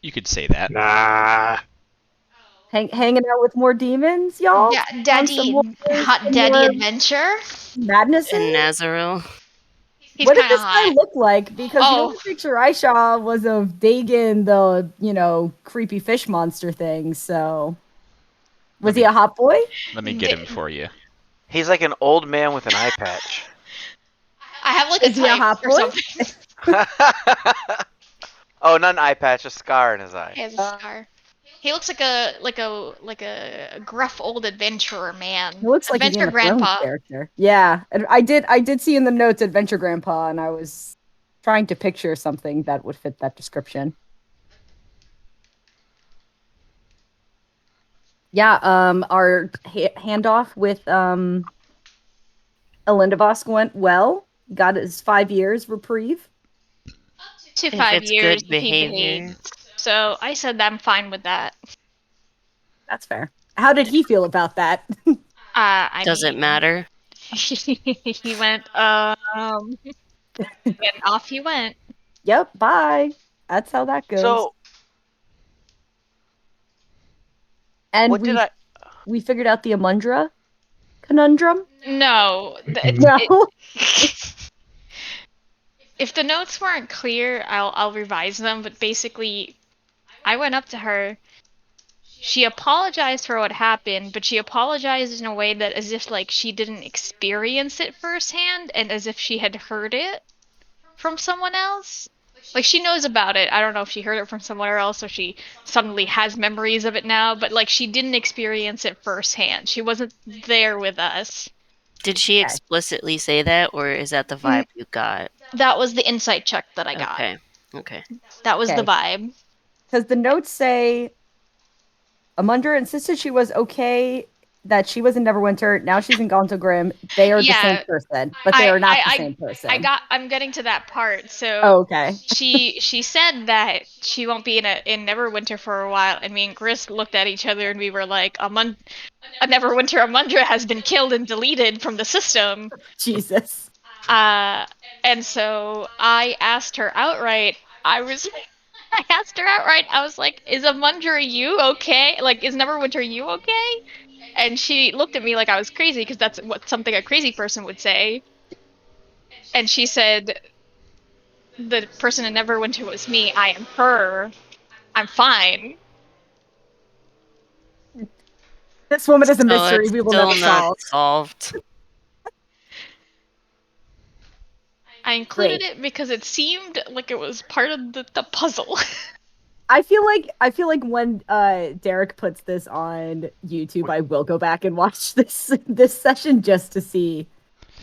You could say that. Nah. Hanging out with more demons, y'all? On some more, Hot some daddy more adventure. madnesses? And Nazareth. He's What did kind of this guy hot. look like? Because the Oh, only picture I saw was of Dagon, the creepy fish monster thing. So, was he a hot boy? Let me get him for you. He's like an old man with an eye patch. I have like Is a he a type hot or boy? something. Oh, not an eye patch, a scar in his eye. He has a scar. He looks like a gruff old adventurer man. He looks like a Adventure Game of Thrones grandpa. character. Yeah, and I did see in the notes Adventure Grandpa, and I was trying to picture something that would fit that description. Yeah, our handoff with Elindavosk went well. He got his 5 years reprieve. To If 5 it's years, good he behavior. behaved. So I said I'm fine with that. That's fair. How did he feel about that? I Does it mean, matter? he went, and off he went. Yep, bye. That's how that goes. So, And what did I? we figured out the Amundra conundrum. No, No. if the notes weren't clear, I'll revise them. But basically, I went up to her. She apologized for what happened, but she apologized in a way that as if like she didn't experience it firsthand, and as if she had heard it from someone else. Like she knows about it. I don't know if she heard it from somewhere else or she suddenly has memories of it now, but like she didn't experience it firsthand. She wasn't there with us. Did she Okay. explicitly say that, or is that the vibe you got? That was the insight check that I got. Okay. That was the Okay. vibe. Because the notes say Amundra insisted she was okay, that she was in Neverwinter. Now she's in Gauntlet Grim. They are the same person, but they are not the same person. I'm getting to that part. So Oh, okay. she said that she won't be in Neverwinter for a while, and me and Chris looked at each other and we were like, a Neverwinter Amundra has been killed and deleted from the system. Jesus. And so I asked her outright. I asked her outright. I was like, "Is Amundra you okay? Like, is Neverwinter you okay?" And she looked at me like I was crazy because that's something a crazy person would say. And she said, "The person in Neverwinter was me. I am her. I'm fine." This woman is a So mystery it's we will still never not solve. solved. I included it because it seemed like it was part of the puzzle. I feel like when Derek puts this on YouTube, I will go back and watch this session just to see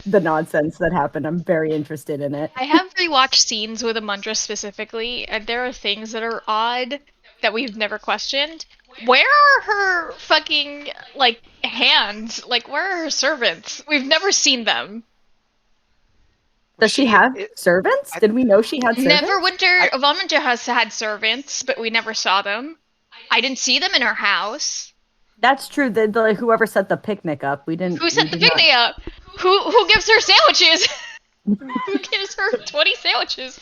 the nonsense that happened. I'm very interested in it. I have rewatched scenes with Amundra specifically, and there are things that are odd that we've never questioned. Where are her fucking, like, hands? Like, where are her servants? We've never seen them. Does she have servants? Did we know she had servants? Amundra has had servants, but we never saw them. I didn't see them in her house. That's true. The whoever set the picnic up, we didn't. Who set the picnic up? Who gives her sandwiches? Who gives her 20 sandwiches?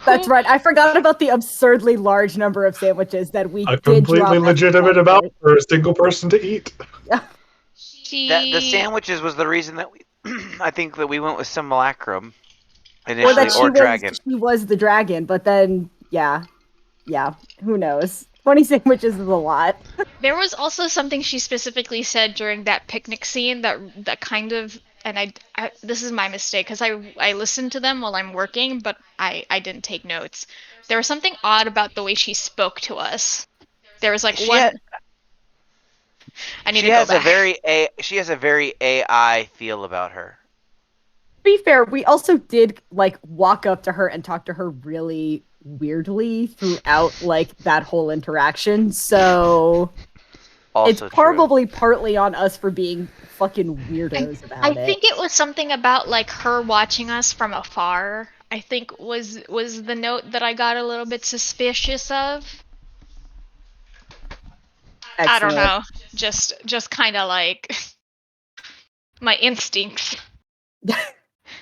That's right. I forgot about the absurdly large number of sandwiches that we A did drop. completely legitimate amount for a single person to eat. Yeah. The sandwiches was the reason that we. I think that we went with Simulacrum Or initially, that or Dragon. she was the dragon, but then yeah, who knows? 20 sandwiches is a lot. There was also something she specifically said during that picnic scene that kind of, and I this is my mistake because I listened to them while I'm working, but I didn't take notes. There was something odd about the way she spoke to us. There was like one. I need to go back. She has a very AI feel about her. To be fair, we also did like walk up to her and talk to her really weirdly throughout like that whole interaction. So also it's probably partly on us for being fucking weirdos about it. I think it was something about like her watching us from afar. I think was the note that I got a little bit suspicious of. Excellent. I don't know. Just kind of like my instincts.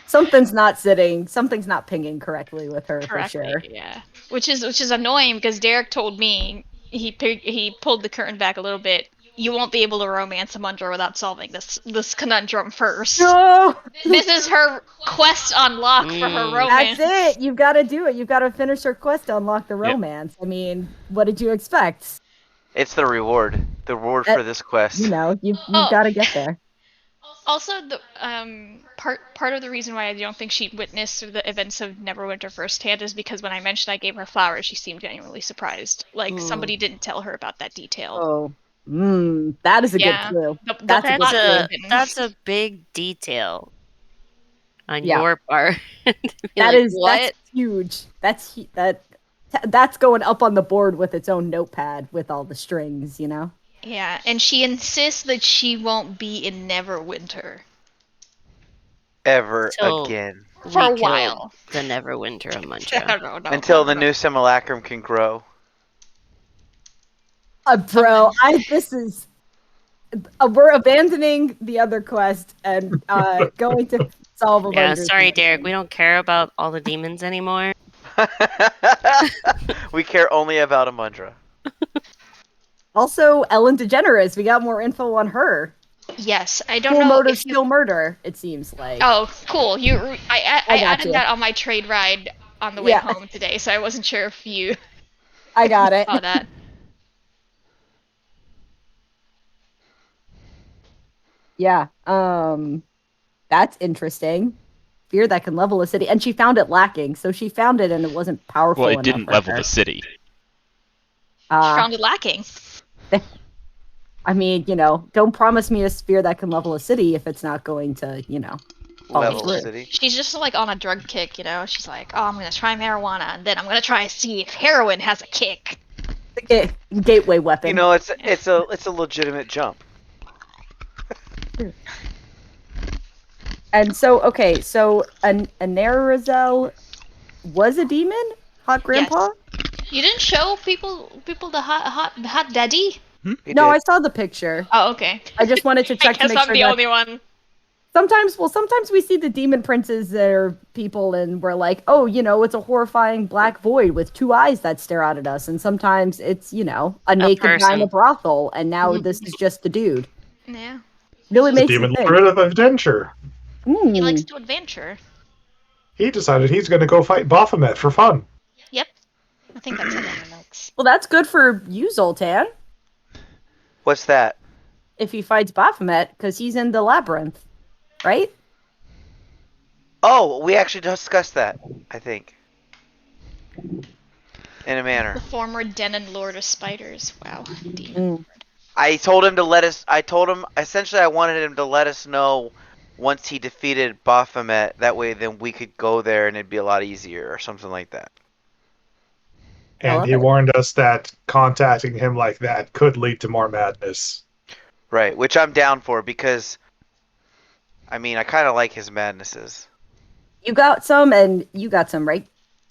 Something's not sitting. Something's not pinging correctly with her Correctly, for sure. yeah. Which is annoying because Derek told me he pulled the curtain back a little bit. You won't be able to romance Amundra without solving this conundrum first. No, This is her quest unlock for her romance. that's it. You've got to do it. You've got to finish her quest to unlock the romance. I mean, what did you expect? It's the reward. The reward for this quest. You know, you've Oh. got to get there. Also, the part of the reason why I don't think she witnessed the events of Neverwinter firsthand is because when I mentioned I gave her flowers, she seemed genuinely surprised. Like somebody didn't tell her about that detail. Oh, that is a Yeah. good clue. The That's a plot good clue. thickens. That's a big detail on Yeah. your part. That's what? huge. That's going up on the board with its own notepad with all the strings, you know? Yeah, and she insists that she won't be in Neverwinter Ever Till again. for a we while. killed the Neverwinter I Amundra. don't know. Until the new simulacrum can grow. Bro, we're abandoning the other quest and going to solve a Yeah, sorry, Derek. We don't care about all the demons anymore. We care only about Amundra. Also, Ellen DeGeneres, we got more info on her. Yes, I don't Cool know motive, if you. still murder, it seems like. Oh, cool. I got added you. that on my trade ride on the way Yeah. home today, so I wasn't sure if you I got it. saw that. Yeah. That's interesting. Fear that can level a city, and she found it lacking. So she found it, and it wasn't powerful Well, it enough didn't for level her. the city. She found it lacking. I mean, don't promise me a spear that can level a city if it's not going to, follow Level through. City. She's just like on a drug kick, you know. She's like, "Oh, I'm gonna try marijuana, and then I'm gonna try to see if heroin has a kick." Gateway weapon. You know, it's a legitimate jump. And so, okay, so Anerazel was a demon? Hot grandpa? You didn't show people the hot daddy. He No, did. I saw the picture. Oh, okay. I just wanted to I check to guess make I'm sure the that only one. sometimes we see the demon princes that are people and we're like, oh, it's a horrifying black void with two eyes that stare out at us. And sometimes it's, a naked guy in person. a brothel, and now this is just a dude. Yeah, Really The makes you demon think. lord of adventure. he likes to adventure. He decided he's going to go fight Baphomet for fun. Yep, I think that's what he likes. Well, that's good for you, Zoltan, What's that? if he fights Baphomet, because he's in the labyrinth, right? Oh, we actually discussed that, I think. In a manner. The former Denon Lord of Spiders. Wow. Demon. I told him to let us. I told him essentially I wanted him to let us know once he defeated Baphomet. That way, then we could go there and it'd be a lot easier or something like that. And he warned us that contacting him like that could lead to more madness. Right, which I'm down for because, I mean, I kind of like his madnesses. You got some, and you got some, right,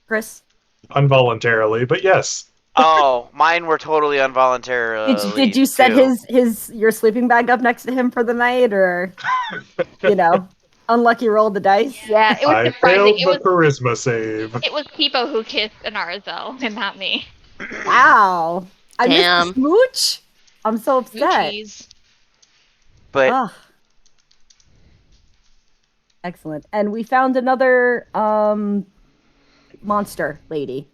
Chris? Involuntarily, but yes. Oh, mine were totally involuntarily. Did you set too. your sleeping bag up next to him for the night, or unlucky roll the dice? Yeah, it was I surprising. failed the charisma save. It was Peepo who kissed Anarzel, and not me. Wow, I missed Damn. the smooch. I'm so upset. Moochies. But Ugh. Excellent, and we found another monster lady.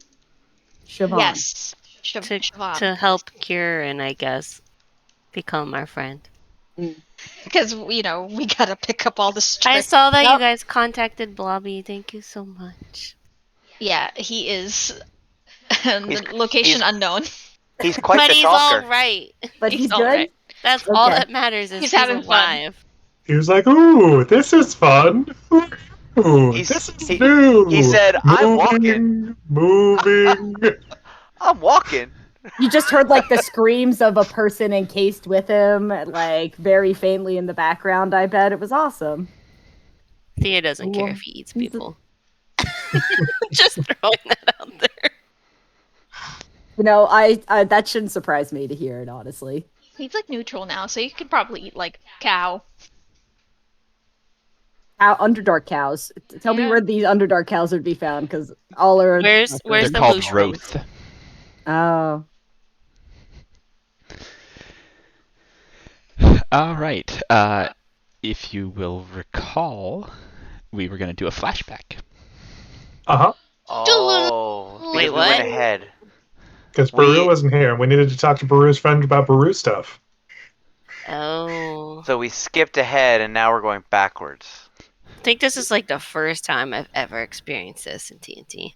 Siobhan. Yes. To Siobhan. help cure and, I guess, become our friend. Because, we gotta pick up all the I stress. saw that Yep. you guys contacted Blobby. Thank you so much. Yeah, he is. The location unknown. he's quite But the he's talker. all right. But He's he's all good. right. That's all Okay. that matters is He's he's having fun. alive. He was like, ooh, this is fun. Ooh, this is new. He said, I'm walking. Moving. I'm walking. You just heard like the screams of a person encased with him, like very faintly in the background. I bet it was awesome. Thea doesn't care Well, if he eats he's a- people. Just throwing that out there. I that shouldn't surprise me to hear it, honestly. He's like neutral now, so you could probably eat like cow. Underdark cows. Tell me where these Underdark cows would be found, because all are. Where's They're the called loose Roth. ones? Oh. All right. If you will recall, we were going to do a flashback. Uh-huh. Oh, because Wait, we went what? ahead. Because We- Baru wasn't here, and we needed to talk to Baru's friend about Baru stuff. Oh. So we skipped ahead, and now we're going backwards. I think this is like the first time I've ever experienced this in TNT.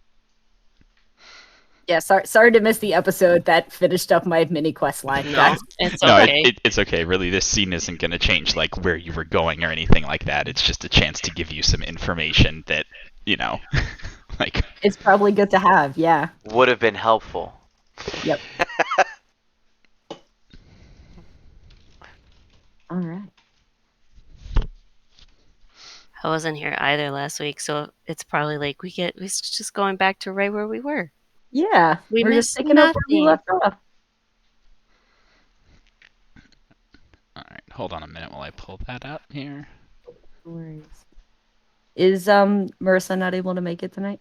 Yeah, sorry to miss the episode that finished up my mini quest line, No, guys. it's No, okay. it's okay. Really, this scene isn't going to change like where you were going or anything like that. It's just a chance to give you some information that, like. It's probably good to have, yeah. Would have been helpful. Yep. All right. I wasn't here either last week, so it's probably like we're just going back to right where we were. Yeah, We we're just missed picking up where we nothing. left off. All right, hold on a minute while I pull that up here. No worries. Is Marissa not able to make it tonight?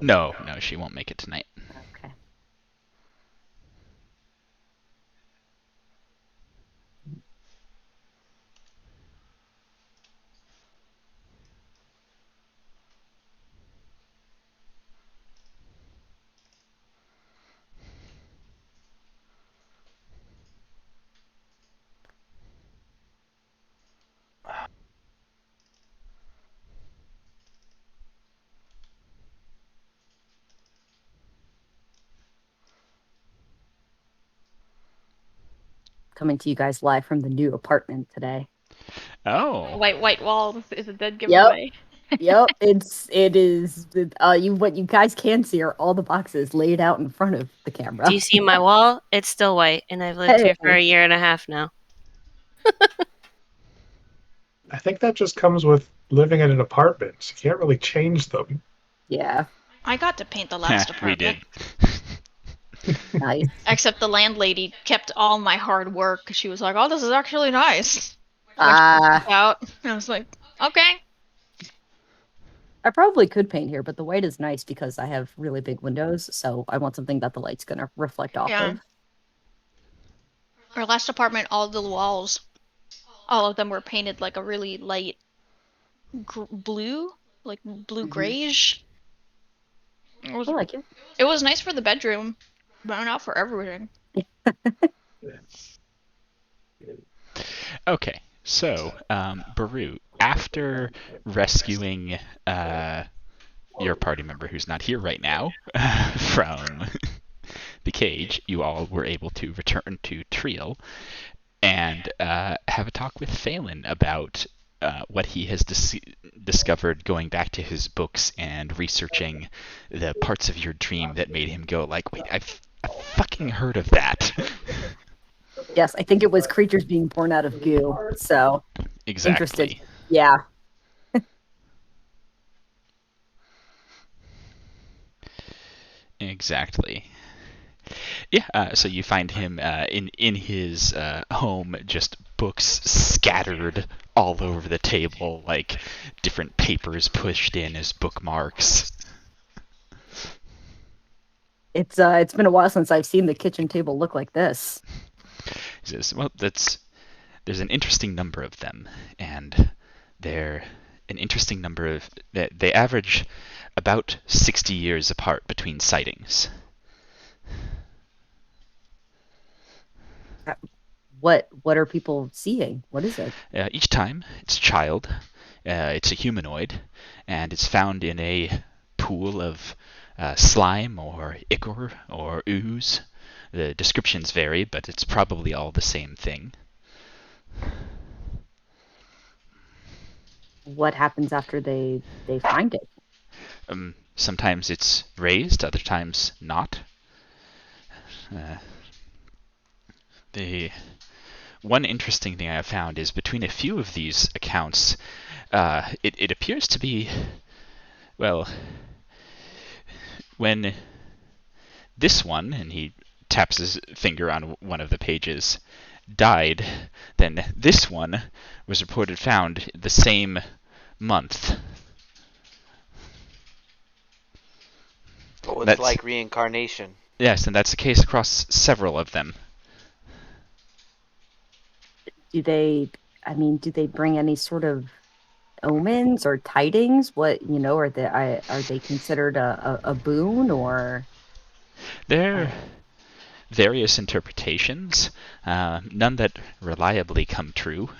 No, she won't make it tonight. Okay. Coming to you guys live from the new apartment today. Oh. White wall is a dead giveaway. Yep, it is. What you guys can see are all the boxes laid out in front of the camera. Do you see my wall? It's still white, and I've lived here for Hey. a year and a half now. I think that just comes with living in an apartment. You can't really change them. Yeah, I got to paint the last we apartment. did. nice. Except the landlady kept all my hard work. She was like, "Oh, this is actually nice." Out. I was like, "Okay." I probably could paint here, but the white is nice because I have really big windows, so I want something that the light's gonna reflect off Yeah. of. Our last apartment, all the walls, all of them were painted like a really light blue, like blue grayish. It was, I like it. it was nice for the bedroom, but not for everything. Okay, so, Baru, after rescuing your party member who's not here right now from the cage, you all were able to return to Triel and have a talk with Phelan about what he has discovered going back to his books and researching the parts of your dream that made him go like, wait, I've fucking heard of that. Yes, I think it was creatures being born out of goo. So Exactly. interested. Yeah. Exactly. Yeah, so you find him in his home, just books scattered all over the table, like different papers pushed in as bookmarks. It's been a while since I've seen the kitchen table look like this. He says, well, there's an interesting number of them, and they're an interesting number of... They average about 60 years apart between sightings. What are people seeing? What is it? Each time, it's a child, it's a humanoid, and it's found in a pool of slime or ichor or ooze. The descriptions vary, but it's probably all the same thing. What happens after they find it? Sometimes it's raised, other times not. The one interesting thing I found is between a few of these accounts, it appears to be, well, when this one, and he taps his finger on one of the pages, died, then this one was reported found the same month. Oh, it's That's like reincarnation. yes, and that's the case across several of them. Do they? I mean, do they bring any sort of omens or tidings? What are they considered a boon or? There are Uh, various interpretations, none that reliably come true.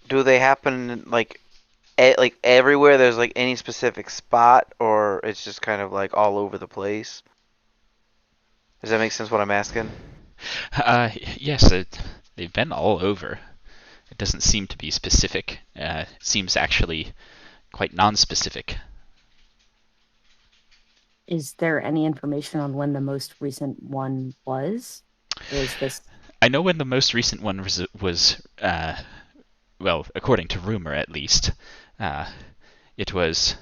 Do they happen like everywhere? There's like any specific spot, or it's just kind of like all over the place? Does that make sense? What I'm asking? Yes, they've been all over. It doesn't seem to be specific. It seems actually quite non-specific. is there any information on when the most recent one was? Or is this I know when the most recent one was well, according to rumor at least, uh, it was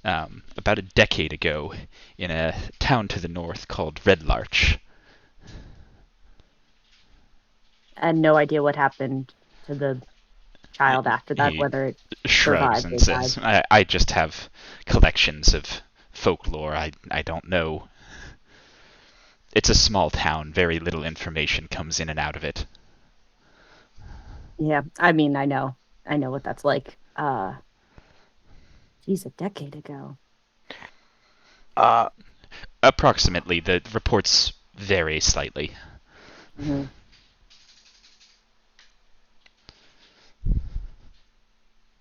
about a decade ago in a town to the north called Red Larch. and no idea what happened to the child after that, He whether it shrugs survived and or died? says, I just have collections of folklore. I don't know. It's a small town. Very little information comes in and out of it. Yeah, I mean, I know what that's like. Geez, a decade ago. Uh, Approximately, the reports vary slightly. Mhm.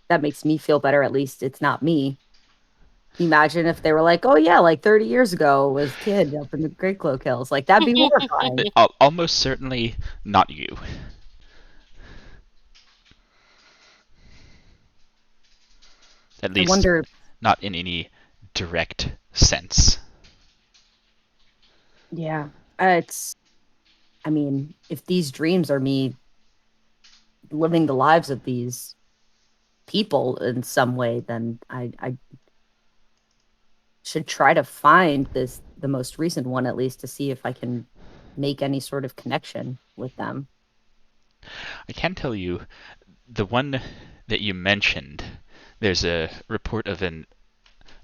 That makes me feel better. At least it's not me. Imagine if they were like, "Oh yeah, like 30 years ago was kid up in the Great Cloak Hills." Like that'd be horrifying. Almost certainly not you. At I least, wonder. not in any direct sense. Yeah, it's. I mean, if these dreams are me living the lives of these people in some way, then I should try to find the most recent one at least to see if I can make any sort of connection with them. I can tell you, the one that you mentioned, there's a report of a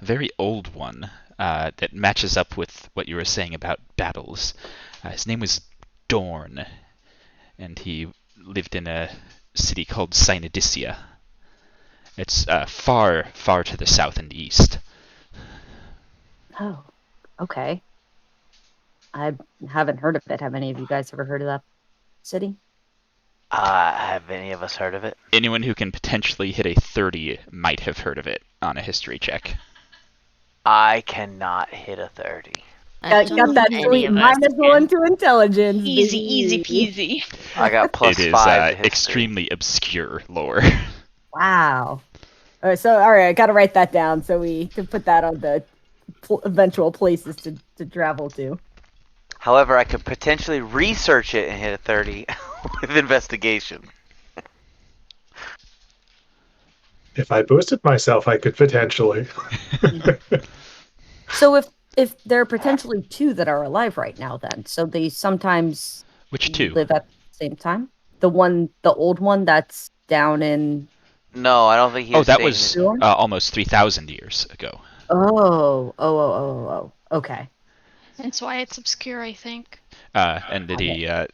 very old one that matches up with what you were saying about battles. His name was Dorn, and he lived in a city called Synodicia. It's far, far to the south and east. Oh, okay. I haven't heard of it. Have any of you guys ever heard of that city? have any of us heard of it? Anyone who can potentially hit a 30 might have heard of it on a history check. I cannot hit a 30. I Got, don't got know that if any sweet of us -1 can. to intelligence, Easy baby. peasy. I got plus It is 5 to history. extremely obscure lore. Wow. All right, so all right, I gotta write that down so we can put that on the eventual places to travel to. However, I could potentially research it and hit a 30 with investigation. If I boosted myself, I could potentially. So if there are potentially two that are alive right now, then so they sometimes Which two? live at the same time. The old one that's down in. No, I don't think he Oh, was that staying. was Sure. almost 3,000 years ago. Oh. Okay. That's why it's obscure, I think. And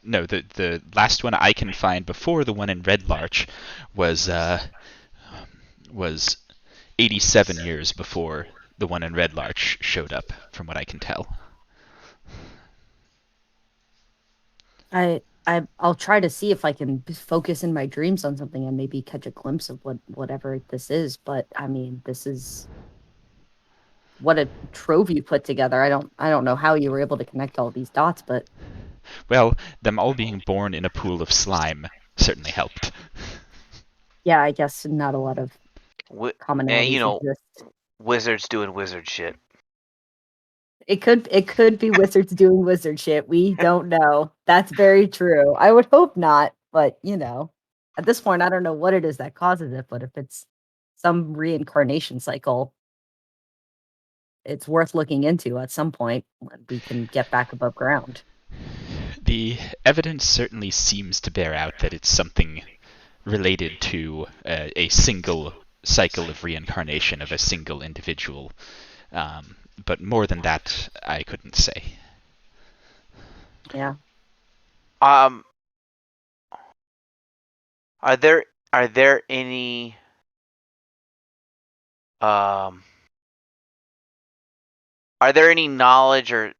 no, the last one I can find before the one in Red Larch was 87 years before the one in Red Larch showed up, from what I can tell. I'll try to see if I can focus in my dreams on something and maybe catch a glimpse of whatever this is. But I mean, this is what a trove you put together. I don't know how you were able to connect all these dots, but Well, them all being born in a pool of slime certainly helped. yeah, I guess not a lot of You commonalities know, exist. wizards doing wizard shit. It could be wizards doing wizard shit. We don't know. That's very true. I would hope not, but at this point, I don't know what it is that causes it. But if it's some reincarnation cycle, it's worth looking into at some point when we can get back above ground. The evidence certainly seems to bear out that it's something related to a single cycle of reincarnation of a single individual. But more than that, I couldn't say. Yeah. Um, are there any um are there any knowledge or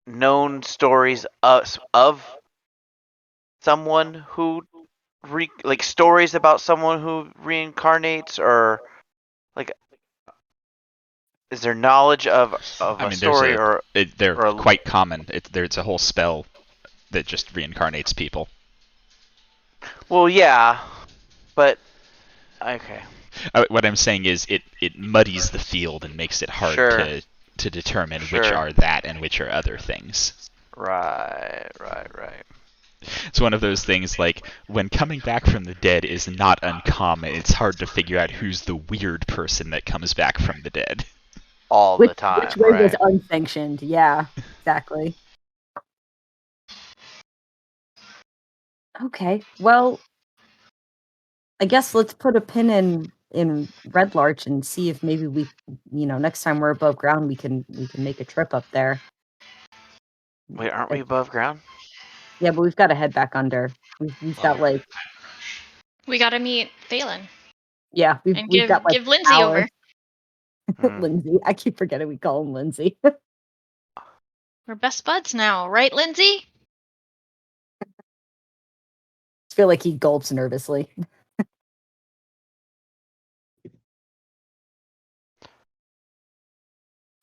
known stories of someone who like stories about someone who reincarnates, or like is there knowledge of I a mean, there's story they're or a, quite common. There's a whole spell that just reincarnates people. well, yeah, but okay, What I'm saying is it muddies the field and makes it hard sure, to determine which sure, are that and which are other things. right. It's one of those things like when coming back from the dead is not uncommon, it's hard to figure out who's the weird person that comes back from the dead. All Which the time, way was right? unsanctioned? Yeah, exactly. Okay. Well, I guess let's put a pin in Red Larch and see if maybe we, next time we're above ground, we can make a trip up there. Wait, aren't we If- above ground? yeah, but we've got to head back under. We've got like We gotta meet Phelan yeah, we've and we've got like give Lindsay hours. over. Hmm. Lindsay, I keep forgetting we call him Lindsay. We're best buds now, right, Lindsay? I feel like he gulps nervously.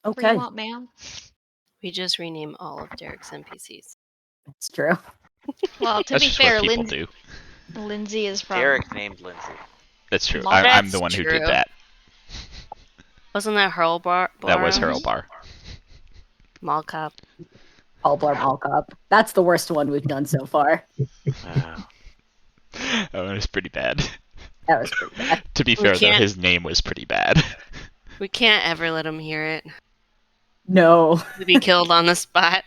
What do Okay, you want, ma'am? We just rename all of Derek's NPCs. that's true. Well, to That's be just fair, what people do. Lindsay is from Derek named Lindsay. That's true. Mom. I'm the That's one who true. did that. Wasn't that Hurlbar? That was Mhm. Hurlbar. Mall Cop. Alblar Malkop. That's the worst one we've done so far. Uh, Oh, it was pretty bad. That was pretty bad. To be We fair, though, can't- his name was pretty bad. We can't ever let him hear it. No. To be killed on the spot.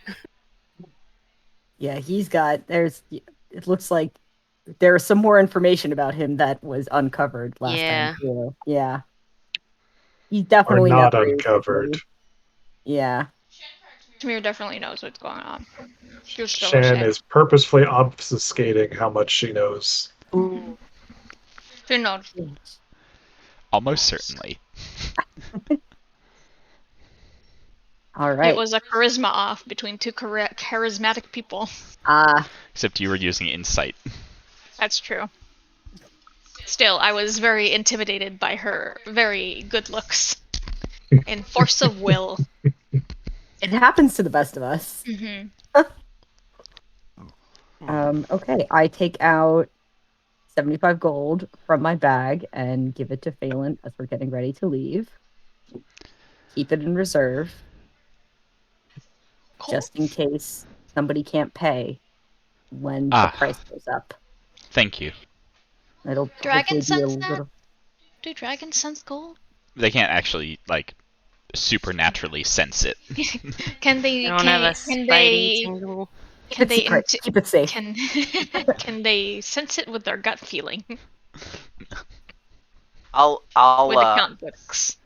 Yeah, it looks like there's some more information about him that was uncovered last Yeah. time too. Yeah. He Are definitely not never uncovered. Yeah. Tamir definitely knows what's going on. You're so Shan sad. is purposefully obfuscating how much she knows. Ooh. Who knows? Almost certainly. All right. It was a charisma off between two charismatic people. Except you were using insight. That's true. Still, I was very intimidated by her very good looks and force of will. It happens to the best of us. Hmm. Okay, I take out 75 gold from my bag and give it to Phelan as we're getting ready to leave. Keep it in reserve Cool. just in case somebody can't pay when the price goes up. Thank you. It'll Dragon hopefully be a sense that? little. Do dragons sense gold? They can't actually, like, supernaturally sense it. Can they? I don't Can, have a can spidey they? tingle. Keep Can it they? secret. Keep it safe. Can can they sense it with their gut feeling? I'll With account books.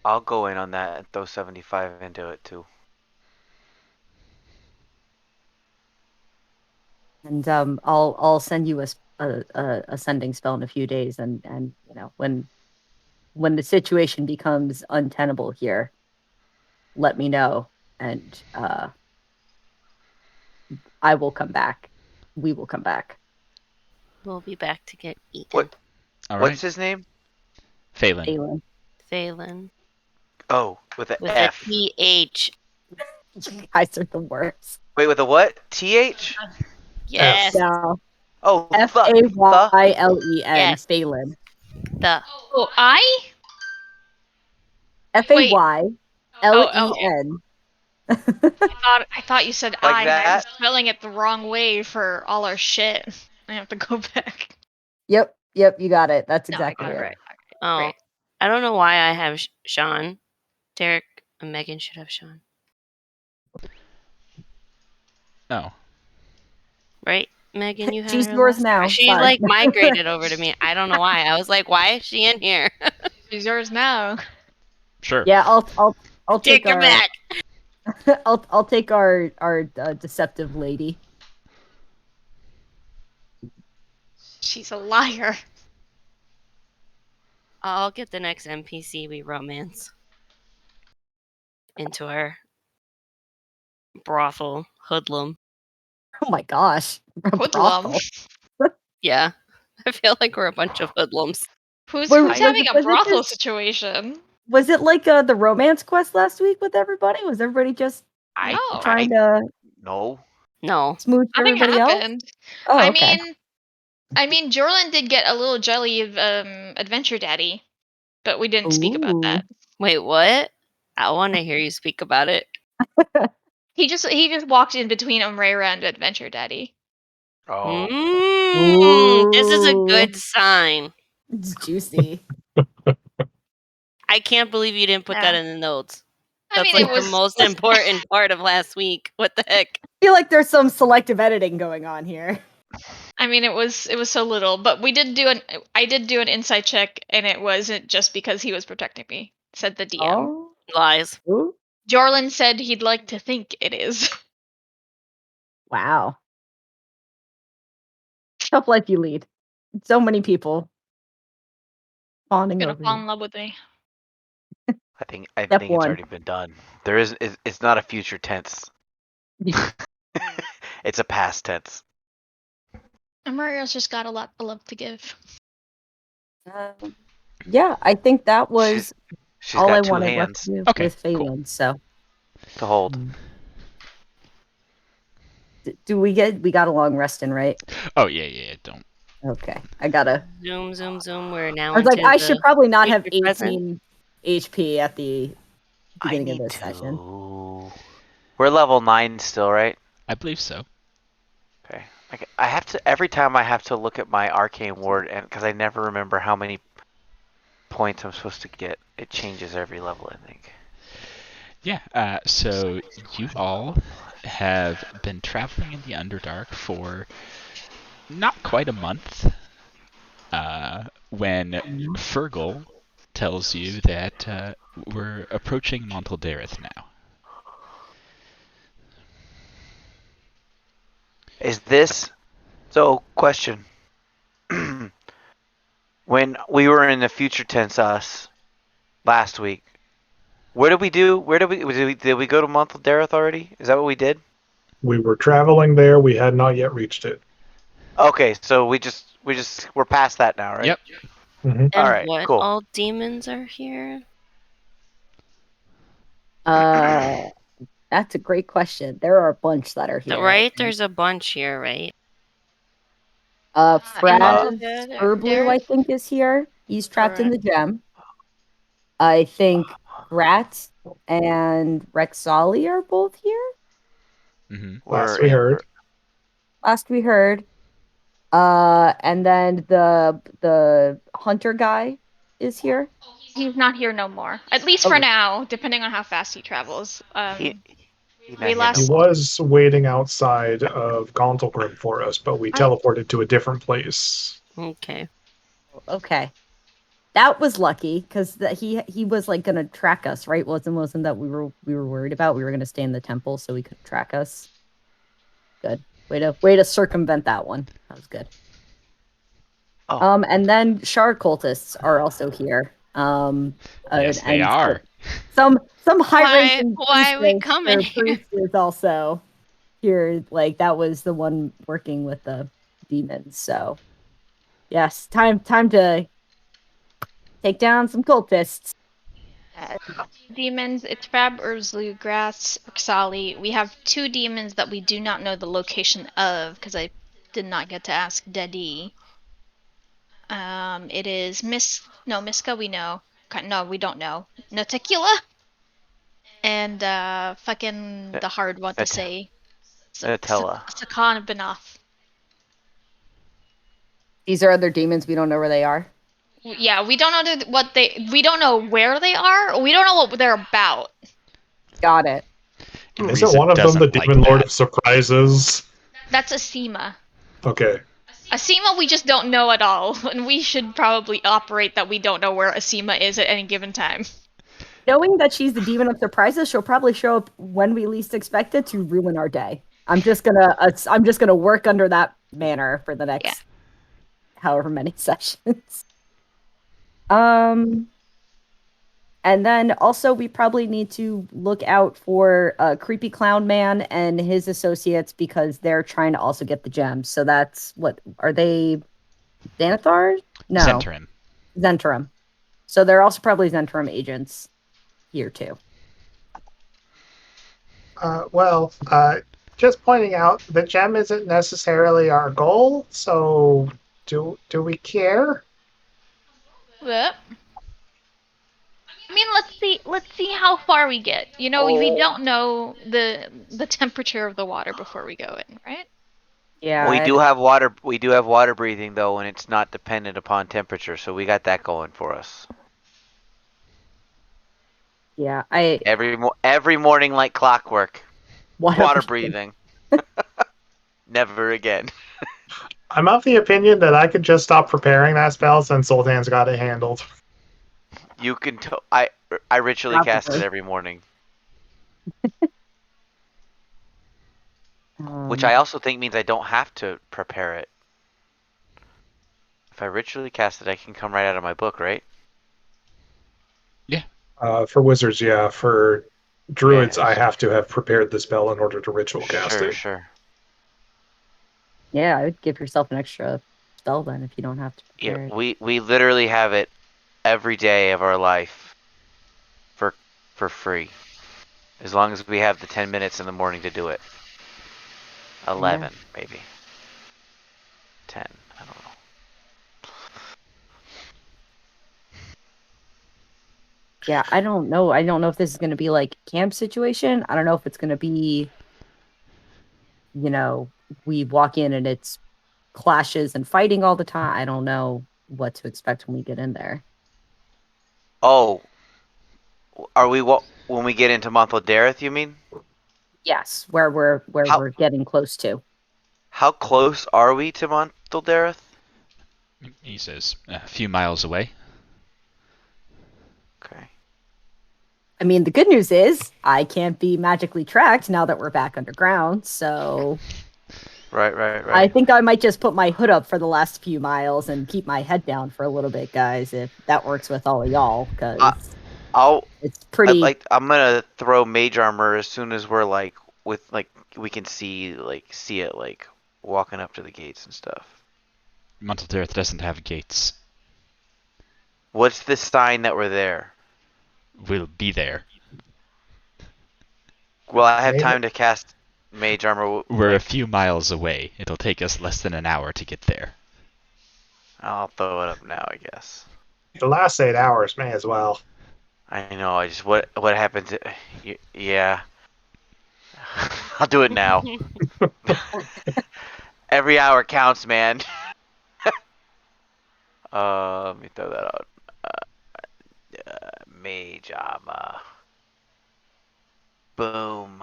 I'll go in on that and throw 75 into it too. And I'll send you a sending spell in a few days, and when the situation becomes untenable here, let me know, and I will come back. We will come back. We'll be back to get eaten. What? All right. What's his name? Phelan. Phelan. Phelan. Oh, with a With F. a TH. You guys are the worst. Wait, with a what? TH? Yes. No. Oh, F-A-Y-L-E-N. Yes. Phelan. The. Oh, I? F-A-Y-L-E-N. I thought you said Like I, and I was that? spelling it the wrong way for all our shit. I have to go back. Yep, you got it. That's No, I exactly got it it. right. Okay, Oh. great. I don't know why I have Sean. Derek and Megan should have Sean. Oh. Right? Megan, you had She's her yours last. now. She Sorry. like migrated over to me. I don't know why. I was like, why is she in here? She's yours now. Sure. Yeah, I'll Take take her our back. I'll take our deceptive lady. She's a liar. I'll get the next NPC we romance into our brothel hoodlum. Oh my gosh. A Hoodlum. brothel. Yeah, I feel like we're a bunch of hoodlums. Who's Wait, who's having a was it brothel just- situation? Was it like the romance quest last week with everybody? Was everybody just I No. trying to no. No, smooch Nothing everybody else? happened. Oh, I okay. mean, Jorlin did get a little jelly of Adventure Daddy, but we didn't speak about Ooh. that. wait, what? I want to hear you speak about it. He just walked in between Umrera and Adventure Daddy. Oh. This is a Ooh. good sign. It's juicy. I can't believe you didn't put that Yeah. in the notes. I That's mean, like it was the most important part of last week. What the heck? I feel like there's some selective editing going on here. I mean, it was so little, but I did do an insight check, and it wasn't just because he was protecting me. Said the DM. Oh. Lies. Ooh. Jorlin said he'd like to think it is. Wow. Tough life you lead. So many people fawning Gonna over fall you. in love with me. I think it's Step one. already been done. There is it's not a future tense. It's a past tense. Umrera's just got a lot of love to give. Yeah, I think that was She's all got I two wanted left hands to do Okay, with cool. Phelan. So, to hold. do we got a long resting, right? Oh yeah. Don't. Okay, I gotta. Zoom, zoom, zoom. We're now I was like, into I should probably not have future present. 18 HP at the I beginning of need this session. to. We're level 9 still, right? I believe so. Okay. I have to every time I have to look at my arcane ward, and because I never remember how many points I'm supposed to get. It changes every level, I think. Yeah. So you all have been traveling in the Underdark for not quite a month. When Fergal tells you that we're approaching Montaldereth now. Is this so? Question. When we were in the future tense us last week, where did we do? Did we go to Montaldereth already? Is that what we did? We were traveling there. We had not yet reached it. Okay, so we're past that now, right? Yep. Hmm. And Alright, what cool. all demons are here? That's a great question. There are a bunch that are here. Right? There's a bunch here, right? Fraz There- Herblue, I think, is here. He's trapped in the gem. I think Grat and Rexali are both here. Mm-hmm. Last we heard. Last we heard. And then the hunter guy is here. He's not here no more. At least for now, depending on how fast he travels. He's not we here no last- He more. was waiting outside of Gauntlgrim for us, but we I- teleported to a different place. Okay. Okay. That was lucky because he was like gonna track us, right? Wasn't that we were worried about? We were gonna stay in the temple so he could track us. Good. Way to circumvent that one. That was good. Oh. And then shard cultists are also here. Yes, they and are. Some high ranking Why are we coming here? priest is also here. Like that was the one working with the demons. So yes, time to take down some cultists. Demons, it's Fab, Urzlu, Grass, Uxali. We have 2 demons that we do not know the location of because I did not get to ask Dedi. It is Miska we know. No, we don't know. No Tequila? And fucking the hard one to say. Nutella. Sakan Benoth. These are other demons. We don't know where they are. Yeah, we don't know we don't know where they are. Or we don't know what they're about. Got it. Isn't one of them the Demon Lord of Surprises? That's Asima. Okay. Asima, we just don't know at all, and we should probably operate that we don't know where Asima is at any given time. Knowing that she's the demon of surprises, she'll probably show up when we least expect it to ruin our day. I'm just gonna work under that manner for the next however many sessions. And then also we probably need to look out for Creepy Clown Man and his associates because they're trying to also get the gems. So that's what are they? Xanathar? No, Centrum. Zentrum. So they're also probably Zentrum agents here too. Well, just pointing out, the gem isn't necessarily our goal, so do we care? Yep. I mean, let's see how far we get. You know, we don't know the temperature of the water before we go in, right? Yeah, We do have water. We do have water breathing though, and it's not dependent upon temperature, so we got that going for us. yeah. Every morning like clockwork. Water 100%. breathing. Never again. I'm of the opinion that I could just stop preparing that spell since Sultan's got it handled. You can. I ritually cast it Probably. every morning, which I also think means I don't have to prepare it. If I ritually cast it, I can come right out of my book, right? For wizards, yeah. For druids, Yes. I have to have prepared the spell in order to ritual cast it. Sure. Yeah, I would give yourself an extra spell then if you don't have to prepare Yeah, it. we literally have it every day of our life for free. As long as we have the 10 minutes in the morning to do it. 11, maybe. 10, I don't know. Yeah, I don't know. I don't know if this is going to be like a camp situation. I don't know if it's going to be, we walk in and it's clashes and fighting all the time. I don't know what to expect when we get in there. Oh, are we when we get into Monthal Dareth, you mean? Yes, where we're getting close to. How close are we to Monthal Dareth? He says a few miles away. Okay. I mean, the good news is I can't be magically tracked now that we're back underground. So Right. I think I might just put my hood up for the last few miles and keep my head down for a little bit, guys, if that works with all of y'all, because it's pretty. I'm gonna throw mage armor as soon as we're we can see it walking up to the gates and stuff. Montal Dareth doesn't have gates. What's the sign that we're there? We'll be there. Will I have time to cast mage armor? We're a few miles away. It'll take us less than an hour to get there. I'll throw it up now, I guess. It'll last 8 hours, may as well. I know. I just what happens? Yeah. I'll do it now. Every hour counts, man. Let me throw that out. Mage armor. Boom.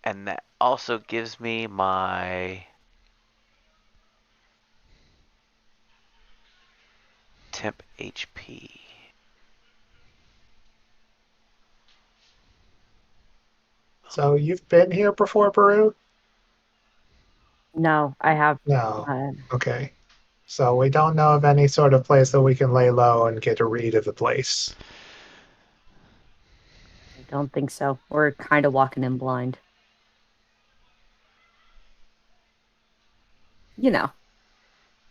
And that also gives me my temp HP. So you've been here before, Baru? No, I have. No. Okay. So we don't know of any sort of place that we can lay low and get a read of the place. I don't think so. We're kind of walking in blind.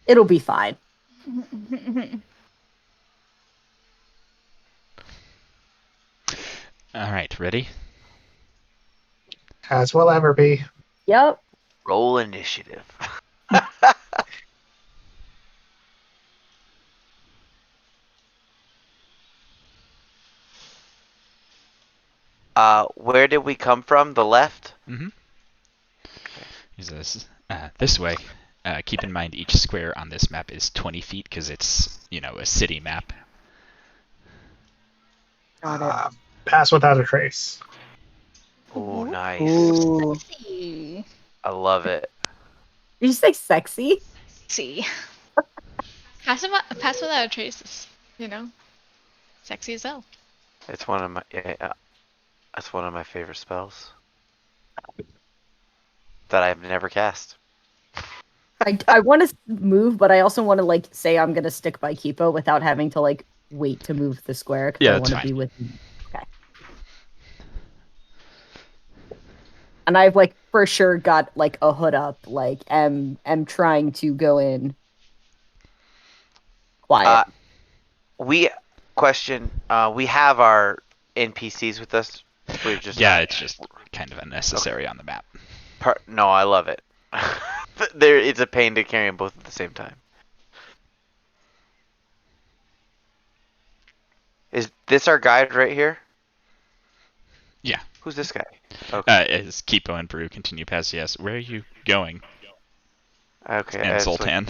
It'll be fine. All right, ready? As will ever be. Yep. Roll initiative. Where did we come from? The left? Mm-hmm. He says, this way. Keep in mind each square on this map is 20 feet because it's, a city map. Got it. Pass without a trace. Oh, nice. Ooh. Sexy. I love it. Did you say sexy? See. Pass without a trace is, sexy as hell. It's one of my that's one of my favorite spells that I've never cast. I want to move, but I also want to like say I'm gonna stick by Kipo without having to like wait to move the square because Yeah, I that's want to fine. be with. Okay. And I've like for sure got like a hood up, like am trying to go in quiet. We we have our NPCs with us. We're just Yeah, not. it's just kind of unnecessary on the map. No, I love it. It's a pain to carry them both at the same time. Is this our guide right here? Yeah. Who's this guy? Okay. As Kipo and Brew continue past, yes. Where are you going? Okay. And it's like- Zoltan.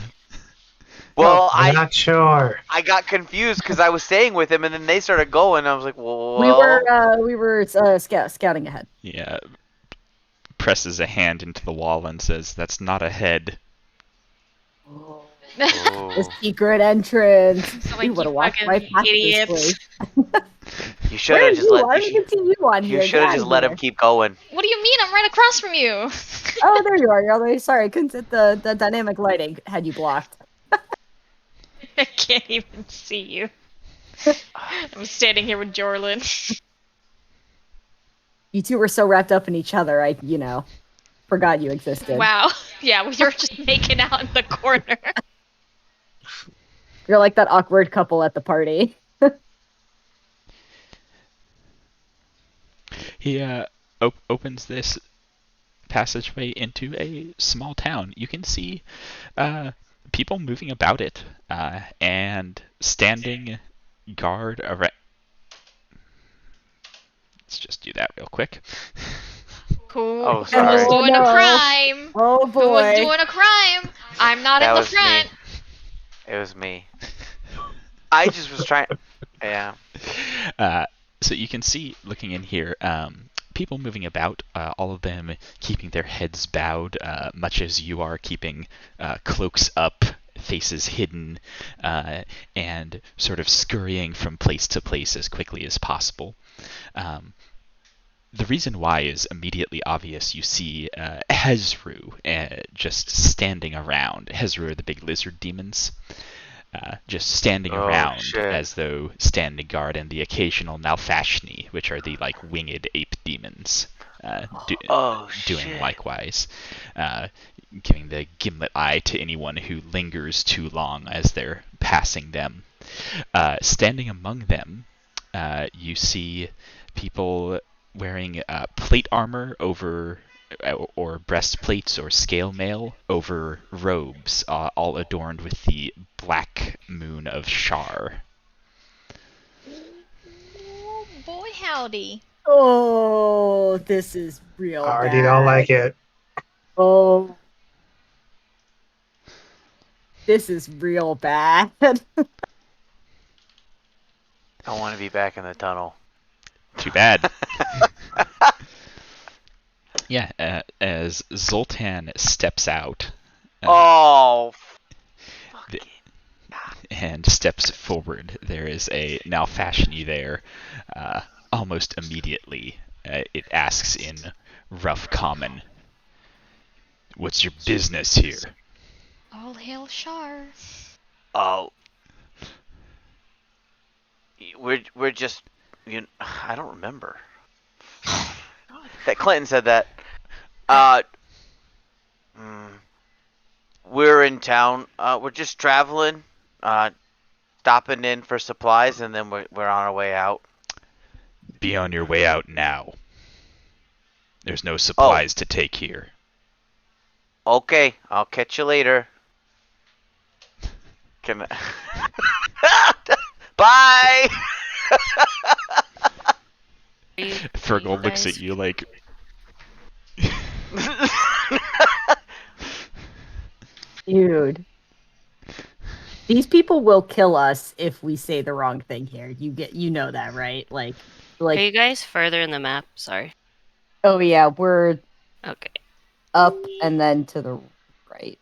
well, I'm not sure. I got confused because I was staying with him and then they started going. I was like, well, We were scouting ahead. Yeah. Presses a hand into the wall and says, "That's not a head." The oh. secret entrance. So, We like, would you have walked fucking right past this idiots. place. You should Where are have just you? let. I don't even see you on You here. should Get have out just of let here. him keep going. What do you mean? I'm right across from you. Oh, there you are. You're all sorry. I couldn't set the dynamic lighting had you blocked. I can't even see you. I'm standing here with Jorlin. You two were so wrapped up in each other, I forgot you existed. Wow. Yeah, we were just making out in the corner. You're like that awkward couple at the party. He opens this passageway into a small town. You can see people moving about it and standing guard around. Let's just do that real quick. Who Oh, was sorry. doing no. a crime? Oh Who was boy. doing a crime? I'm not That in the was front. me. It was me. I just was trying. Yeah. So you can see, looking in here, people moving about, all of them keeping their heads bowed, much as you are, keeping cloaks up, faces hidden, and sort of scurrying from place to place as quickly as possible. The reason why is immediately obvious. You see Hezru just standing around. Hezru are the big lizard demons. Just standing Oh, around shit. as though standing guard, and the occasional Nalfashni, which are the like winged ape demons, Oh, doing shit. likewise, giving the gimlet eye to anyone who lingers too long as they're passing them. Standing among them, you see people wearing plate armor over or breastplates or scale mail over robes, all adorned with the black moon of Shar. Oh, boy, howdy. Oh, this is real I already bad. don't like it. Oh. This is real bad. I want to be back in the tunnel. Too bad. Yeah, as Zoltan steps out Oh. and steps forward, there is a Nalfashni there. Almost immediately, it asks in rough common, "What's your business here?" All hail Shar. Oh. We're just I don't remember. That Clinton said that. We're in town. We're just traveling, stopping in for supplies, and then we're on our way out. Be on your way out now. There's no supplies to take here. Okay, I'll catch you later. Can I... Bye. Fergal looks at you like, Dude. These people will kill us if we say the wrong thing here. You know that, right? Like Are you guys further in the map? Sorry. oh yeah, we're Okay. up and then to the right?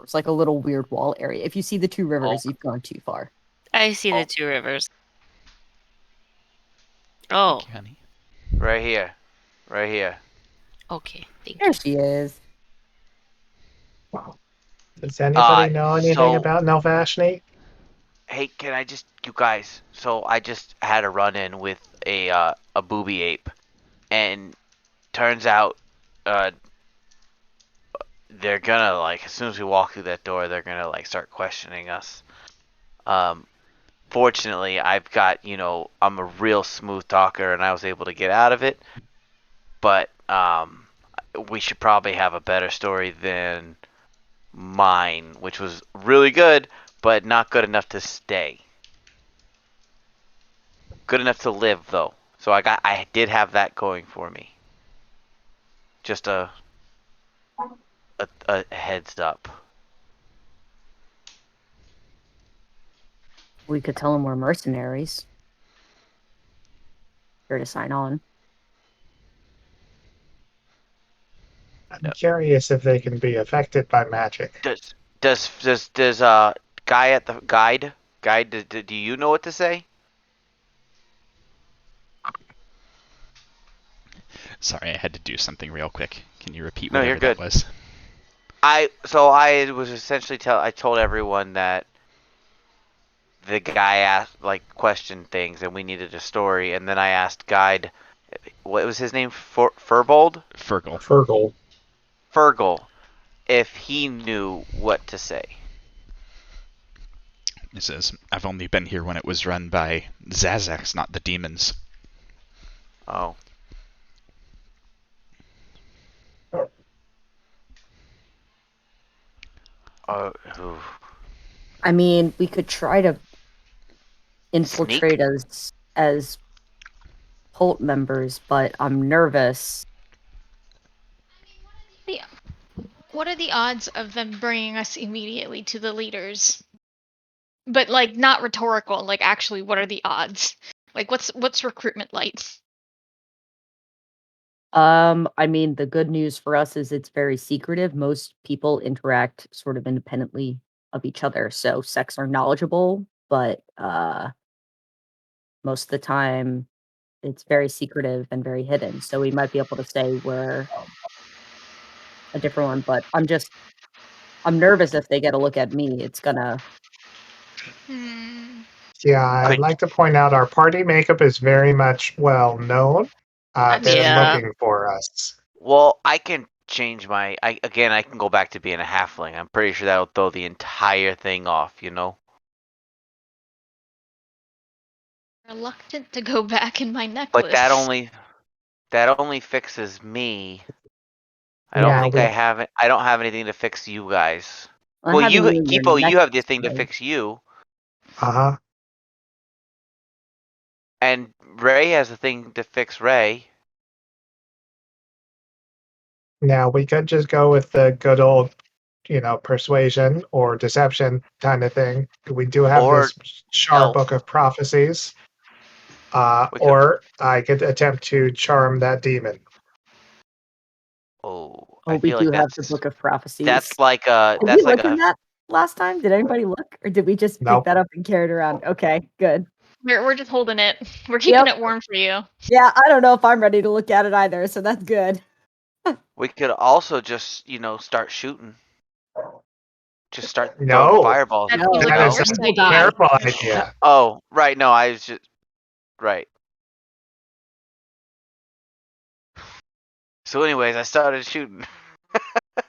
It's like a little weird wall area. If you see the two rivers, Oh. you've gone too far. I see the two rivers. Oh, Thank you, honey. Right here. Right here. okay. Thank There you. she is. Does anybody know anything So about Novashni? hey, can I just, you guys? So I just had a run-in with a booby ape, and turns out, they're gonna like as soon as we walk through that door, they're gonna like start questioning us. Um, Fortunately, I've got I'm a real smooth talker, and I was able to get out of it. But we should probably have a better story than mine, which was really good, but not good enough to stay. Good enough to live though. So I did have that going for me. Just a heads up. We could tell them we're mercenaries. Here to sign on. I'm curious if they can be affected by magic. Does guy at the guide do you know what to say? Sorry, I had to do something real quick. Can you repeat No, you're whatever that good. was? I was essentially I told everyone that the guy asked like questioned things and we needed a story, and then I asked guide, what was his name, Furbold? Fergal. Fergal. Fergal, if he knew what to say. It says, I've only been here when it was run by Zazax, not the demons. Oh. Ooh. I mean, we could try to infiltrate Sneak? as cult members, but I'm nervous. What are the odds of them bringing us immediately to the leaders? But like not rhetorical, like actually what are the odds? Like what's recruitment like? I mean, the good news for us is it's very secretive. Most people interact sort of independently of each other, so sex are knowledgeable, but most of the time it's very secretive and very hidden. So we might be able to say we're a different one, but I'm nervous if they get a look at me. It's gonna Hmm. Yeah, I'd Could like to point out our party makeup is very much well known. That's They're true. Yeah. looking for us. well, I can change my I can go back to being a halfling. I'm pretty sure that'll throw the entire thing off. Reluctant to go back in my But necklace. that only fixes me. I don't Yeah, think we. I don't have anything to fix you guys. well, Well, having you you in your Kipo, you have the necklace, thing to right? fix you, Uh huh. and Ray has the thing to fix Ray. Now we could just go with the good old, persuasion or deception kind of thing. We do have Or this Shar Book Elf. of Prophecies. We could. Or I could attempt to charm that demon. Oh, Oh, I we feel like do have the Book of Prophecies. Did we that's like look in a that last time? Did anybody look, or did we just pick Nope. that up and carry it around? Okay, good. We're just holding it. We're keeping Yep. it warm for you. Yeah, I don't know if I'm ready to look at it either, so that's good. we could also just start shooting. Just start throwing No, fireballs That at seems them. like that an is No. a People oversight. die. terrible idea. Oh, right. No, I was just right. So, anyways, I started shooting. I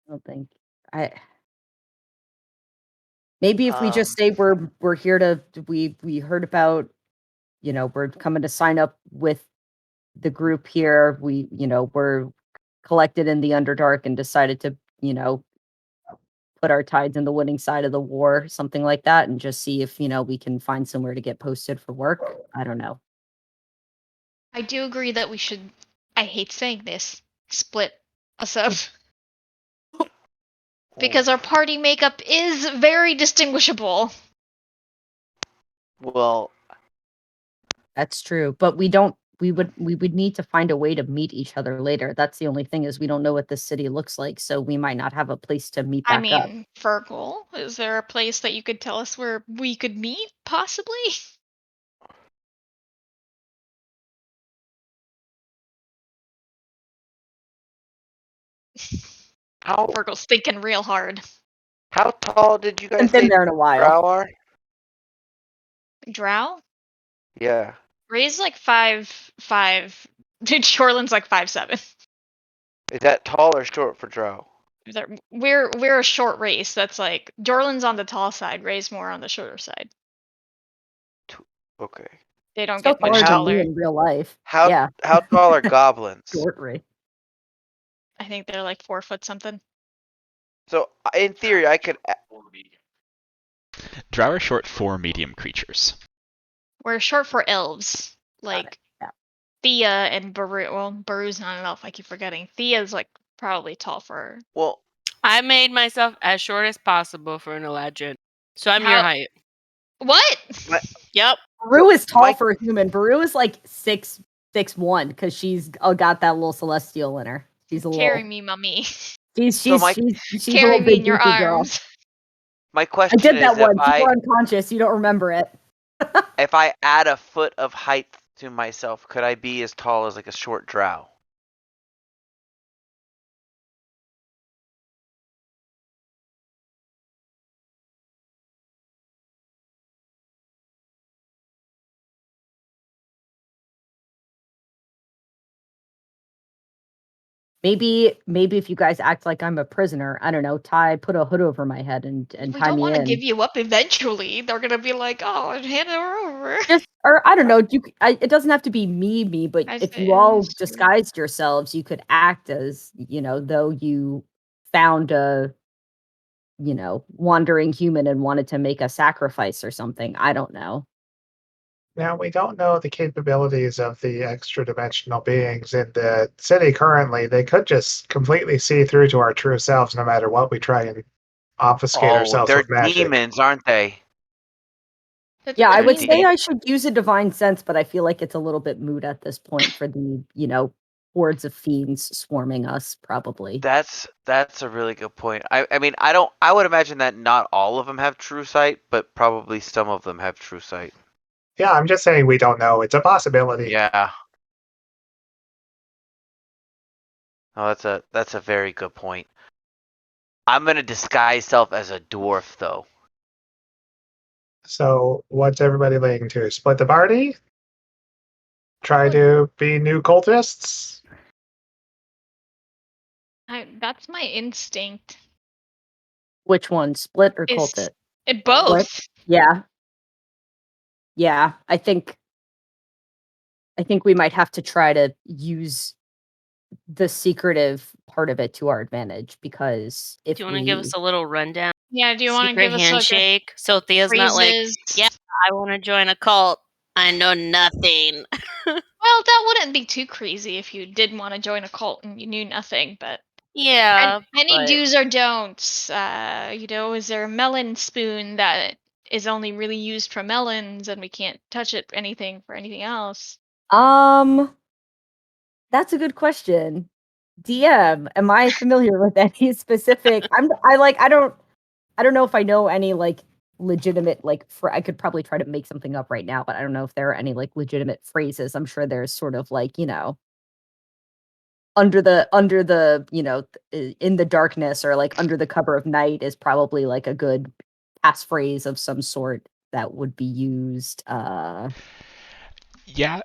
don't think I. Maybe if we just say we're here to we heard about, we're coming to sign up with the group here. We're collected in the Underdark and decided to, put our tides in the winning side of the war, something like that, and just see if, we can find somewhere to get posted for work. I don't know. I do agree that we should, I hate saying this, split us up. Because our party makeup is very distinguishable. Well, That's true, but we don't we would need to find a way to meet each other later. That's the only thing, is we don't know what this city looks like, so we might not have a place to meet I back up. mean, Fergal, is there a place that you could tell us where we could meet, possibly? How Fergal's thinking real hard. how tall did you guys Haven't been say there in a while. Drow are? Drow? Yeah. Ray's like 5'5". Dude, Shoreland's like 5'7". Is that tall or short for Drow? We're a short race. That's like Jorland's on the tall side, Ray's more on the shorter side. Okay. They don't So get much taller than me taller. in real life. How Yeah, how tall are goblins? short Ray. I think they're like 4 foot something. So in theory, I could. Drow are short for medium creatures. We're short for elves. Like Yeah. Thea and Baru. Well, Baru's not an elf, I keep forgetting. Thea's like probably tall for her. Well, I made myself as short as possible for an Eladrin. So I'm your How- height. What? Yep. Baru is tall my- for a human. Baru is like 6'1" because she's got that little celestial in her. She's a Carry little. me, mummy. She's So my- she's a Carry little me big in your beefy girl. arms. my I question did is that once. You were unconscious. You don't remember it. if I add a foot of height to myself, could I be as tall as like a short Drow? Maybe if you guys act like I'm a prisoner, I don't know, put a hood over my head and We tie don't me want to in. give you up eventually. They're gonna be like, oh, hand her over. Or I don't know, it doesn't have to be me, but I if you see, all that's true. disguised yourselves, you could act as, though you found a, wandering human and wanted to make a sacrifice or something. I don't know. Now, we don't know the capabilities of the extra dimensional beings in the city currently. They could just completely see through to our true selves no matter what we try and obfuscate Oh, ourselves they're with magic. demons, aren't they? Yeah, I They're would de- say I should use a divine sense, but I feel like it's a little bit moot at this point for the, hordes of fiends swarming us, probably. That's a really good point. I mean, I would imagine that not all of them have true sight, but probably some of them have true sight. Yeah, I'm just saying we don't know. It's a possibility. Yeah. Oh, that's a very good point. I'm gonna disguise self as a dwarf though. So, what's everybody leaning to? Split the party? Try to be new cultists? That's my instinct. Which one, split or Is cultist? it both? Yeah. Yeah, I think we might have to try to use the secretive part of it to our advantage, because if Do you want to give us a little rundown? Yeah. Do you want to Secret give us like handshake. So Thea's not like, phrases? yeah, I want to join a cult. I know nothing. Well, that wouldn't be too crazy if you did want to join a cult and you knew nothing, but Yeah. any but- do's or don'ts. Is there a melon spoon that is only really used for melons and we can't touch it for anything else? That's a good question. DM, am I familiar with any specific? I don't know if I know any like legitimate I could probably try to make something up right now, but I don't know if there are any like legitimate phrases. I'm sure there's sort of like, under the in the darkness, or like under the cover of night is probably like a good passphrase of some sort that would be used. Yeah,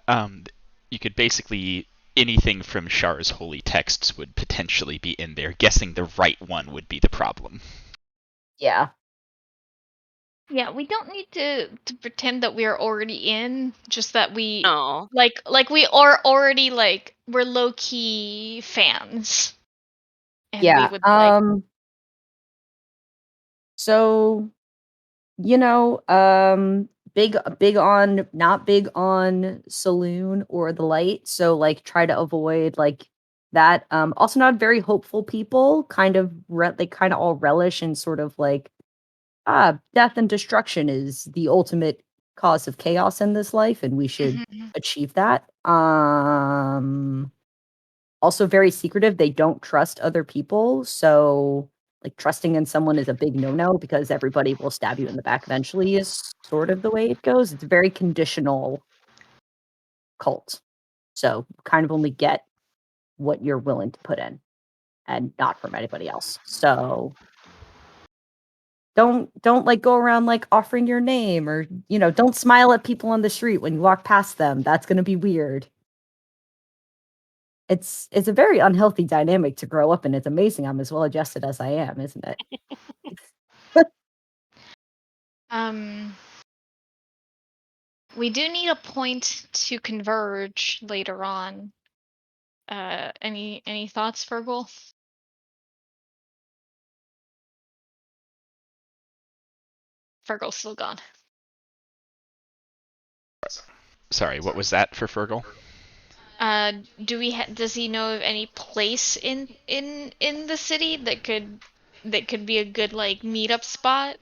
you could basically anything from Shar's holy texts would potentially be in there. Guessing the right one would be the problem. Yeah. Yeah, we don't need to pretend that we are already in, just that we No. like we are already like we're low key fans. And Yeah. we would like So, big on, not big on saloon or the light, so like try to avoid like that. Also not very hopeful people, they kind of all relish in sort of like, death and destruction is the ultimate cause of chaos in this life, and we should achieve that. Also very secretive. They don't trust other people, so like trusting in someone is a big no-no because everybody will stab you in the back eventually is sort of the way it goes. It's a very conditional cult. So kind of only get what you're willing to put in and not from anybody else. So don't like go around like offering your name or don't smile at people on the street when you walk past them. That's going to be weird. It's a very unhealthy dynamic to grow up in. It's amazing I'm as well adjusted as I am, isn't it? We do need a point to converge later on. Any thoughts, Virgil? Virgil's still gone. Sorry, what was that for Fergal? Does he know of any place in the city that could be a good like meetup spot?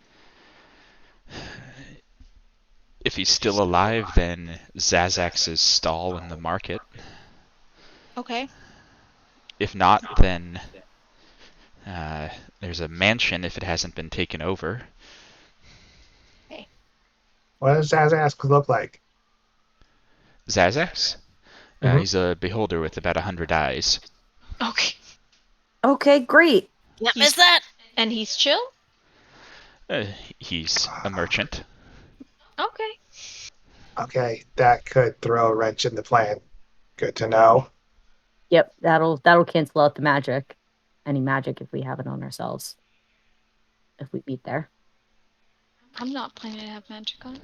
If he's still alive, then Zazax's stall in the market. Okay. If not, then there's a mansion if it hasn't been taken over. Okay. What does Zazax look like? Zazax? Mhm. He's a beholder with about 100 eyes. Okay. Okay, great. Can't miss that. And he's chill? He's a merchant. Okay. Okay, that could throw a wrench in the plan. Good to know. Yep, that'll cancel out the magic. Any magic if we have it on ourselves. If we meet there. I'm not planning to have magic on.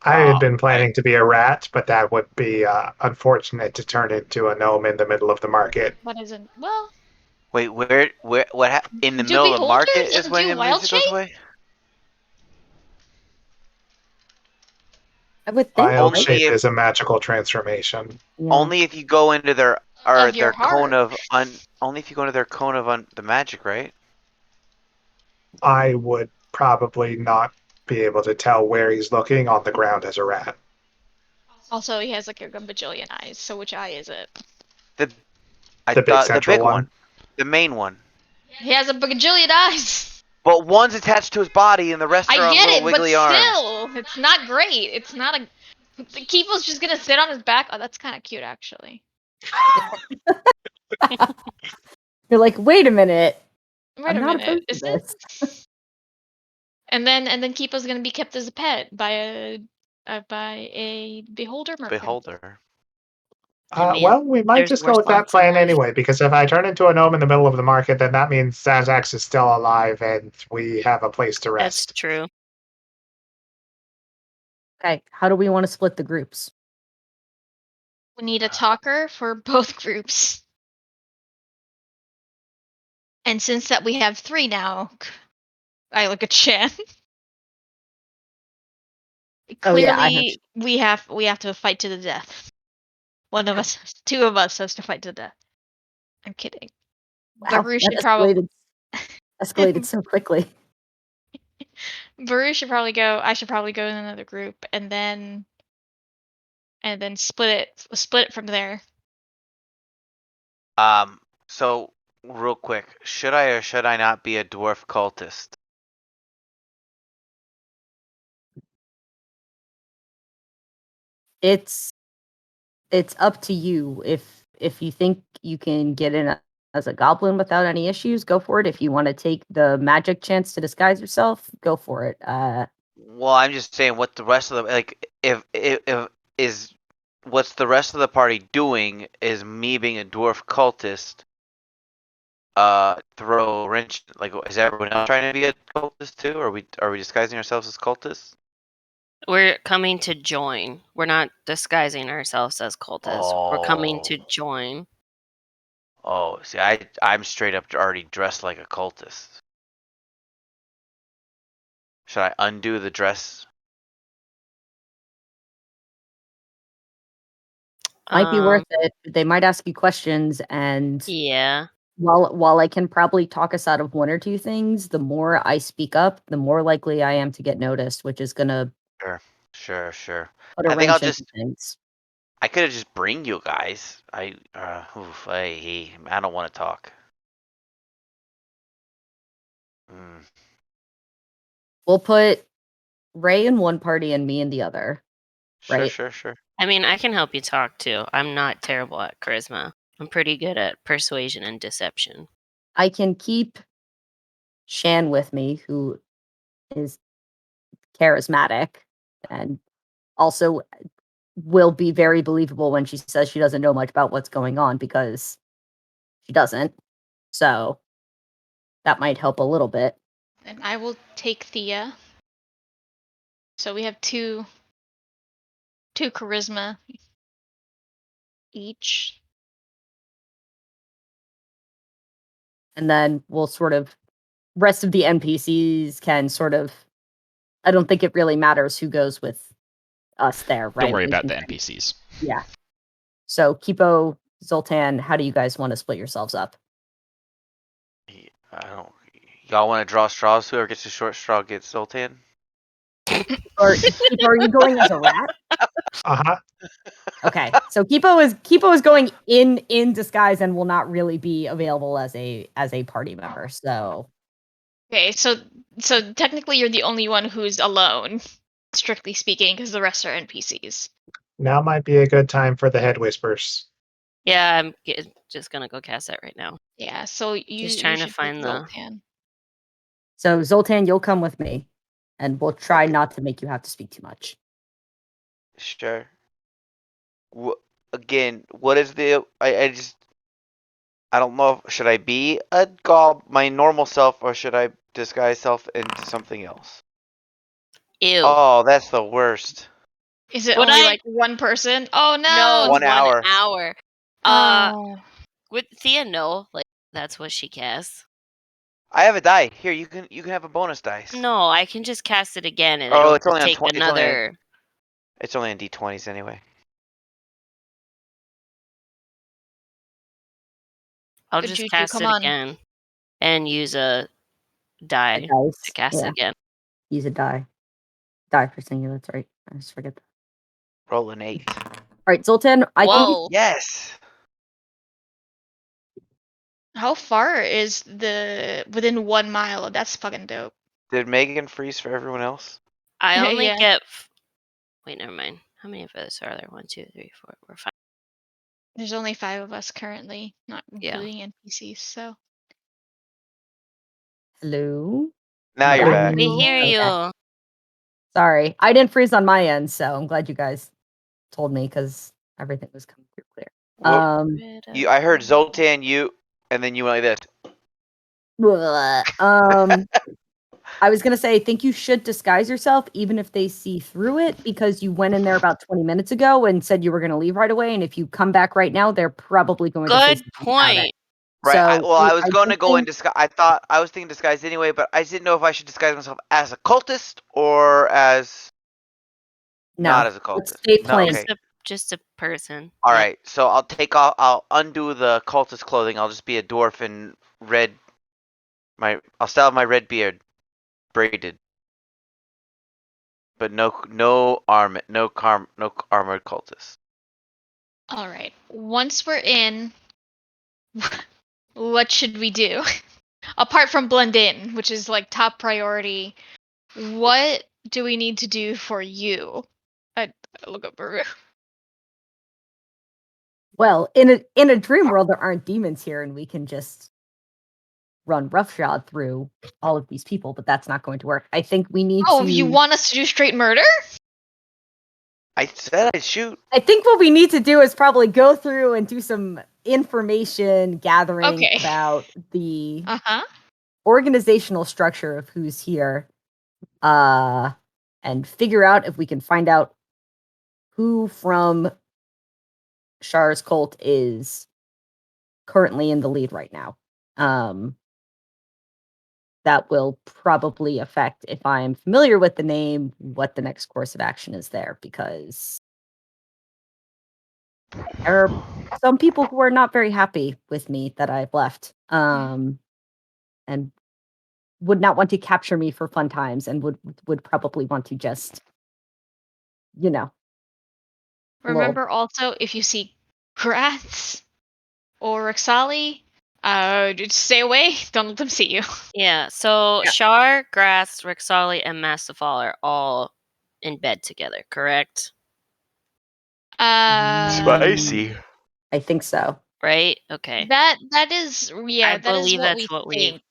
I had been planning to be a rat, but that would be unfortunate to turn into a gnome in the middle of the market. What isn't? Well, Wait, in the Do middle of the market beholders is when do the wild music goes shape? away? I would think Wild Only shape if- is a magical transformation. yeah. Only if you go into their Of your cone heart. of only if you go into their cone of the magic, right? I would probably not be able to tell where he's looking on the ground as a rat. Also, he has like a bajillion eyes. So which eye is it? The big central big one. the main one. He has a bajillion eyes. But one's attached to his body, and the rest are I on get little it, but wiggly arms. still, it's not great. It's not a. Keepo's just gonna sit on his back. Oh, that's kind of cute, actually. You're like, wait a minute. Wait I'm a not minute. opposed to Is this. this? And then Keepo's gonna be kept as a pet by a beholder merchant. Beholder. I mean, Well, we might there's just go worse with that ones in plan life. anyway, because if I turn into a gnome in the middle of the market, then that means Zazax is still alive and we have a place to That's rest. true. Okay, how do we want to split the groups? We need a talker for both groups. And since that we have 3 now, I look at Shan. Oh, yeah, I have- Clearly, we have to fight to the death. One of us, 2 of us, has to fight to the death. I'm kidding. Wow, Baru that should probably escalated so quickly. Baru should probably go. I should probably go in another group, and then split it from there. So real quick, should I or should I not be a dwarf cultist? It's up to you. If you think you can get in as a goblin without any issues, go for it. If you want to take the magic chance to disguise yourself, go for it. Well, I'm just saying what the rest of the if is what's the rest of the party doing is me being a dwarf cultist. Throw a wrench. Like, is everyone else trying to be a cultist too? Are we disguising ourselves as cultists? We're coming to join. We're not disguising ourselves as cultists. We're coming to join. Oh, see, I'm straight up already dressed like a cultist. Should I undo the dress? Might be worth it. They might ask you questions, and Yeah. while I can probably talk us out of 1 or 2 things, the more I speak up, the more likely I am to get noticed, which is gonna Sure. Sure. put a I think I'll wrench in just. things. I could have just bring you guys. I don't want to talk. Mm, We'll put Ray in one party and me in the other. Right. Sure. I mean, I can help you talk too. I'm not terrible at charisma. I'm pretty good at persuasion and deception. I can keep Shan with me, who is charismatic and also will be very believable when she says she doesn't know much about what's going on because she doesn't. So that might help a little bit. And I will take Thea. So we have two charisma each. And then we'll sort of rest of the NPCs can sort of I don't think it really matters who goes with us there, right? Don't worry We about can the kind of- NPCs. Yeah. So Kipo, Zoltan, how do you guys want to split yourselves up? I don't. Y'all want to draw straws? Whoever gets the short straw gets Zoltan. Or Kipo, are you going as a rat? Uh-huh. Okay. So Kipo is going in disguise and will not really be available as a party member. So Okay, so technically you're the only one who's alone, strictly speaking, because the rest are NPCs. Now might be a good time for the head whispers. Yeah, I'm just gonna go cast that right now. Yeah, so Just trying to should find pick the- Zoltan. So Zoltan, you'll come with me, and we'll try not to make you have to speak too much. Sure. Again, what is the? I just. I don't know. Should I be a gob, my normal self, or should I disguise self into something else? Ew. Oh, that's the worst. Is it Would only I- like one person? Oh no! No, it's 1 hour. 1 hour. Oh. Would Thea know? Like that's what she casts. I have a die here. You can have a bonus dice. No, I can just cast it again, and Oh, it'll it's only just on take 20 it's only on- another. It's only in D20s anyway. I'll Good just juju, cast come it on. again, and use a die A dice. to cast Yeah. it again. Use a die. Die for singular. That's right. I just forget that. Roll an 8. All right, Zoltan. I think Whoa! Yes. How far is within 1 mile? That's fucking dope. Did Megan freeze for everyone else? I only Yeah. get. Wait, never mind. How many of us are there? 1, 2, 3, 4. We're 5. There's only 5 of us currently, not Yeah. including NPCs. So hello. Now you're Hello? back. We hear Okay. you. Sorry, I didn't freeze on my end, so I'm glad you guys told me because everything was coming through clear. Well, I heard Zoltan, you, and then you went like this. I was gonna say, I think you should disguise yourself, even if they see through it, because you went in there about 20 minutes ago and said you were gonna leave right away. And if you come back right now, they're probably going to say Good something about it. point. Right. So, I was going do to go in think- disguise. I was thinking disguise anyway, but I didn't know if I should disguise myself as a cultist or as No, not as a let's cultist. stay No, plain. okay. Just a person. All Yeah. right. So I'll take off. I'll undo the cultist clothing. I'll just be a dwarf in red. I'll still have my red beard, braided, but no armored cultist. all right. Once we're in, what should we do? Apart from blend in, which is like top priority, what do we need to do for you? I look up Baru. Well, in a dream world, there aren't demons here, and we can just run roughshod through all of these people. But that's not going to work. I think we need Oh, to. you want us to do straight murder? I said I'd shoot. I think what we need to do is probably go through and do some information gathering Okay. about the Uh-huh. organizational structure of who's here, and figure out if we can find out who from Char's cult is currently in the lead right now. That will probably affect, if I'm familiar with the name, what the next course of action is there, because there are some people who are not very happy with me that I've left, and would not want to capture me for fun times, and would probably want to just you know. Remember also, if you see Gratz or Rexali, just stay away. Don't let them see you. Yeah, so Yeah. Shar, Grass, Rixali, and Mastafal are all in bed together, correct? Spicy. I think so. Right? Okay. That is I that is believe what that's we think.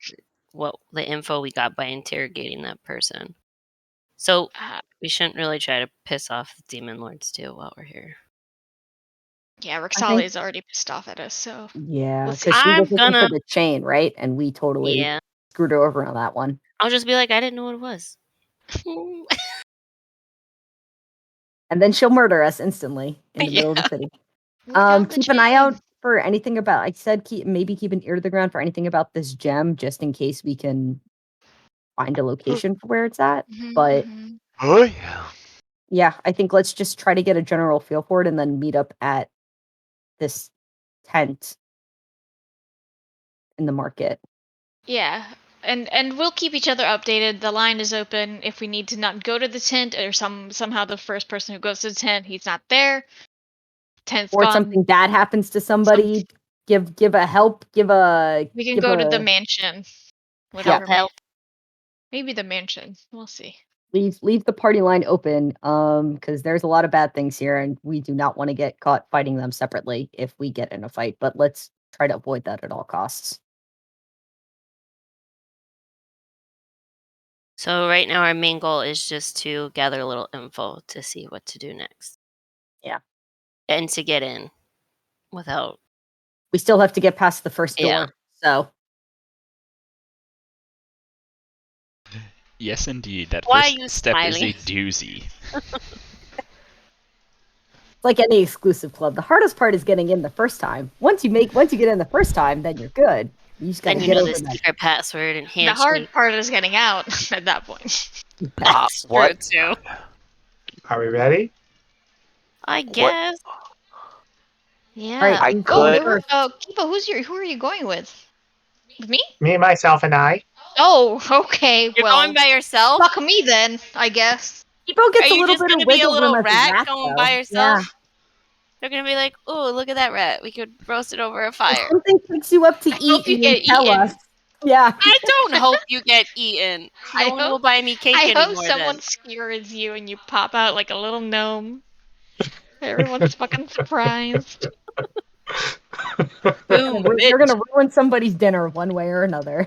what the info we got by interrogating that person. So Uh, we shouldn't really try to piss off the demon lords too while we're here. yeah, think- Rexali is already pissed off at us, so Yeah, let's see. because she was I'm looking for gonna the chain, right? And we totally Yeah. screwed her over on that one. I'll just be like, I didn't know what it was. And then she'll murder us instantly in the middle of the Yeah. city. We found the Keep an eye chain. out for anything about. I said maybe keep an ear to the ground for anything about this gem, just in case we can find a location for where it's at. Mhm, But mhm. Oh yeah. yeah, I think let's just try to get a general feel for it, and then meet up at this tent in the market. Yeah. And we'll keep each other updated. The line is open. If we need to not go to the tent, or somehow the first person who goes to the tent, he's not there. Tent's Or gone. something bad happens to somebody. Give a help. We can go to the mansion. Whatever. Help. Maybe the mansion. We'll see. leave the party line open. Because there's a lot of bad things here, and we do not want to get caught fighting them separately if we get in a fight. But let's try to avoid that at all costs. So right now our main goal is just to gather a little info to see what to do next. Yeah. And to get in without We still have to get past the first door. Yeah. So Yes, indeed. That Why are first you step is a smiling? doozy. it's like any exclusive club. The hardest part is getting in the first time. Once you get in the first time, then you're good. You just got to Then you get know over the that. secret password and The hard handshake. part is getting out at that point. That's What? true too. Are we ready? I What? guess. Yeah. Right, I who's could- going first? Kipo, who are you going with? With me? Me, myself, and I. Oh, okay. You're well, going by yourself? fuck me then, I guess. Depot Are gets a you little just bit of gonna be a wiggle room little as a rat rat, going though. by yourself? Yeah. They're gonna be like, "Oh, look at that rat. We could roast it over a If fire." something picks you up to I eat, hope you and get tell eaten. us. Yeah. I don't hope you get eaten. No I one will hope- buy me cake I hope anymore someone then. skewers you and you pop out like a little gnome. Everyone's fucking surprised. Boom, You're bitch. gonna ruin somebody's dinner one way or another.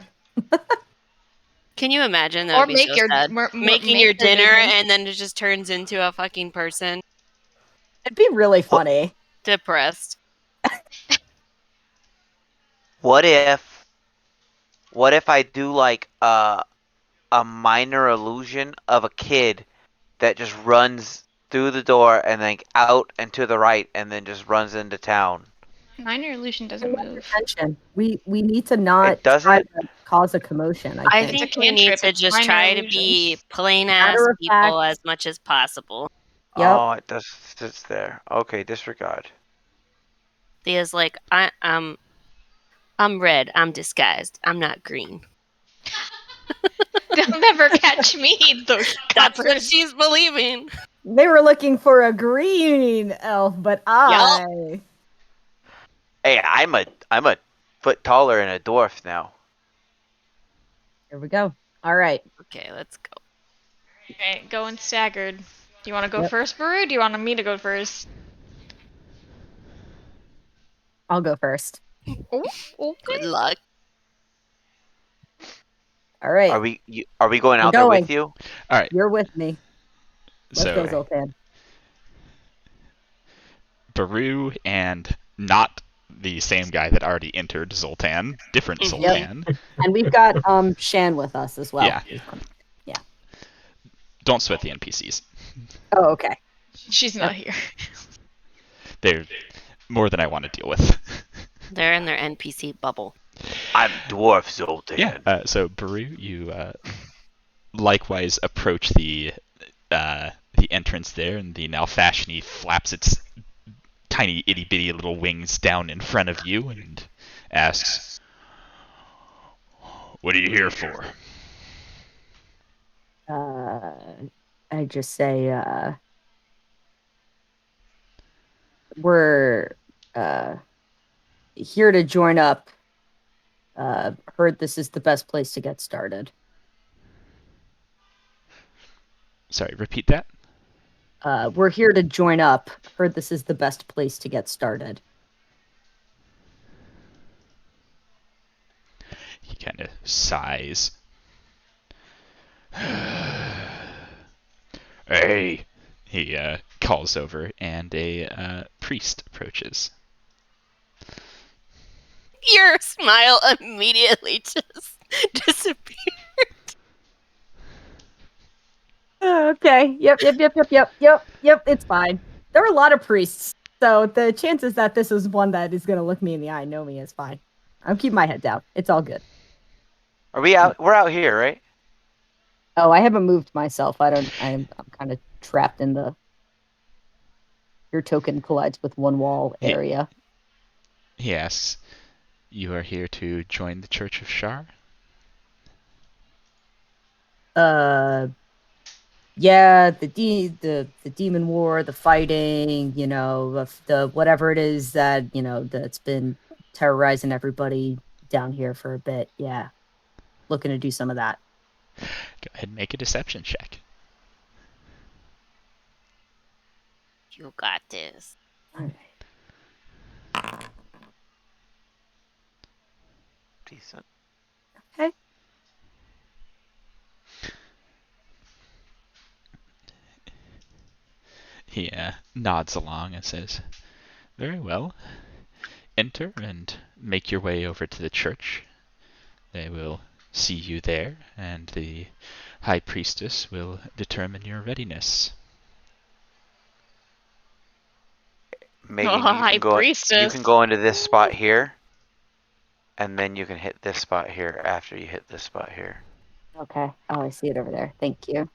Can you imagine? That Or would be make so your sad. Making make your their dinner and then it just turns into a fucking person. It'd be really funny. Depressed. What if I do like a minor illusion of a kid that just runs through the door and then out and to the right and then just runs into town? Minor illusion doesn't move. Attention. We need to not It doesn't? try to cause a commotion. I I think. It's a think we need cantrip, to it's just minor try to illusion. be plain ass Matter of people fact- as much as possible. Yep. Oh, it does sits there. Okay, disregard. Thea's like, I'm red. I'm disguised. I'm not green. They'll never catch me, those That's what coppers. she's believing. They were looking for a green elf, but I. Hey, I'm a foot taller and a dwarf now. Here we go. All right. Okay, let's go. Okay, going staggered. Do you want to go Yep. first, Baru? Do you want me to go first? I'll go first. Oh, okay. Good luck. All right. Are we going We're out there going. with you? All right. You're with me. Let's go, So Zoltan. Baru and not the same guy that already entered Zoltan, different Mhm. Zoltan. And we've got Shan with us as well. Yeah. Don't sweat the NPCs. Oh, okay. She's not here. They're more than I want to deal with. They're in their NPC bubble. I'm dwarf Zoltan. Yeah. So Baru, you likewise approach the entrance there, and the Nalfashni flaps its tiny itty bitty little wings down in front of you and asks, "What are you here for?" I just say, we're here to join up. Heard this is the best place to get started. Sorry, repeat that. We're here to join up. Heard this is the best place to get started. He kind of sighs. Hey! He calls over, and a priest approaches. Your smile immediately just disappeared. Okay. Yep. It's fine. There are a lot of priests, so the chances that this is one that is going to look me in the eye and know me is fine. I'm keeping my head down. It's all good. Are we out? We're out here, right? Oh, I haven't moved myself. I'm kind of trapped in the. Your token collides with one wall area. He asks, "You are here to join the Church of Shar?" Yeah, the demon war, the fighting, the whatever it is that that's been terrorizing everybody down here for a bit. Yeah, looking to do some of that. Go ahead and make a deception check. You got this. All right. Decent. Okay. He nods along and says, "Very well. Enter and make your way over to the church. They will see you there, and the High Priestess will determine your readiness." Megan, you High can go. You priestess. can go into this spot here, and then you can hit this spot here after you hit this spot here. Okay. Oh, I see it over there. Thank you.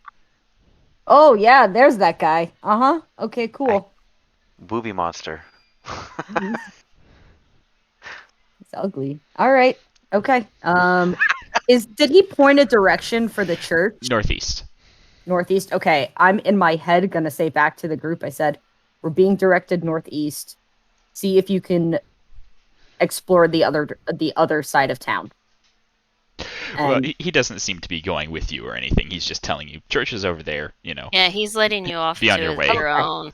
Oh yeah, there's that guy. Okay, cool. Booby monster. He's ugly. All right. Okay. Did he point a direction for the church? Northeast. Northeast. Okay. I'm in my head gonna say back to the group. I said, we're being directed northeast. See if you can explore the other side of town. Well, And he doesn't seem to be going with you or anything. He's just telling you, church is over there, Yeah, he's letting you off Be on to your way. your Okay. own.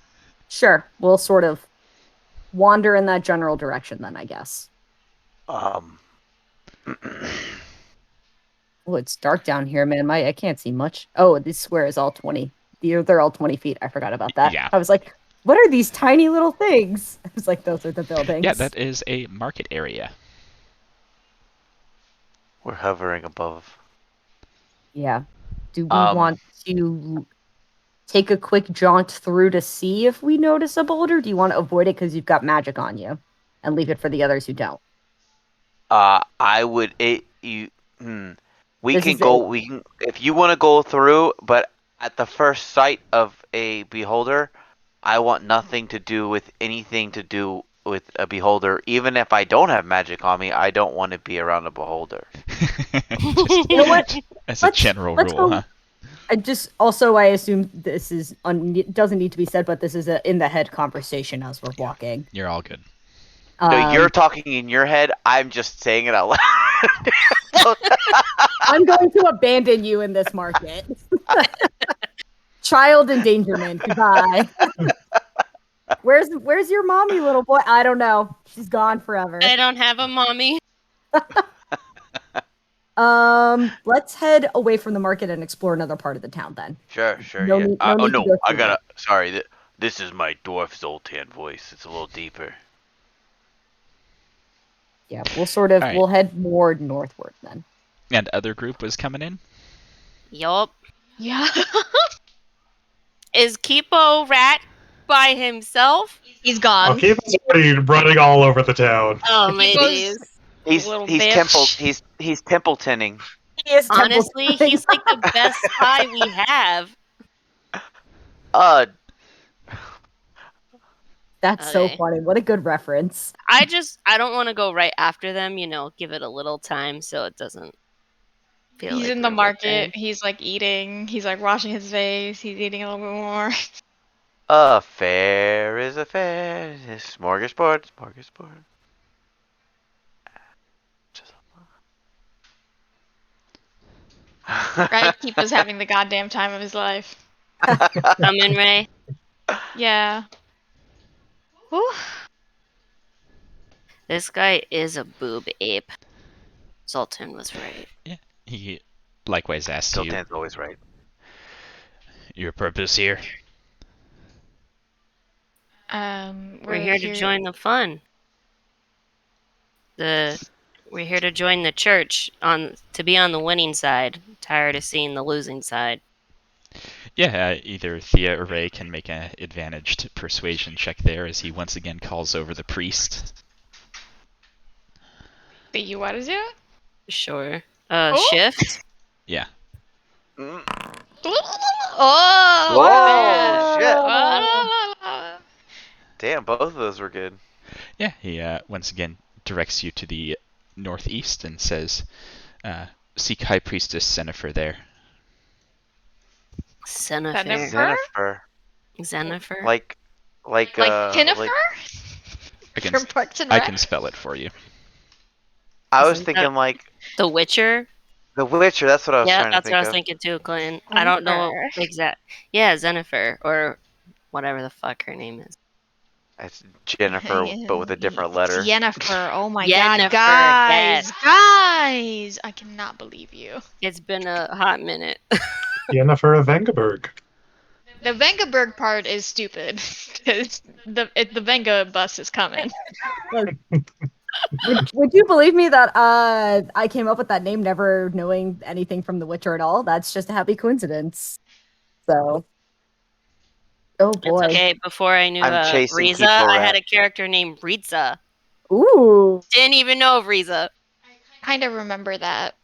sure, we'll sort of wander in that general direction then, I guess. Oh, it's dark down here, man. I can't see much. Oh, this square is all 20. They're all 20 feet. I forgot about that. Yeah. I was like, what are these tiny little things? I was like, those are the buildings. Yeah, that is a market area. We're hovering above. Yeah. Do we want to take a quick jaunt through to see if we notice a boulder? Do you want to avoid it because you've got magic on you and leave it for the others who don't? I would. We This can is go. We can if you want to go through, but at the first sight of a beholder, I want nothing to do with anything to do with a beholder. Even if I don't have magic on me, I don't want to be around a beholder. Just You know what? as a general let's rule, go- huh? I assume this is doesn't need to be said, but this is a in the head conversation as we're walking. You're all good. No, you're talking in your head. I'm just saying it out loud. I'm going to abandon you in this market. Child endangerment. Goodbye. Where's your mommy, little boy? I don't know. She's gone forever. I don't have a mommy. Let's head away from the market and explore another part of the town then. Sure. No Yeah. need- no need to go I through gotta. that. Sorry. This is my dwarf Zoltan voice. It's a little deeper. Yeah, we'll sort of All right. we'll head more northward then. And other group was coming in? Yup. Yeah. Is Kipo Rat by himself? He's gone. Okay, he's already running all over the town. Oh my He goes- days. He's Little he's bitch. he's Templetoning. He is Honestly, Templeton. he's like the best spy we have. That's so Okay. funny. What a good reference. I don't want to go right after them, give it a little time so it doesn't feel He's like in the we're market. waiting. He's like eating. He's like washing his face. He's eating a little bit more. A fair is a fair. Smorgasbord. Right? Keep us having the goddamn time of his life. Come in, Ray. Yeah. Whew. This guy is a boob ape. Zoltan was right. Yeah. He likewise asks you Sultan's always right. your purpose here. We're here to join the fun. We're here to join the church to be on the winning side. Tired of seeing the losing side. Yeah, either Thea or Ray can make an advantaged persuasion check there as he once again calls over the priest. You what is it? Sure. Oh. Shift? Yeah. Mm. Oh, Whoa, shit. Oh. Damn, both of those were good. Yeah, he once again directs you to the northeast and says, seek High Priestess Sennifer there. Sennifer. Xenifer. Like Jennifer? I can spell it for you. I was thinking like The Witcher. The Witcher. That's what I was trying to that's think what I was of. thinking too, Clinton. I don't know exact. Yeah, Xenifer or whatever the fuck her name is. It's Jennifer, but with a different letter. Jennifer. Oh my Yennefer, god, yes. guys! I cannot believe you. It's been a hot minute. Yennefer of Vengerberg. The Vengaberg part is stupid because the Venga bus is coming. Would you believe me that I came up with that name never knowing anything from The Witcher at all? That's just a happy coincidence. So, oh boy. It's okay. Before I knew I'm chasing Riza, people I around. had a character named Riza. Ooh. Didn't even know of Riza. Kind of remember that.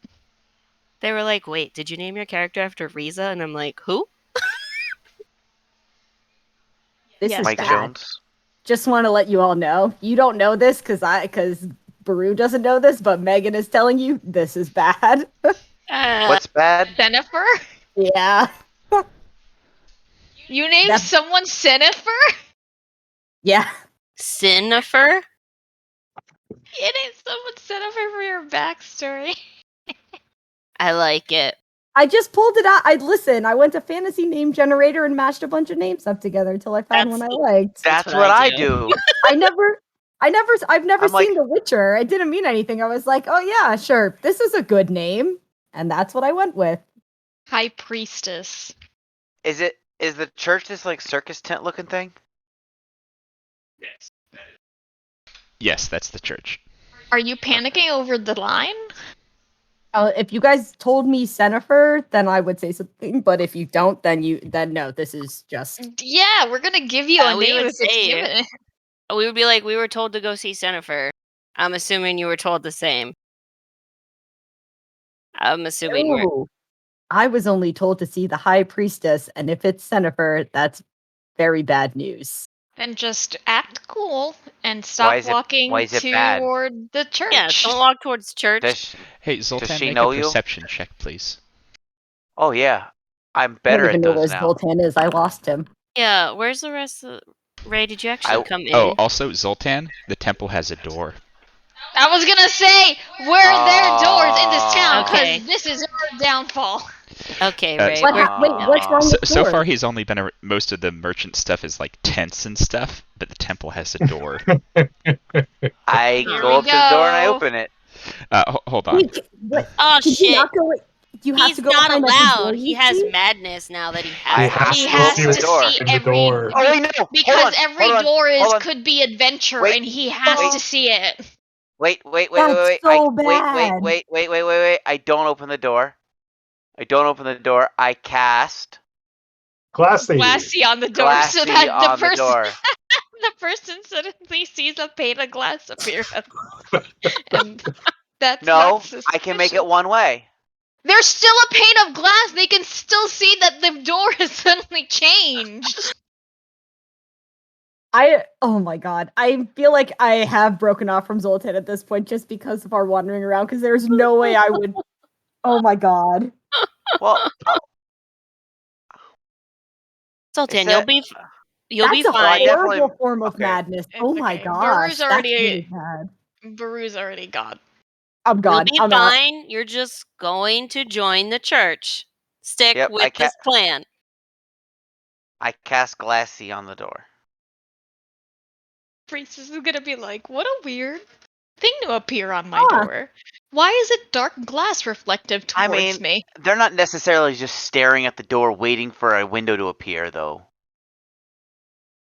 They were like, "Wait, did you name your character after Riza?" And I'm like, "Who?" This Yes. is Mike bad. Jones. Just want to let you all know. You don't know this because Baru doesn't know this, but Megan is telling you this is bad. What's bad? Jennifer? Yeah. You named someone Jennifer? Yeah. Sennifer? You named someone Jennifer for your backstory. I like it. I just pulled it out. I went to Fantasy Name Generator and mashed a bunch of names up together until I found one I liked. That's what I do. I've never I'm seen The Witcher. It didn't mean anything. I was like, oh yeah, sure. This is a good name. And that's what I went with. High Priestess. Is the church this like circus tent looking thing? Yes, that's the church. Are you panicking over the line? If you guys told me Sennifer, then I would say something. But if you don't, then no. This is just. Yeah, we're gonna give you a we name would if it's say given. We would be like, we were told to go see Sennifer. I'm assuming you were told the same. I'm assuming Ooh, I was only told to see the High Priestess, and if it's Sennifer, that's very bad news. Then just act cool and stop walking toward the church. Yeah, don't walk towards church. Hey, Zoltan, does she make know a you? perception check, please. Oh yeah, I'm I better don't at even know where those now. Zoltan is. I lost him. Yeah, where's the rest of Ray? Did you actually come in? Oh, also, Zoltan, the temple has a door. I was gonna say, where are there doors in this town? Because Okay. this is our downfall. Okay, Ray. What's wrong with So doors? far, he's only been most of the merchant stuff is like tents and stuff, but the temple has a door. I Here go we up to the door and I go. open it. Hold on. Oh Can shit! you not go? Do you have He's to go not behind every door allowed. you He has see? madness now that he I has. have He to has open to the door. see In the every door. Oh wait, no! because every door could be adventure, Wait, and he has to see it. Wait. That's so bad. Wait. I don't open the door. I cast Glassy. Glassy on the door, Glassy so that on the door. the person suddenly sees a pane of glass appear, and that's No, not I can make it suspicious. one way. There's still a pane of glass. They can still see that the door has suddenly changed. Oh my god. I feel like I have broken off from Zoltan at this point just because of our wandering around, because there's no way I would. Oh my god. Well, Sultan, you'll be You'll be That's a fine. definitely- horrible form of okay. madness. It's Oh my okay. gosh, Baru's that's already- really bad. Baru's already gone. I'm You'll gone. be I'm out. fine. You're just going to join the church. Stick Yep, with this plan. I cast Glassy on the door. Priestess is gonna be like, what a weird thing to appear on my Huh. door. Why is it dark glass reflective towards I mean, me? they're not necessarily just staring at the door waiting for a window to appear, though.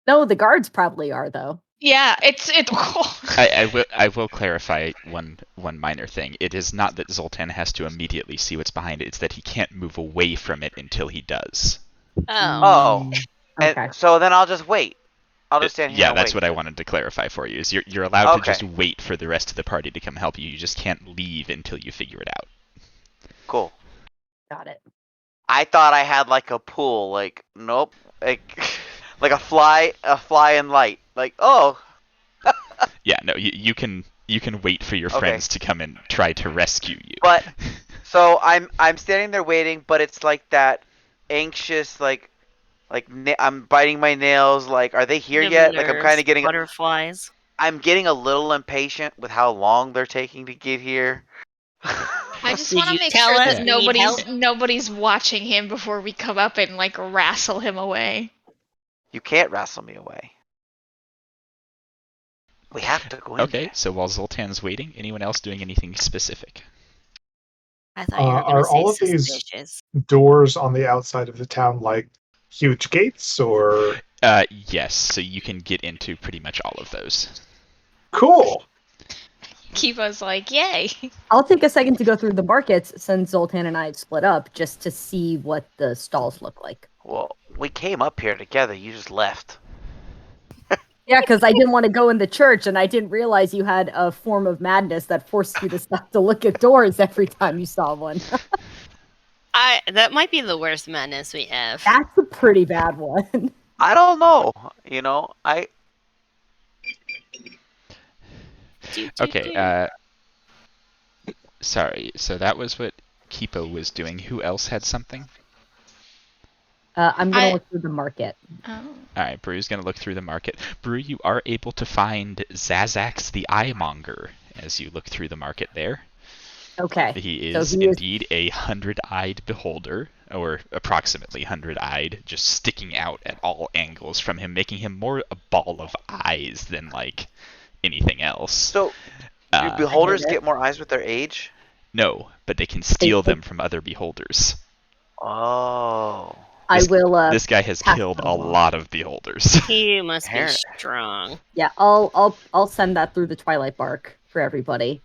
No, the guards probably are though. Yeah, it's I will clarify one minor thing. It is not that Zoltan has to immediately see what's behind it. It's that he can't move away from it until he does. Oh. Okay. And so then I'll just wait. I'll just stand here Yeah, and that's wait. what I wanted to clarify for you. Is you're allowed to Okay. just wait for the rest of the party to come help you. You just can't leave until you figure it out. Cool. Got it. I thought I had like a pool. Like, nope. Like, like a fly in light. Like, oh. Yeah, no, you can wait for your Okay. friends to come and try to rescue you. But so I'm standing there waiting, but it's like that anxious like I'm biting my nails. Like, are they here yet? Like, I'm kind of getting butterflies. I'm getting a little impatient with how long they're taking to get here. I just Did want to you make tell sure us that you need help? nobody's watching him before we come up and like wrestle him away. You can't wrestle me away. We have to go in Okay, there. so while Zoltan's waiting, anyone else doing anything specific? I thought you were going Are to say all of these- suspicious. Doors on the outside of the town like huge gates or Yes, so you can get into pretty much all of those. cool? Kiva's like, yay. I'll take a second to go through the markets since Zoltan and I have split up just to see what the stalls look like. Well, we came up here together. You just left. Yeah, because I didn't want to go in the church and I didn't realize you had a form of madness that forced you to stop to look at doors every time you saw one. That might be the worst madness we have. That's a pretty bad one. I don't know. You know, Okay, sorry, so that was what Kipo was doing. Who else had something? I'm going I- to look through the market. Oh. Alright, Brew's gonna look through the market. Brew, you are able to find Zazax the Eyemonger as you look through the market there. Okay. He So is he is- indeed a 100-eyed beholder, or approximately 100-eyed, just sticking out at all angles from him, making him more a ball of eyes than, like, anything else. so do Uh, beholders I get it. get more eyes with their age? No, but they can steal They- them from other beholders. Oh. I will. This guy has pass killed it a along. lot of beholders. He must be Hair. strong. Yeah, I'll send that through the Twilight Bark for everybody.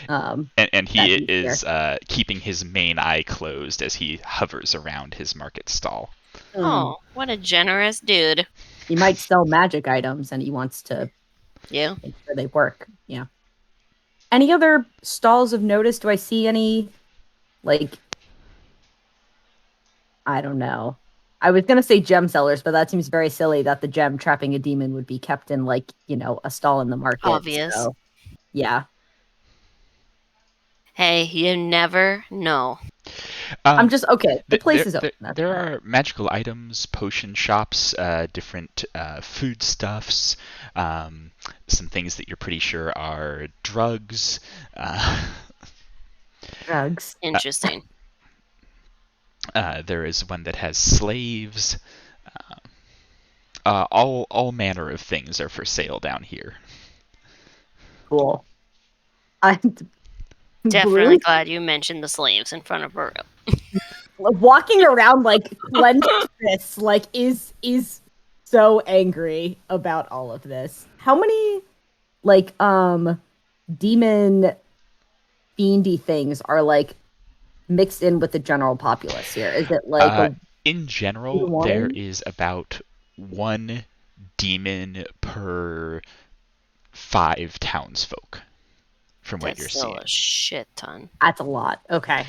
And he That'd be is keeping his main eye closed as he hovers around his market stall. Oh, what a generous dude. He might sell magic items, and he wants to You? make sure they work. Yeah. Any other stalls of notice? Do I see any? Like, I don't know. I was gonna say gem sellers, but that seems very silly that the gem trapping a demon would be kept in, like, a stall in the market. Obvious. So, yeah. Hey, you never know. I'm just okay. The place is there, open. That's there fine. are magical items, potion shops, different foodstuffs, some things that you're pretty sure are drugs. Drugs. Interesting. There is one that has slaves. All manner of things are for sale down here. Cool. I'm Definitely Blue, glad you mentioned the slaves in front of Baru. walking around like clenched fists, like is so angry about all of this. How many like demon fiendy things are like mixed in with the general populace here? Is it like In general, one? there is about one demon per 5 townsfolk, from what That's you're still seeing. a shit ton. that's a lot. Okay.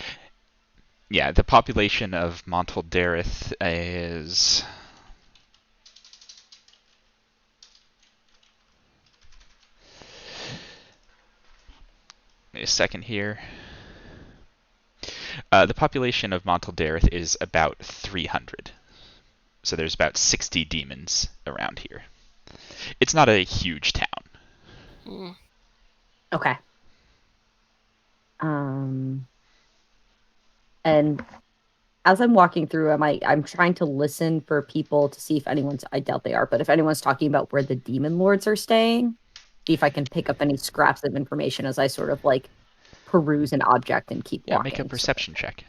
Yeah, the population of Montalderith is... Wait a second here. The population of Montalderith is about 300. So there's about 60 demons around here. It's not a huge town. Mm. Okay. And as I'm walking through, I'm trying to listen for people to see if anyone's, I doubt they are, but if anyone's talking about where the demon lords are staying, see if I can pick up any scraps of information as I sort of like peruse an object and keep Yeah, walking. make a perception check.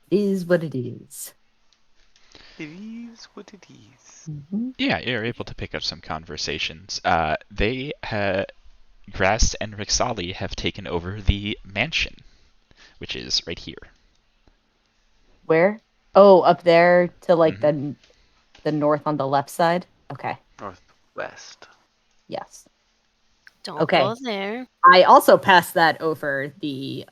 It is what it is. It is what it is. Mm-hmm. Yeah, you're able to pick up some conversations. Grass and Rixali have taken over the mansion, which is right here. Where? Oh, up there to like Mhm. the north on the left side. Okay. Northwest. Yes. Don't Okay. go there. I also passed that over the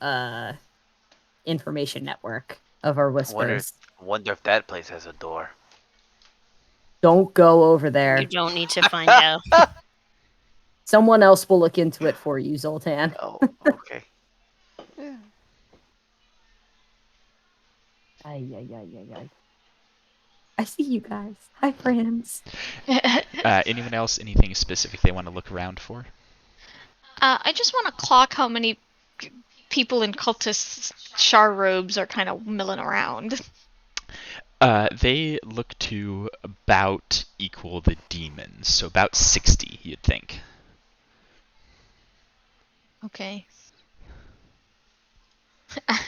information network of our whispers. Wonder if that place has a door. Don't go over there. You don't need to find out. Someone else will look into it for you, Zoltan. Oh, okay. Ay. I see you guys. Hi, friends. Anyone else? Anything specific they want to look around for? I just want to clock how many people in cultist char robes are kind of milling around. They look to about equal the demons, so about 60, you'd think. Okay. It's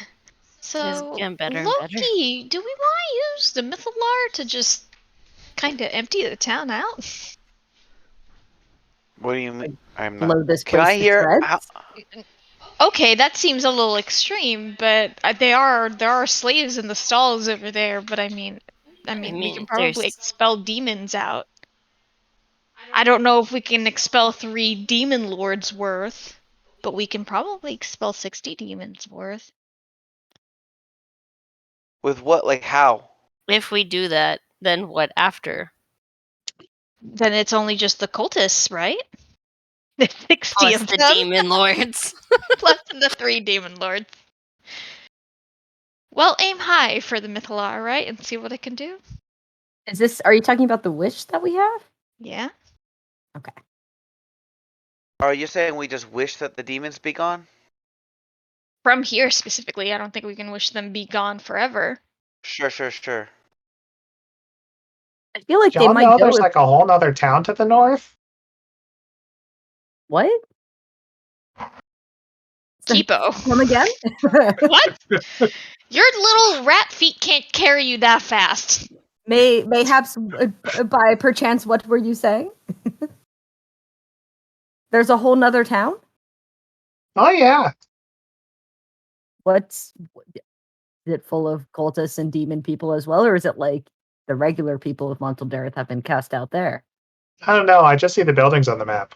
So, getting better and better. Loki, do we want to use the Mythalar to just kind of empty the town out? What do you mean? I'm not. Blow this Can place I to hear? shreds? Okay, that seems a little extreme, but there are slaves in the stalls over there. But I mean, we can probably there's expel demons out. I don't know if we can expel 3 demon lords worth, but we can probably expel 60 demons worth. With what? Like how? if we do that, then what after? Then it's only just the cultists, right? There's 60 Plus of the them, demon lords. plus the 3 demon lords. Well, aim high for the Mythalar, right? And see what it can do. Are you talking about the wish that we have? Yeah. Okay. Are you saying we just wish that the demons be gone? From here specifically, I don't think we can wish them be gone forever. Sure. I feel like Do they y'all might know go there's if... like a whole nother town to the north? What? Kipo. Come again? What? Your little rat feet can't carry you that fast. Mayhaps by perchance, what were you saying? There's a whole nother town? Oh yeah. Is it full of cultists and demon people as well, or is it like the regular people of Monteldareth have been cast out there? I don't know. I just see the buildings on the map.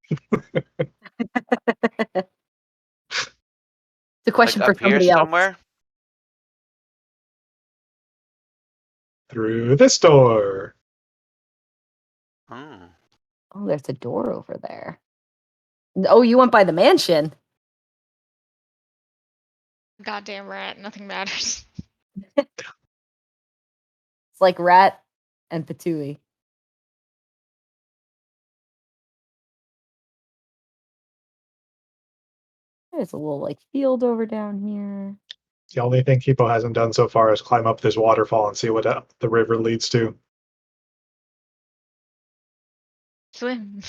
It's a question Like for up here somebody else. somewhere? Through this door. Hmm. Oh, there's a door over there. Oh, you went by the mansion. Goddamn rat, nothing matters. It's like Rat and Patooey. There's a little like field over down here. The only thing Kipo hasn't done so far is climb up this waterfall and see what the river leads to. Swim.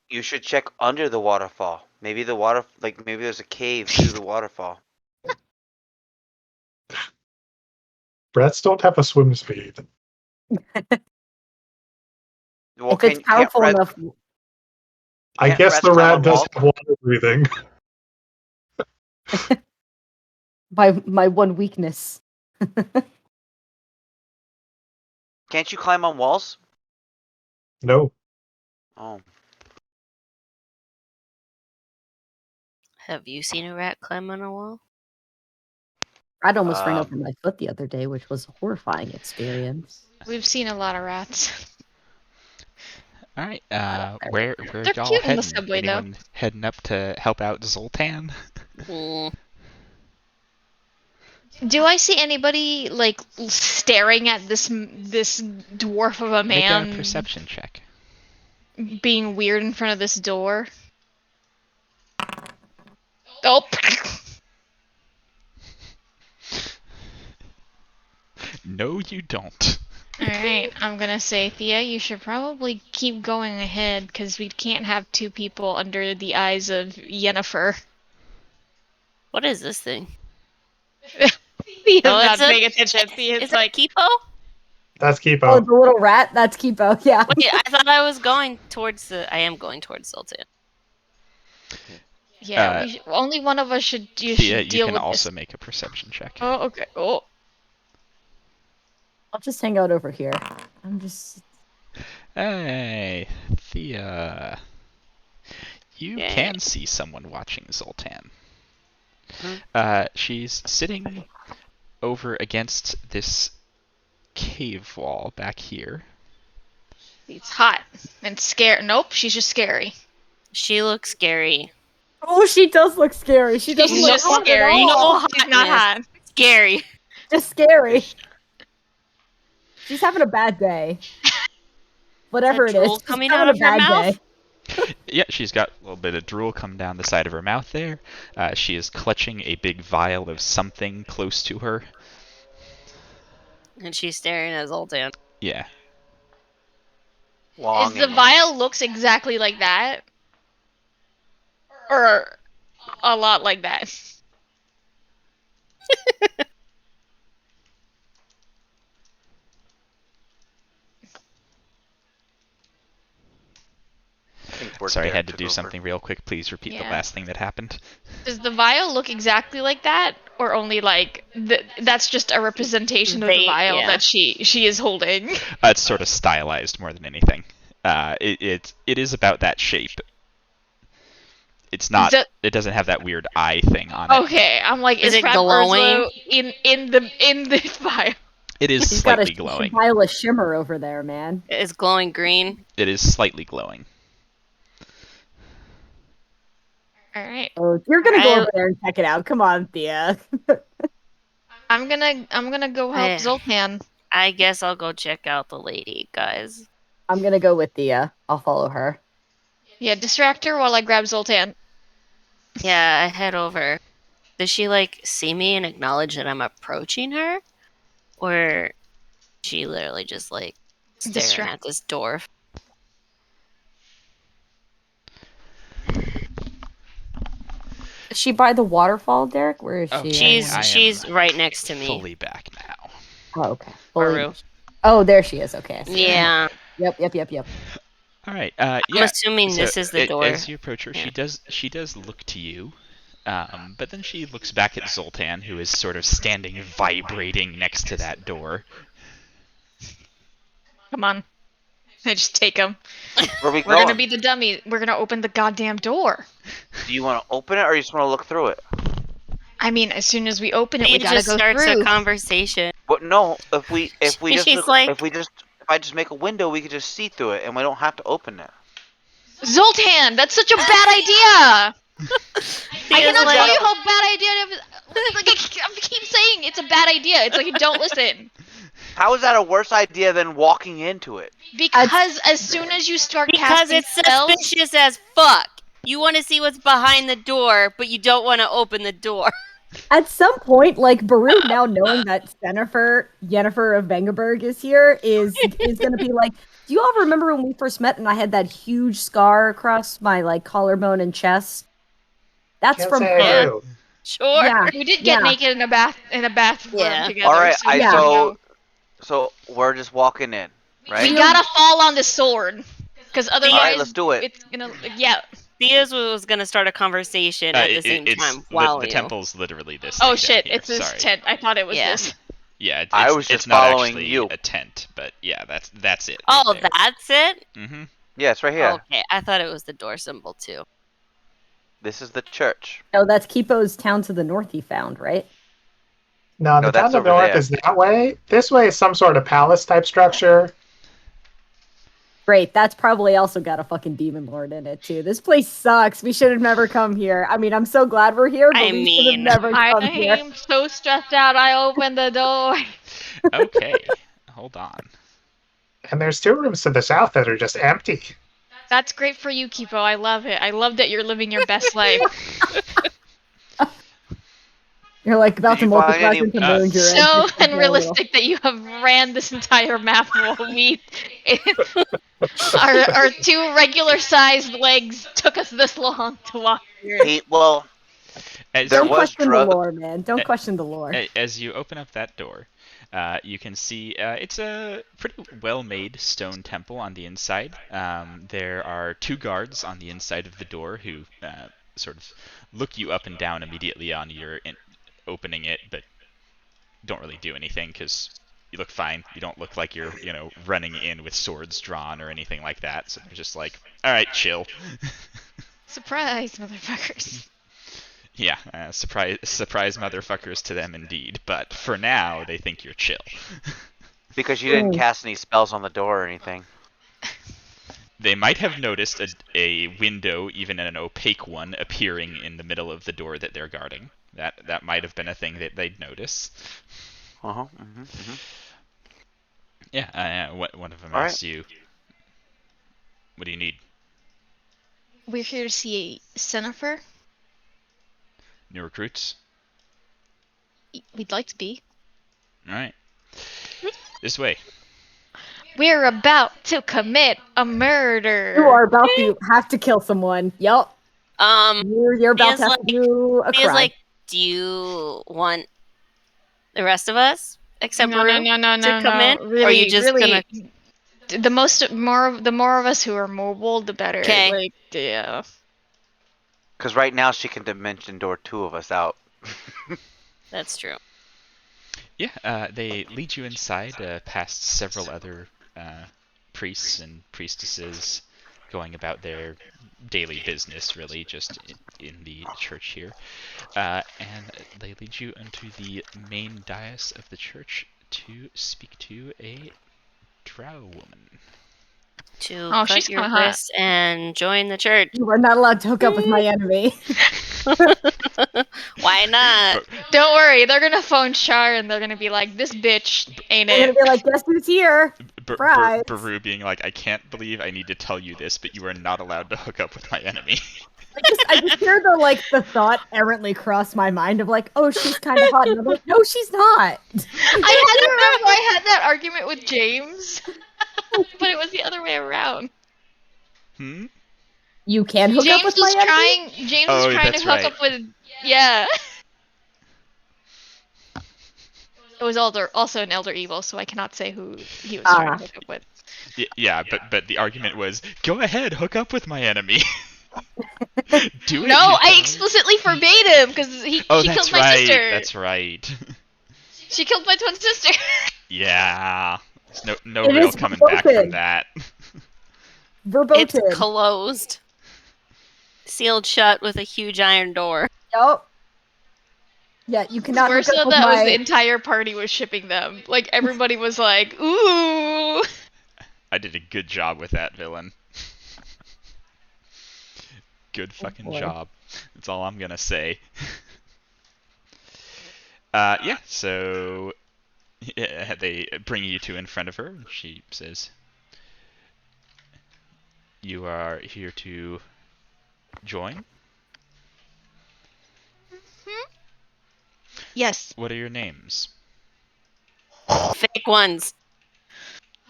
You should check under the waterfall. Maybe maybe there's a cave through the waterfall. Rats don't have a swim speed. Well, If it's powerful enough, I can't guess rats the climb rat on does walls? have water breathing. by my one weakness. Can't you climb on walls? No. Oh. Have you seen a rat climb on a wall? Rat almost ran over my foot the other day, which was a horrifying experience. We've seen a lot of rats. All right. They're Where They're y'all cute in heading? the subway, though. Anyone heading up to help out Zoltan? Mm. Do I see anybody like staring at this dwarf of a Make a man perception check. being weird in front of this door? Oh. No, you don't. Alright, I'm gonna say, Thea, you should probably keep going ahead, because we can't have two people under the eyes of Yennefer. What is this thing? Thea's Oh, not it's a- paying attention. Thea's Is like, it Kipo? That's Oh, Kipo. the little rat. That's Kipo. Yeah. Wait, I thought I was going towards the. I am going towards Sultan. yeah, only one of us should, Thea, should you deal can with also this. make a perception check. Oh, okay. Oh. I'll just hang out over here. I'm just. Hey, Thea. You Yeah. can see someone watching Zoltan. She's sitting over against this cave wall back here. It's hot and scary. Nope, she's just scary. She looks scary. Oh, she does look scary. She doesn't She's look just hot at scary. all. No She's not hot. Scary. Just scary. She's having a bad day. Whatever Is it that is, drool she's coming having out a of her bad mouth? day. Yeah, she's got a little bit of drool coming down the side of her mouth there. She is clutching a big vial of something close to her. And she's staring at Zoltan. Yeah. Is the vial looks exactly like that? Or a lot like that? Sorry, I had to do something real quick. Please repeat the last thing that happened. Does the vial look exactly like that? Or only like, that's just a representation of the vial that she is holding? It's sort of stylized more than anything. It is about that shape. It's not. It doesn't have that weird eye thing on it. Okay, I'm like, Is it Fat glowing? Ursula in the vial? It is She's slightly got a glowing. pile of shimmer over there, man. It is glowing green. It is slightly glowing. All right. Oh, you're gonna go over there and check it out. Come on, Thea. I'm gonna go help Zoltan. I guess I'll go check out the lady, guys. I'm gonna go with Thea. I'll follow her. Yeah, distract her while I grab Zoltan. Yeah, I head over. Does she like see me and acknowledge that I'm approaching her, or she literally just like staring at this dwarf? Is she by the waterfall, Derek? Where is she? She's right next to me. Fully back now. Oh, okay. Baru. Oh, there she is. Okay. I see her. Yeah. Yep. All right. I'm assuming this is the door. As you approach her, she does look to you, but then she looks back at Zoltan, who is sort of standing vibrating next to that door. Come on. I just take him. Where we We're going? gonna be the dummy. We're gonna open the goddamn door. Do you want to open it or you just want to look through it? I mean, as soon as we open it, He we gotta just go starts through. a conversation. But no, if I just make a window, we could just see through it, and we don't have to open it. Zoltan, that's such a bad idea. I cannot tell you how bad idea it is. Like, I keep saying it's a bad idea. It's like you don't listen. How is that a worse idea than walking into it? Because as soon as you start casting it's spells, suspicious as fuck. You want to see what's behind the door, but you don't want to open the door. At some point, like Baru, now knowing that Yennefer of Vengerberg is here, is gonna be like, do you all remember when we first met and I had that huge scar across my like collarbone and chest? That's Can't from say I her. do. Sure. Yeah. we did get naked in a bathroom Yeah. together. All right, so so we're just walking in, right? we gotta fall on the sword, because otherwise, All right, let's do it. It's gonna Thea's was going to start a conversation at the same time while the temple's literally this. Oh thing shit! down here. It's this Sorry. tent. I thought it was this. Yeah, I was just it's not following actually you. a tent, but yeah, that's it. Oh, right there. that's it? Mm-hmm. Yeah, it's right here. Okay, I thought it was the door symbol too. This is the church. Oh, that's Kipo's town to the north he found, right? No, the that's town to the over north there. is that way. This way is some sort of palace type structure. Great. That's probably also got a fucking demon lord in it too. This place sucks. We should have never come here. I mean, I'm so glad we're here, but I we should have mean, never I come here. am so stressed out. I opened the door. Okay, hold on. And there's 2 rooms to the south that are just empty. That's great for you, Kipo. I love it. I love that you're living your best life. You're like about Did to you find multiply any- into moons. You're So entering into a little- unrealistic that you have ran this entire map while we our 2 regular sized legs took us this long to walk through. Well, As there Don't was question the drug. lore, man. Don't question the lore. As you open up that door, you can see it's a pretty well-made stone temple on the inside. There are 2 guards on the inside of the door who sort of look you up and down immediately on your opening it, but don't really do anything because you look fine. You don't look like you're, running in with swords drawn or anything like that. So they're just like, all right, chill. Surprise, motherfuckers. Yeah, surprise motherfuckers to them indeed. But for now, they think you're chill. Because you didn't cast any spells on the door or anything. They might have noticed a window, even an opaque one, appearing in the middle of the door that they're guarding. That might have been a thing that they'd notice. Uh-huh. Yeah, one of them All asks you, what do you need? We're here to see a Cenifer. New recruits? We'd like to be. Alright. This way. We're about to commit a murder. You are about to have to kill someone. Yup. um, You're about Feels to have like- to do a Feels crime. like, do you want the rest of us except no, Baru no, to come in? Really, or are you just really, gonna? the more of us who are mobile, the better. 'Kay. Like, yeah. Because right now she can dimension door 2 of us out. That's true. Yeah, they lead you inside past several other priests and priestesses going about their daily business, really, just in the church here. And they lead you into the main dais of the church to speak to a drow woman. To Oh, cut she's your kinda hot. wrists and join the church. You are not allowed to hook up with my enemy. Why not? Don't worry, they're gonna phone Char and they're gonna be like, "This bitch ain't They're gonna it." be like, guess who's here? Surprise. Baru being like, I can't believe I need to tell you this, but you are not allowed to hook up with my enemy. I just hear the thought errantly cross my mind of like, oh, she's kind of hot. And I'm like, no, she's not. I had that argument with James, but it was the other way around. Hmm? You can hook up with my enemy? James Oh, was trying that's to hook right. up with, yeah. It was also an elder evil, so I cannot say who he was trying to hook up with. Yeah, but the argument was, go ahead, hook up with my enemy. Do it. No, you I know. explicitly forbade him because she that's killed my right. sister. That's right. She killed my twin sister. Yeah. There's no It real is coming back from broken. that. Verboten. It's closed, sealed shut with a huge iron door. Yup. Yeah, you cannot Worse hook up than with that was my... the entire party was shipping them. Like everybody was like, "Ooh." I did a good job with that villain. Good fucking boy. job. That's all I'm gonna say. Yeah, so they bring you two in front of her. And she says, "You are here to join? Yes. What are your names?" Fake ones.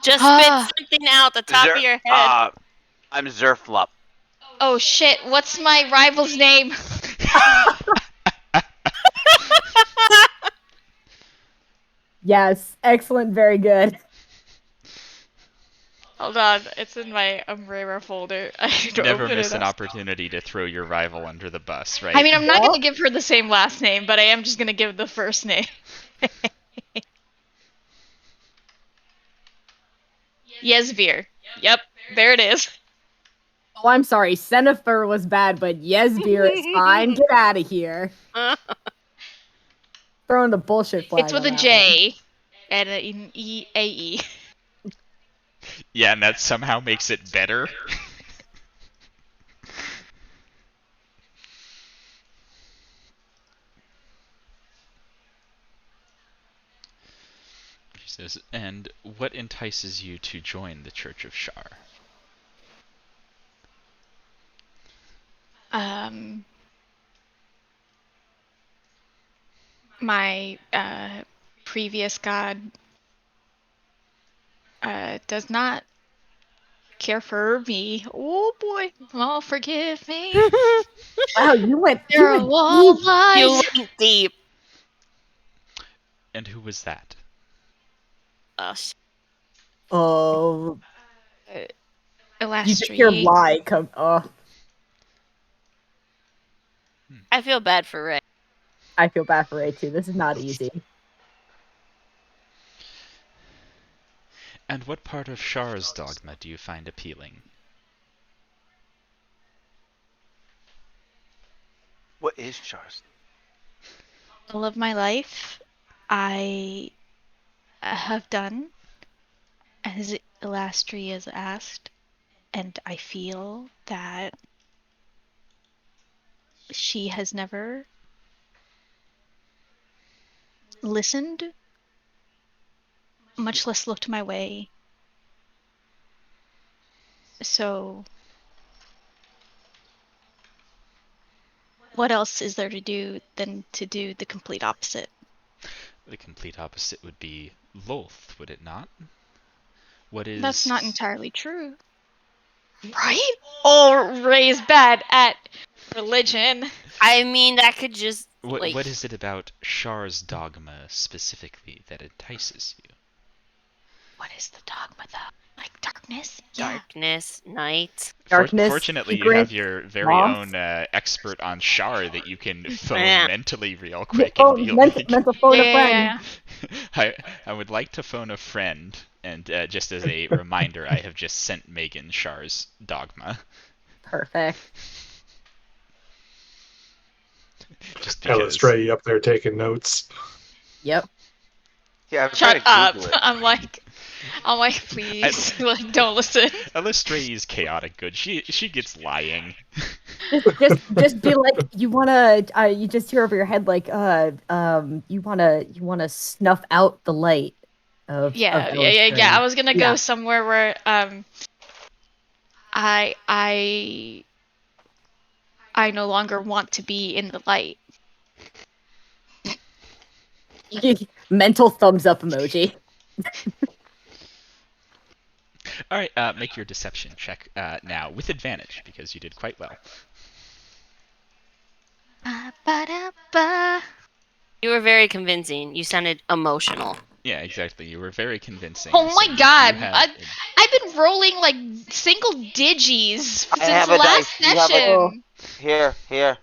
Just Ah. spit something out the top of your head. I'm Zerflup. Oh shit! What's my rival's name? Yes, excellent, very good. Hold on, it's in my Umbrella folder. I need to Never open miss it an up. opportunity to throw your rival under the bus, right? I mean, I'm not Well- gonna give her the same last name, but I am just gonna give the first name. Yesvir. Yep, there it is. Oh, I'm sorry. Cenifer was bad, but Yesbir is fine. Get out of here. Throwing the bullshit flag. It's with on a that J and an E-A-E. Yeah, and that somehow makes it better. She says, and what entices you to join the Church of Shar? My previous god does not care for me. Oh boy, oh forgive me. Wow, you went There are deep. wall of You lies. went deep. And who was that? Us. Oh, you just hear Elastri. lie come. Oh, I feel bad for Ray. I feel bad for Ray too. This is not easy. And what part of Shar's dogma do you find appealing? What is Char's? All of my life, I have done as Elastri has asked, and I feel that she has never listened, much less looked my way. So, what else is there to do than to do the complete opposite? The complete opposite would be Lolth, would it not? What That's not is... entirely true. Right? Oh, Ray's bad at religion. I mean, that could just, like, What is it about Shar's dogma specifically that entices you? What is the dogma though? Like darkness? Yeah. darkness, night. Darkness, Fortunately, you have secrets, your very loss. own expert on Shar that you can phone Yeah. mentally real Yeah, quick and oh, be mental, like, mental phone a Yeah. friend. I would like to phone a friend, and just as a reminder, I have just sent Megan Shar's dogma. Perfect. Just because. Elistray up there taking notes. Yep. Yeah, I'm Shut trying to up. Google it. I'm like, please, like, don't listen. Illustrae is chaotic good. She gets lying. Just be like, you wanna you just hear over your head like you wanna snuff out the light of Yeah. Elstree. I was gonna Yeah. go somewhere where I no longer want to be in the light. Mental thumbs up emoji. All right, make your deception check now with advantage because you did quite well. Ba-da-ba. You were very convincing. You sounded emotional. Yeah, exactly. You were very convincing. Oh so my you god! do have I've been rolling like single digis I since have the a last dice. You have a session.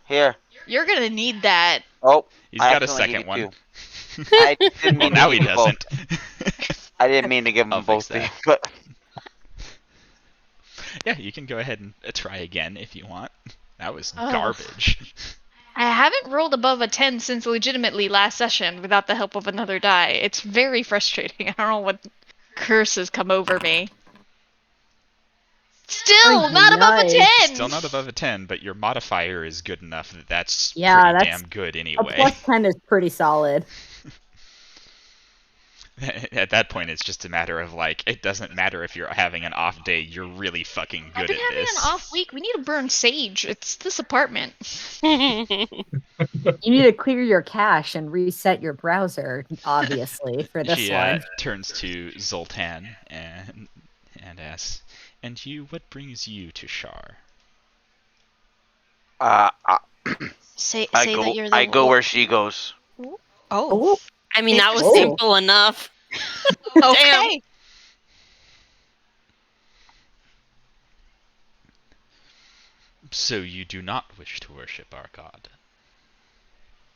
here. You're gonna need that. Oh, He's I got a accidentally gave second you one. two. I didn't Well, mean to now give he you both. doesn't. I didn't mean to give I'll them fix both to you, that. but Yeah, you can go ahead and try again if you want. That was Ugh. garbage. I haven't rolled above a 10 since legitimately last session without the help of another die. It's very frustrating. I don't know what curse has come over me. Still not above a Ay, 10! Still not above a 10, but your modifier is good enough that that's Yeah, pretty that's damn good a anyway. plus 10 is pretty solid. At that point, it's just a matter of like, it doesn't matter if you're having an off day, you're really fucking I've good been at having this. an off week. We need to burn sage. It's this apartment. You need to clear your cache and reset your browser, obviously, for this She one. turns to Zoltan and asks, "And you, what brings you to Shar?" uh, Say I that go you're the I go where she goes. Oh. Oh, I mean, that was Interesting. simple enough. Okay. So you do not wish to worship our god,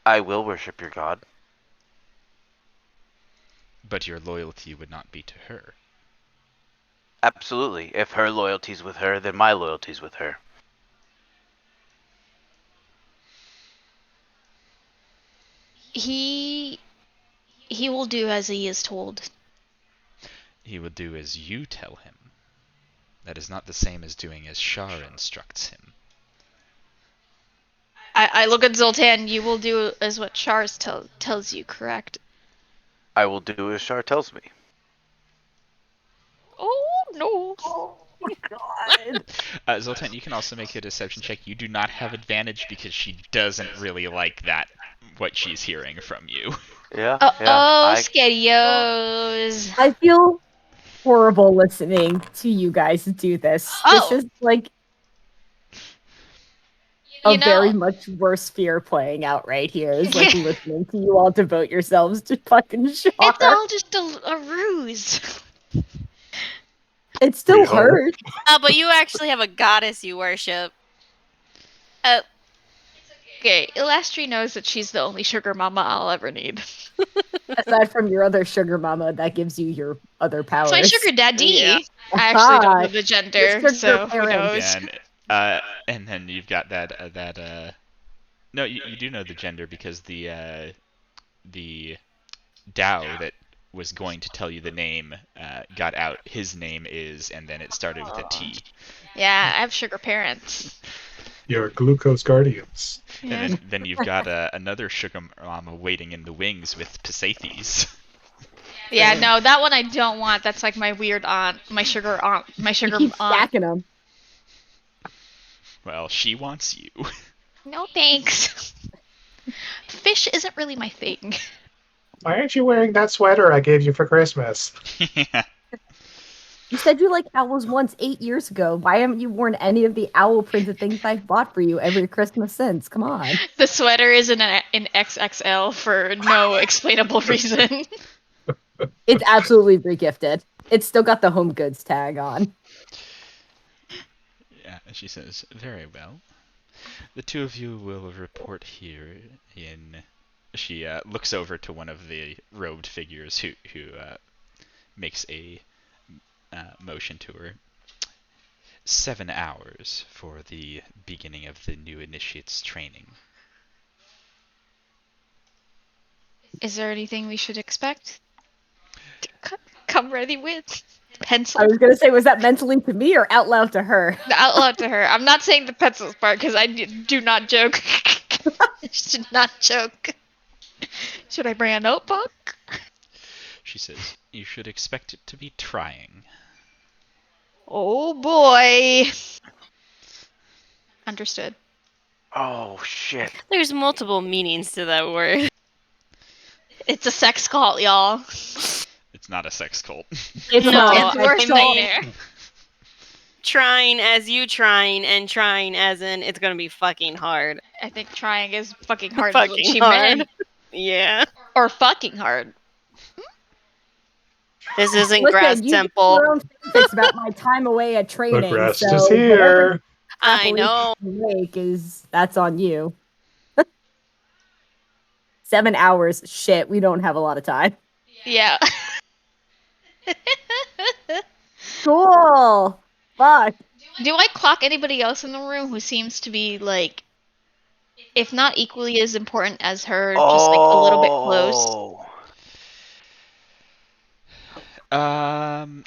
I will worship your god. but your loyalty would not be to her. Absolutely. If her loyalty's with her, then my loyalty's with her. He will do as he is told. He will do as you tell him. That is not the same as doing as Shar instructs him. I look at Zoltan. You will do as what Char's tells you, correct? I will do as Shar tells me. Oh no! Oh God. Zoltan, you can also make a deception check. You do not have advantage because she doesn't really like that, what she's hearing from you. Yeah, Oh, yeah. scarios. I feel horrible listening to you guys do this. This Oh, is like a you very know, much worse fear playing out right here. Is like listening to you all devote yourselves to fucking it's Char. all just a ruse. It still We hope. hurts. But you actually have a goddess you worship. Okay, Ilastri knows that she's the only sugar mama I'll ever need. Aside from your other sugar mama, that gives you your other powers. It's my sugar daddy. Yeah. I actually don't know Ah, the gender, sugar so who parent. knows? And then you've got that. No, you do know the gender because the Dao that was going to tell you the name got out. His name is, and then it started with a T. Yeah, I have sugar parents. Your glucose guardians. Yeah. And then you've got another sugar mama waiting in the wings with Pisathes. Yeah, no, that one I don't want. That's like my weird aunt, my sugar You sugar keep aunt. stacking them. Well, she wants you. No thanks. Fish isn't really my thing. Why aren't you wearing that sweater I gave you for Christmas? Yeah. You said you liked owls once 8 years ago. Why haven't you worn any of the owl printed things I've bought for you every Christmas since? Come on. The sweater is in an XXL for no explainable reason. It's absolutely regifted. It's still got the home goods tag on. Yeah, she says, very well. The two of you will report here in... She looks over to one of the robed figures who makes a motion to her. 7 hours for the beginning of the new initiate's training. Is there anything we should expect? Come ready with pencil. I was gonna say, was that mentally to me or out loud to her? Out loud to her. I'm not saying the pencils part because I do not joke. Should not joke. Should I bring a notebook? She says, you should expect it to be trying. Oh boy. Understood. Oh shit. There's multiple meanings to that word. It's a sex cult, y'all. It's not a sex cult. It's No, not. It's I worse mean- than there. Trying as you trying, and trying as in it's gonna be fucking hard. I think trying is fucking hard. Is what Fucking she hard. meant. Yeah. Or fucking hard. This isn't Grass Listen, you Temple. your own fanfics about my time away at The training. rest so is whatever here. I happily know. awake that's on you. 7 hours. Shit, we don't have a lot of time. Yeah. Cool. Fuck. Do I clock anybody else in the room who seems to be like, if not equally as important as her, just like a little bit close?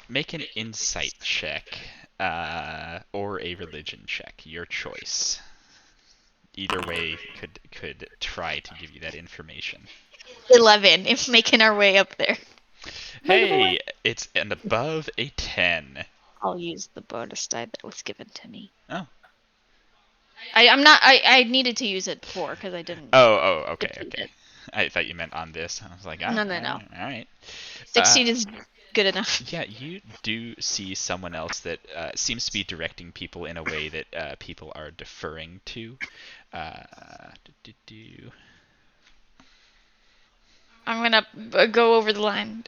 Make an insight check, or a religion check, your choice. Either way could try to give you that information. 11, if making our way up there. Hey, it's an above a 10. I'll use the bonus die that was given to me. Oh. I'm not. I needed to use it before because I didn't. Oh, okay, Succeeded. okay. I thought you meant on this. I was like, No. All right. 16 is good enough. Yeah, you do see someone else that seems to be directing people in a way that people are deferring to. I'm gonna go over the line.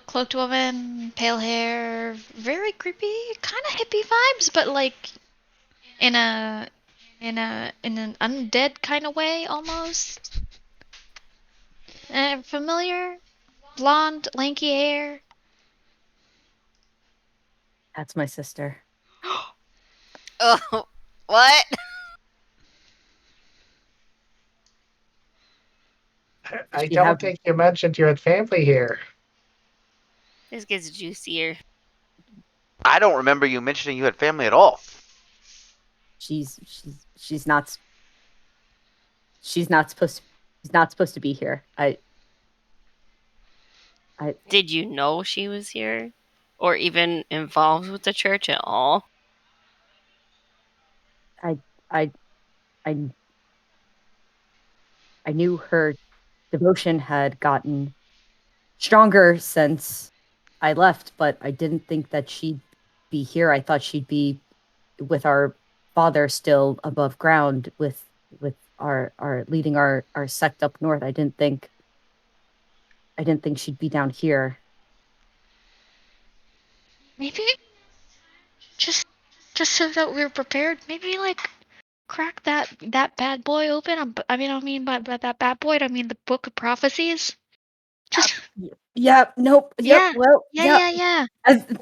Cloaked woman, pale hair, very creepy, kind of hippie vibes, but like in an undead kind of way almost. Familiar, blonde, lanky hair. That's my sister. Oh, what? I You don't have- think you mentioned you had family here. This gets juicier. I don't remember you mentioning you had family at all. She's not she's not supposed to be here. Did you know she was here? Or even involved with the church at all? I I I knew her devotion had gotten stronger since I left, but I didn't think that she'd be here. I thought she'd be with our father still above ground with our leading our sect up north. I didn't think she'd be down here. Maybe just so that we're prepared. Maybe like crack that bad boy open. I mean by that bad boy, I mean the book of prophecies. Just Yep, nope, yep, yeah, well, yeah.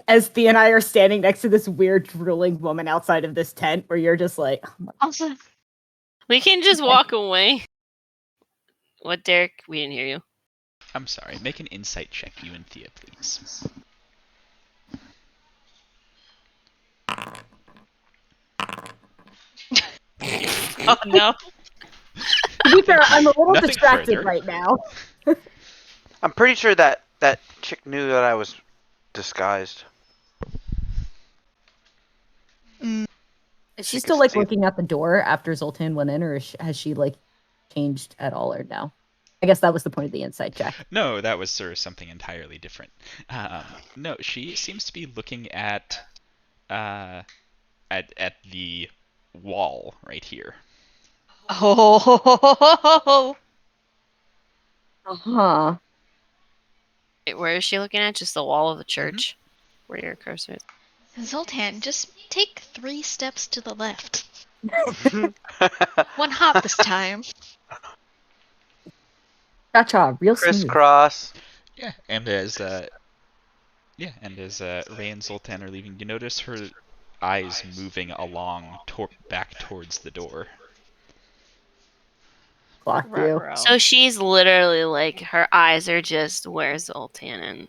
As Thea and I are standing next to this weird drooling woman outside of this tent, where you're just like, oh my Also, We can just walk away. What, Derek? We didn't hear you. I'm sorry. Make an insight check, you and Thea, please. oh no. To be fair, I'm a little Nothing distracted further. right now. I'm pretty sure that chick knew that I was disguised. Is She she could still like see- looking at the door after Zoltan went in, or has she like changed at all, or no? I guess that was the point of the insight check. No, that was sort of something entirely different. No, she seems to be looking at the wall right here. Oh. Uh-huh. Where is she looking at? Just the wall of the church? Where your cursor is? Zoltan, just take 3 steps to the left. One hop this time. Cha-cha, real smooth. Crisscross. Yeah, and as Ray and Zoltan are leaving, you notice her eyes moving along back towards the door. Clock you. So she's literally like, her eyes are just where Zoltan and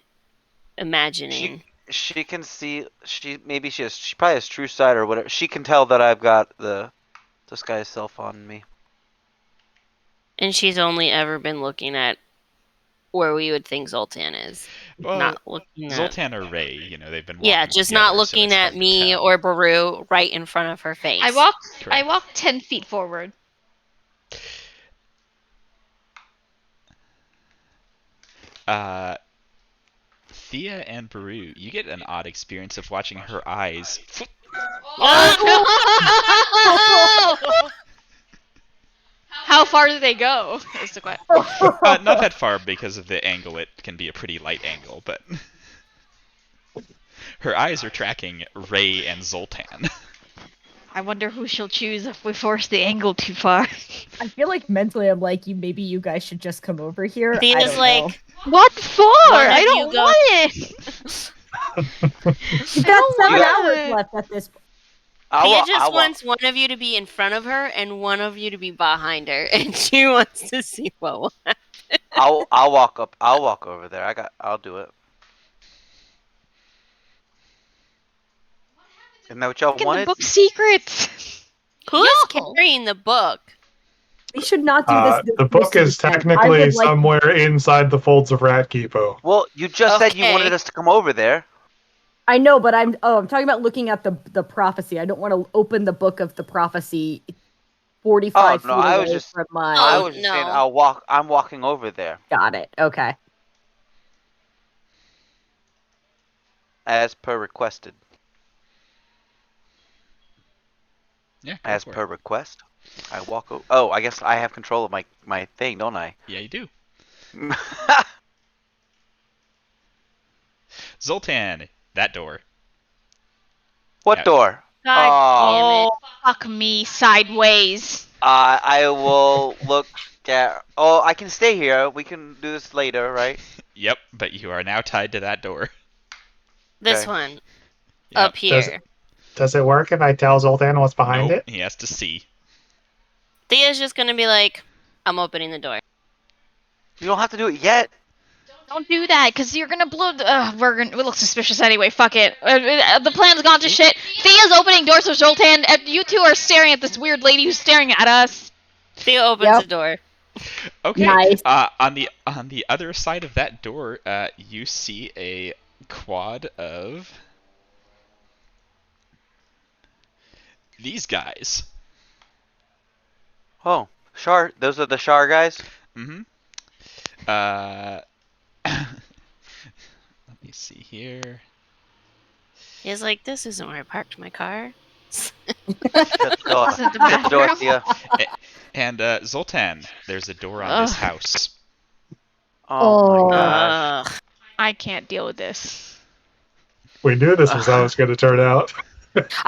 imagining. She can see. She probably has true sight or whatever. She can tell that I've got the disguise self on me. And she's only ever been looking at where we would think Zoltan is. Well, not looking at... Zoltan or Ray, they've been walking Yeah, just together, not so looking it's at hard to me tell. or Baru right in front of her face. I Correct. walk 10 feet forward. Thea and Baru, you get an odd experience of watching her eyes. Oh! How far do they go? Is the question. Not that far because of the angle. It can be a pretty light angle, but her eyes are tracking Ray and Zoltan. I wonder who she'll choose if we force the angle too far. I feel like mentally I'm like, maybe you guys should just come over here. I Thea's don't like, know. What for? One of I you don't go- want it. You've got don't 7 want hours it. left at this point. Thea just wants one of you to be in front of her and one of you to be behind her, and she wants to see what will happen. I'll walk up. I'll walk over there. I'll do it. Isn't that what y'all Look at wanted? the book secrets. Who's Yo. carrying the book? We should not do this. The book is technically somewhere inside the folds of Ratkeepo. Well, you just said you wanted Okay. us to come over there. I know, but I'm talking about looking at the prophecy. I don't want to open the book of the prophecy 45 feet I was away just- from my. I was just no. saying I'm walking over there Got it. Okay. as per requested. Yeah, go As for per it. request, I walk. Oh, I guess I have control of my thing, don't I? Yeah, you do. Zoltan, that door. What Yeah. door? God Oh, fuck me sideways. I will look at. Oh, I can stay here. We can do this later, right? Yep, but you are now tied to that door. This Okay. one. Yep. Up here. Does it work if I tell Zoltan what's behind Nope, it? he has to see. Thea's just gonna be like, I'm opening the door. You don't have to do it yet. Don't do that, cause you're gonna blow. We look suspicious anyway. Fuck it. The plan's gone to shit. Thea's opening doors for Zoltan. You two are staring at this weird lady who's staring at us. Theo opens Yep. the door. Okay. Nice. On the other side of that door, you see a quad of these guys. Oh, Shar. Those are the Shar guys. Mm-hmm. Let me see here. He's like, this isn't where I parked my car. Shut the door. This isn't the Shut the door, bathroom. Thea. And Zoltan, there's a door on this house. Oh my gosh. Ugh. I can't deal with this. We knew this was how it was going to turn out.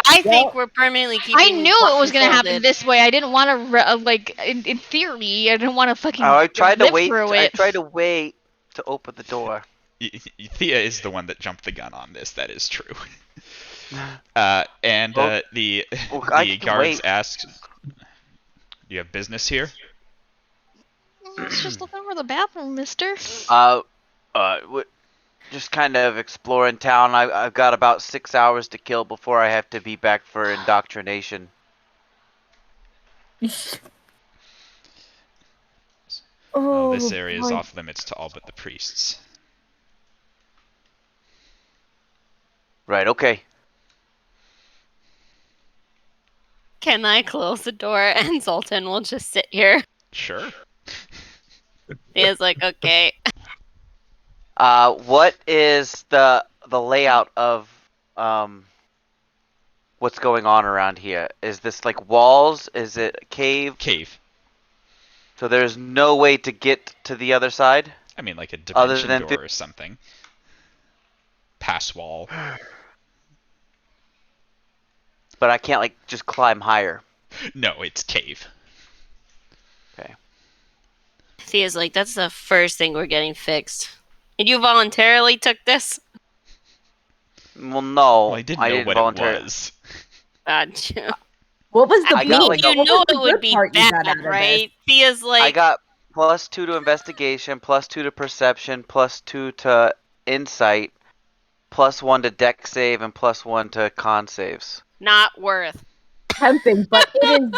I think we're permanently keeping. I knew it was gonna happen blindfolded. this way. I didn't want to like in theory. I didn't want to fucking. I tried to live wait. through I it. tried to wait to open the door. Thea is the one that jumped the gun on this. That is true. Well, The I the can guards wait. ask, "Do you have business here?" I was just looking for the bathroom, Mister. Just kind of exploring town. I've got about 6 hours to kill before I have to be back for indoctrination. Oh, this area is boy. off limits to all but the priests. Right. Okay. Can I close the door and Zoltan will just sit here? Sure. Thea's like, okay. What is the layout of what's going on around here? Is this like walls? Is it a cave? Cave. So there's no way to get to the other side? I mean, like a Other dimension than door or something. Pass wall. But I can't like just climb higher. No, it's cave. Okay. Thea's like, that's the first thing we're getting fixed. And you voluntarily took this? Well, no. Well, I didn't know what volunteer. it was. Gotcha. What was the I got, like, You what know was the it would good be part you got out bad, of right? Thea's like, I got +2 to investigation, +2 to perception, +2 to insight, +1 to deck save, and +1 to con saves. not worth. Tempting, but it is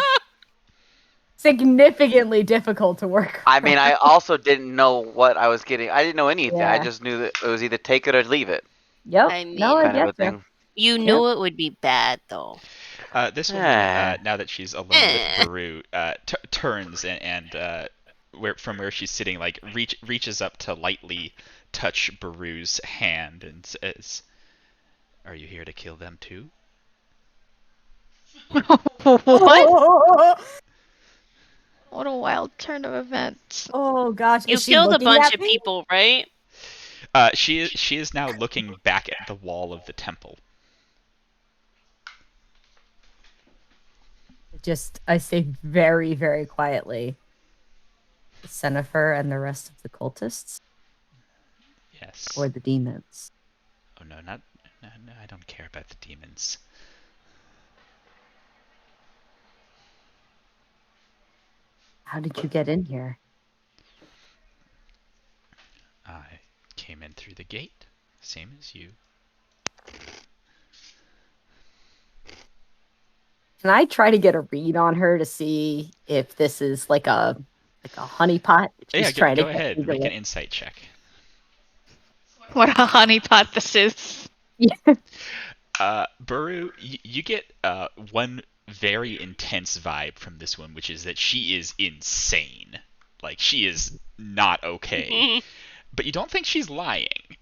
significantly difficult to work. I mean, I also didn't know what I was getting. I didn't know anything. I Yeah. just knew that it was either take it or leave it, Yep. I mean, no, I kind of a get you. thing. You knew it would be bad, though. This woman, now that she's alone with Baru, turns and from where she's sitting, like reaches up to lightly touch Baru's hand and says, "Are you here to kill them too?" What? What a wild turn of events. Oh gosh, You is she killed a looking bunch at of me? people, right? She is now looking back at the wall of the temple. I say very, very quietly. Sennifer and the rest of the cultists, Yes. or the demons. Oh no, no, I don't care about the demons. How did you get in here? I came in through the gate, same as you. Can I try to get a read on her to see if this is like a honeypot? Yeah, She's trying go to get ahead. me to Make an look. insight check. What a honeypot this is. Baru, you get one very intense vibe from this one, which is that she is insane. Like, she is not okay. But you don't think she's lying.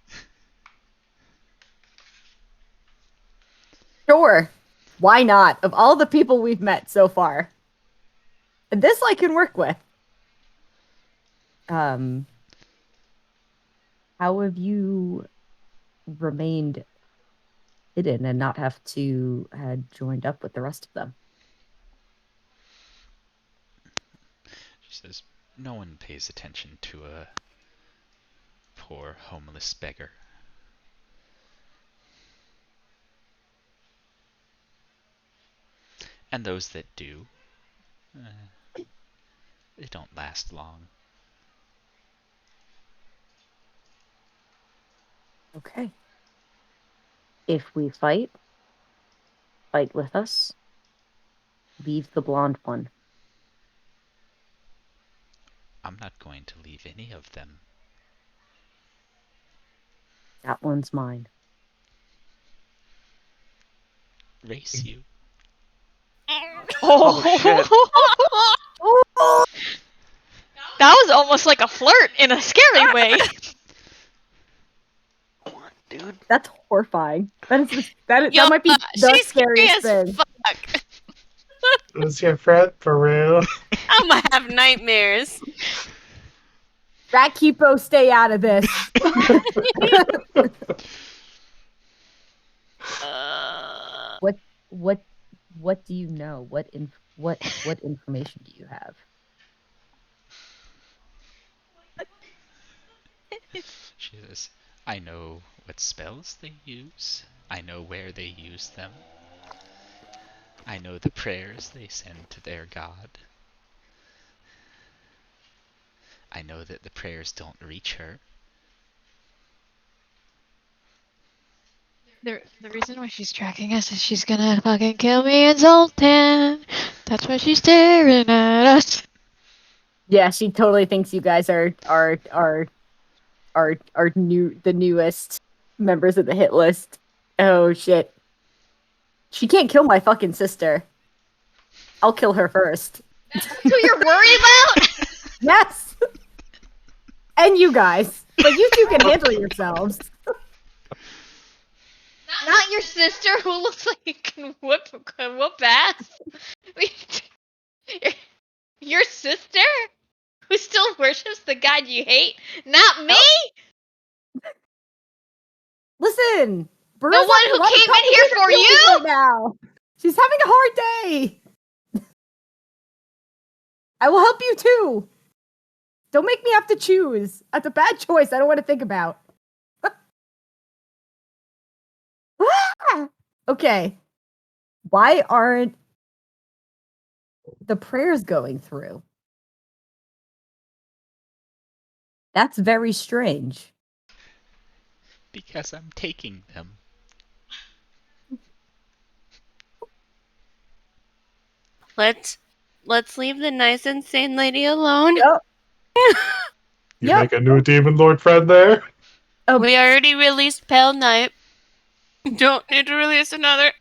Sure. Why not? Of all the people we've met so far, this I can work with. How have you remained hidden and not have to had joined up with the rest of them? She says, "No one pays attention to a poor homeless beggar. And those that do, they don't last long." Okay. If we fight with us. Leave the blonde one. I'm not going to leave any of them. That one's mine. Race you. Oh, shit. That was almost like a flirt in a scary way. Dude. That's horrifying. That Yo, might be the she's scary scariest as thing. fuck. Who's your friend, Peru? I'm gonna have nightmares. Rat Kipo, stay out of this. Uh, What do you know? What information do you have? She says, I know what spells they use. I know where they use them. I know the prayers they send to their god. I know that the prayers don't reach her. The reason why she's tracking us is she's gonna fucking kill me in Zoltan. That's why she's staring at us. Yeah, she totally thinks you guys are the newest members of the hit list. Oh shit. She can't kill my fucking sister. I'll kill her first. That's who you're worried about? Yes. And you guys. But you two can handle yourselves. Not your sister who looks like you can whoop ass. Your sister who still worships the god you hate? Not me? Listen, Bruce The one who came in here for you? right now. She's having a hard day. I will help you too. Don't make me have to choose. That's a bad choice I don't want to think about. Okay. Why aren't the prayers going through? That's very strange. Because I'm taking them. let's leave the nice insane lady alone. Yep. You Yep. make a new demon lord friend there? We already released Pale Knight. Don't need to release another.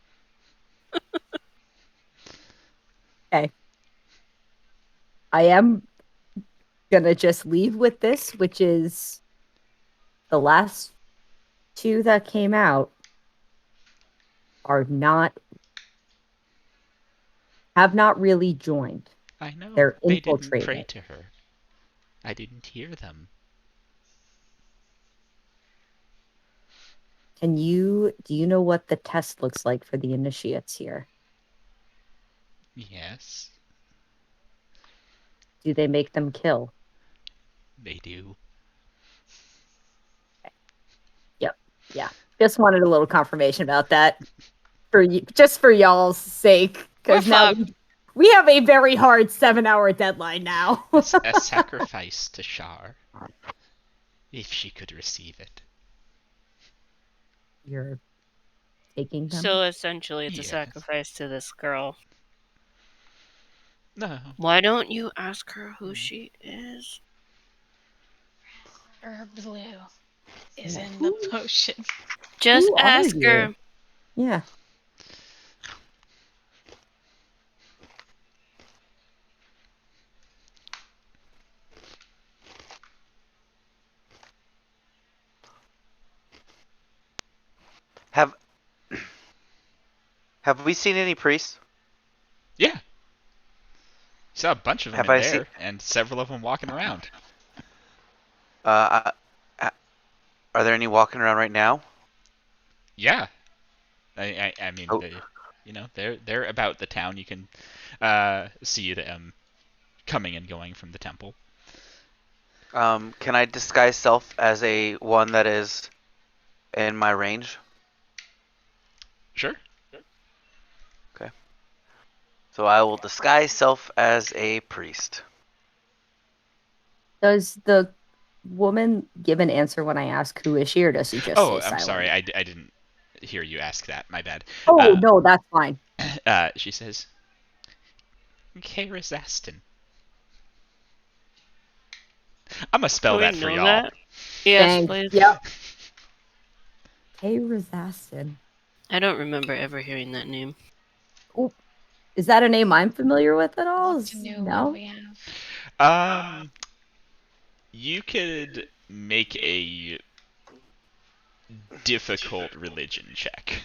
Okay. I am gonna just leave with this, which is the last two that came out have not really joined. I know. They're They didn't pray infiltrated. to her. I didn't hear them. Do you know what the test looks like for the initiates here? Yes, Do they make them kill? they do. Yep. Yeah. Just wanted a little confirmation about that for you, just for y'all's sake, because We're now fucked. we have a very hard 7-hour deadline now. A sacrifice to Shar. If she could receive it. You're taking them. So essentially, it's a Yes. sacrifice to this girl. No. Why don't you ask her who she is? Herb blue is Yeah. in the potion. Just Who are ask you? her. Yeah. Have we seen any priests? Yeah. Saw a bunch of them Have in I there, seen? and several of them walking around. Uh, are there any walking around right now? Yeah. I mean, Oh. they're about the town. You can see them coming and going from the temple. Can I disguise self as a one that is in my range? Sure. So I will disguise self as a priest. Does the woman give an answer when I ask who is she, or does he just Oh, stay I'm silent? sorry. I didn't hear you ask that. My bad. Oh, no, that's fine. She says, Karis Aston. I'm gonna spell Do we that for know y'all. that? Yes, Thanks. please. Yep. Hey, Rasastin. I don't remember ever hearing that name. Oh, is that a name I'm familiar with at all? Want to know No. what we have? You could make a difficult religion check.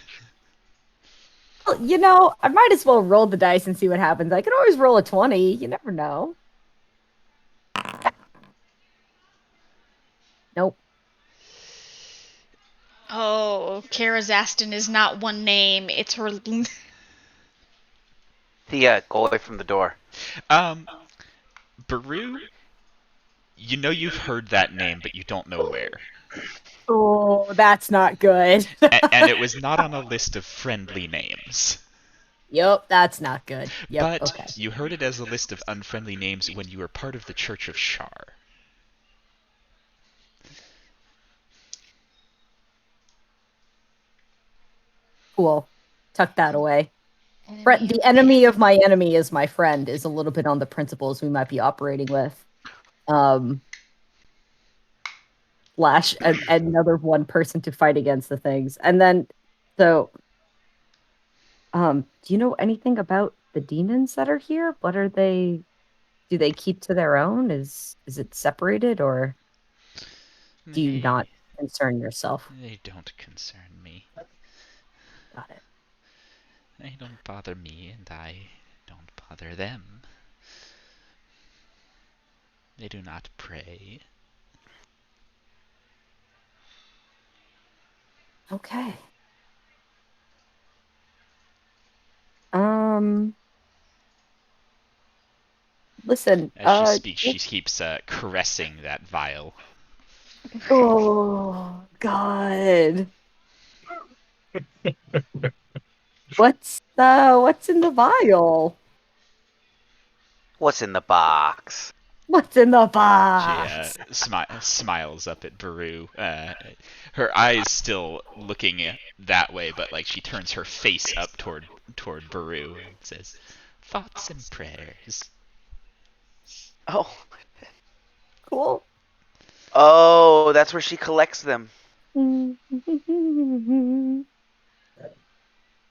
Well, you know, I might as well roll the dice and see what happens. I can always roll a 20. You never know. Nope. Oh, Kara Zastin is not one name. It's her. Thea, go away from the door. Baru, you know you've heard that name, but you don't know where. Oh, that's not good. And it was not on a list of friendly names. Yep, that's not good. Yep, But okay. you heard it as a list of unfriendly names when you were part of the Church of Shar. Cool. Tuck that away. The enemy of my enemy is my friend is a little bit on the principles we might be operating with. Slash another one person to fight against the things. And then, so, do you know anything about the demons that are here? What are they? Do they keep to their own? Is it separated, or do you not concern yourself? They don't concern me. Got it. They don't bother me, and I don't bother them. They do not pray. Okay. Listen. As she speaks, she keeps caressing that vial. Oh God. What's in the vial? What's in the box? What's in the box? She smiles up at Baru. Her eyes still looking that way, but like she turns her face up toward Baru and says, "Thoughts and prayers." Oh. Cool. Oh, that's where she collects them.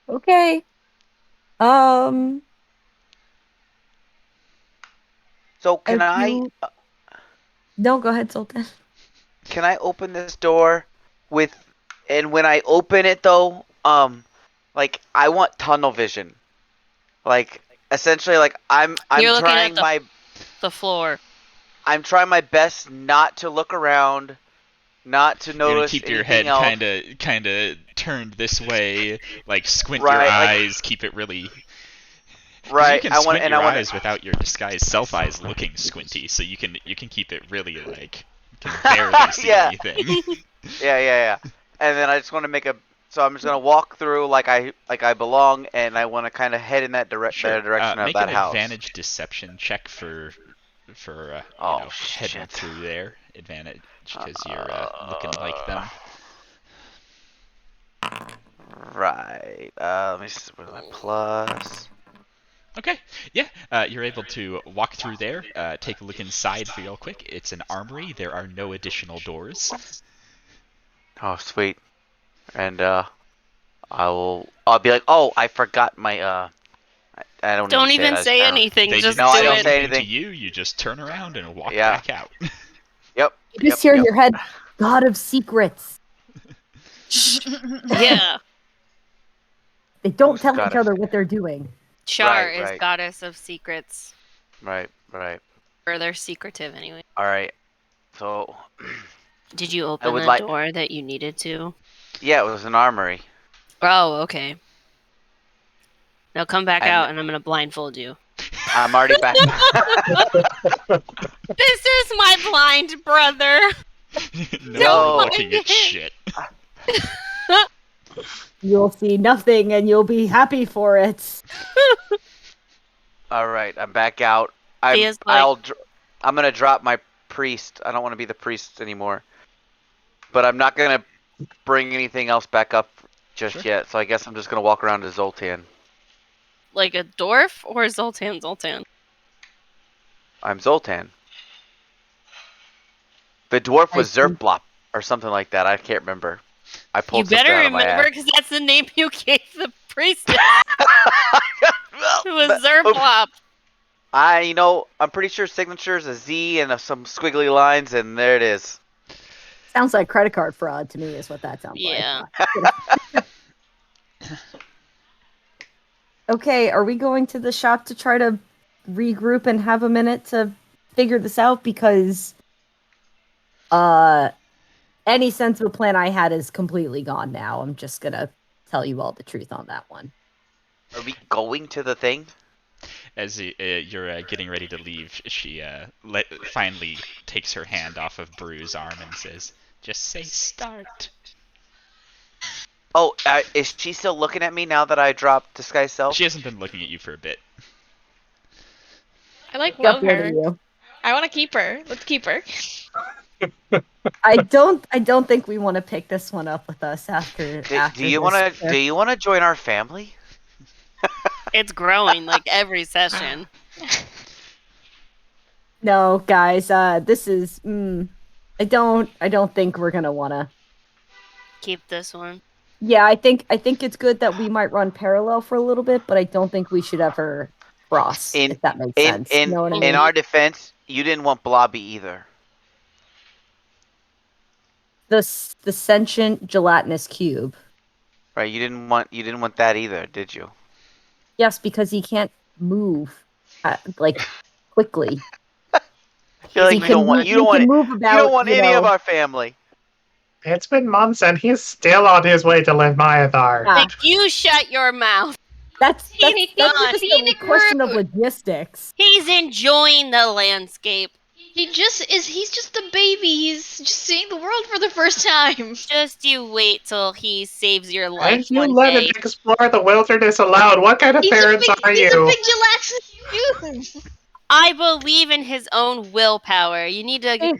Okay. So can I? No, go ahead, Sultan. Can I open this door with? And when I open it, though, like I want tunnel vision. Like essentially, like I'm You're trying looking at the floor. I'm trying my best not to look around, not to You're gonna notice keep your anything head else. kind of turned this way, like squint Right, your like- eyes, keep it really. 'Cause Right. you can I squint want your eyes without your disguised self eyes looking squinty, so you can keep it really like you can barely see Yeah. anything. Yeah. And then I just want to make a. So I'm just gonna walk through like I belong, and I want to kind of head in that direction of Make that an house. advantage deception check for Oh, heading shit. through there. Advantage because you're looking like them. Right. Let me see. Where's my plus? Okay, yeah, you're able to walk through there, take a look inside real quick. It's an armory. There are no additional doors. Oh, sweet. And I'll be like, oh, I forgot my I Don't even say anything. They Just didn't No, I do don't it. say anything to anything. you. You just turn around and walk Yeah. back out. Yep. You just hear in your head, God of secrets. Yeah. They don't Who's tell God each of other what they're doing. Char Right, is right. goddess of secrets. Right. Or they're secretive anyway. All right. So, Did you open would the like- door that you needed to? yeah, it was an armory. Oh, okay. Now come back And- out and I'm gonna blindfold you. I'm already back. This is my blind brother. No looking at shit. You'll see nothing and you'll be happy for it. All right, I'm back out. Thea's like- I'm gonna drop my priest. I don't want to be the priest anymore. But I'm not gonna bring anything else back up just yet. So I guess I'm just gonna walk around to Zoltan. Like a dwarf or Zoltan? I'm Zoltan. The dwarf was Zerplop or something like that. I can't remember. I You pulled something better out of my remember ass. because that's the name you gave the priestess. It was But- Zerplop. I'm pretty sure signature is a Z and some squiggly lines, and there it is. Sounds like credit card fraud to me, is what that sounds Yeah. like. Okay, are we going to the shop to try to regroup and have a minute to figure this out? Because any sense of a plan I had is completely gone now. I'm just gonna tell you all the truth on that one. Are we going to the thing? As you're getting ready to leave, she finally takes her hand off of Brew's arm and says, "Just say start." Oh, is she still looking at me now that I dropped Disguise Self? She hasn't been looking at you for a bit. I like Up love here her. to you. I want to keep her. Let's keep her. I don't think we want to pick this one up with us after. Do you want to? Do you want to join our family? It's growing like every session. No, guys. This is. I don't think we're gonna wanna. Keep this one. Yeah, I think it's good that we might run parallel for a little bit, but I don't think we should ever cross. If that makes sense. You know what I mean? In our defense, you didn't want Blobby either. The sentient gelatinous cube. Right, you didn't want that either, did you? Yes, because he can't move like quickly. I feel like He you can don't want move- he can move about, you don't want you any know. of our family. It's been months and he's still on his way to Leviathar. Yeah. Like, you shut your mouth. That's Scenic just a scenic question of route. logistics. He's enjoying the landscape. He's just a baby. He's just seeing the world for the first time. Just you wait till he saves your life And you one let day. him explore the wilderness alone. What kind of parents are He's you? a big gelatinous cube. I believe in his own willpower. You need to Hey.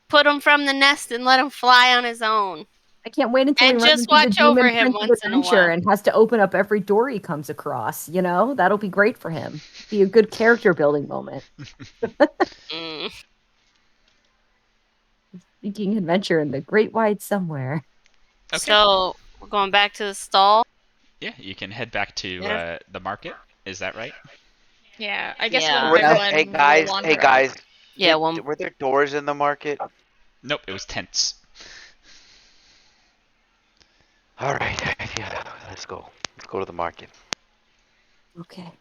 put him from the nest and let him fly on his own. I can't wait until And he runs just into the watch over demon him Prince of once in a Adventure while. and has to open up every door he comes across. You know, that'll be great for him. Be a good character building moment. Mm. Seeking adventure in the great wide somewhere. Okay. So, we're going back to the stall. Yeah, you can head back to Yeah. The market. Is that right? Yeah, I guess Yeah. we'll bring one. Hey we'll guys, wander out. Yeah, were there doors in the market? Nope, it was tents. All right, yeah, let's go. Let's go to the market. Okay.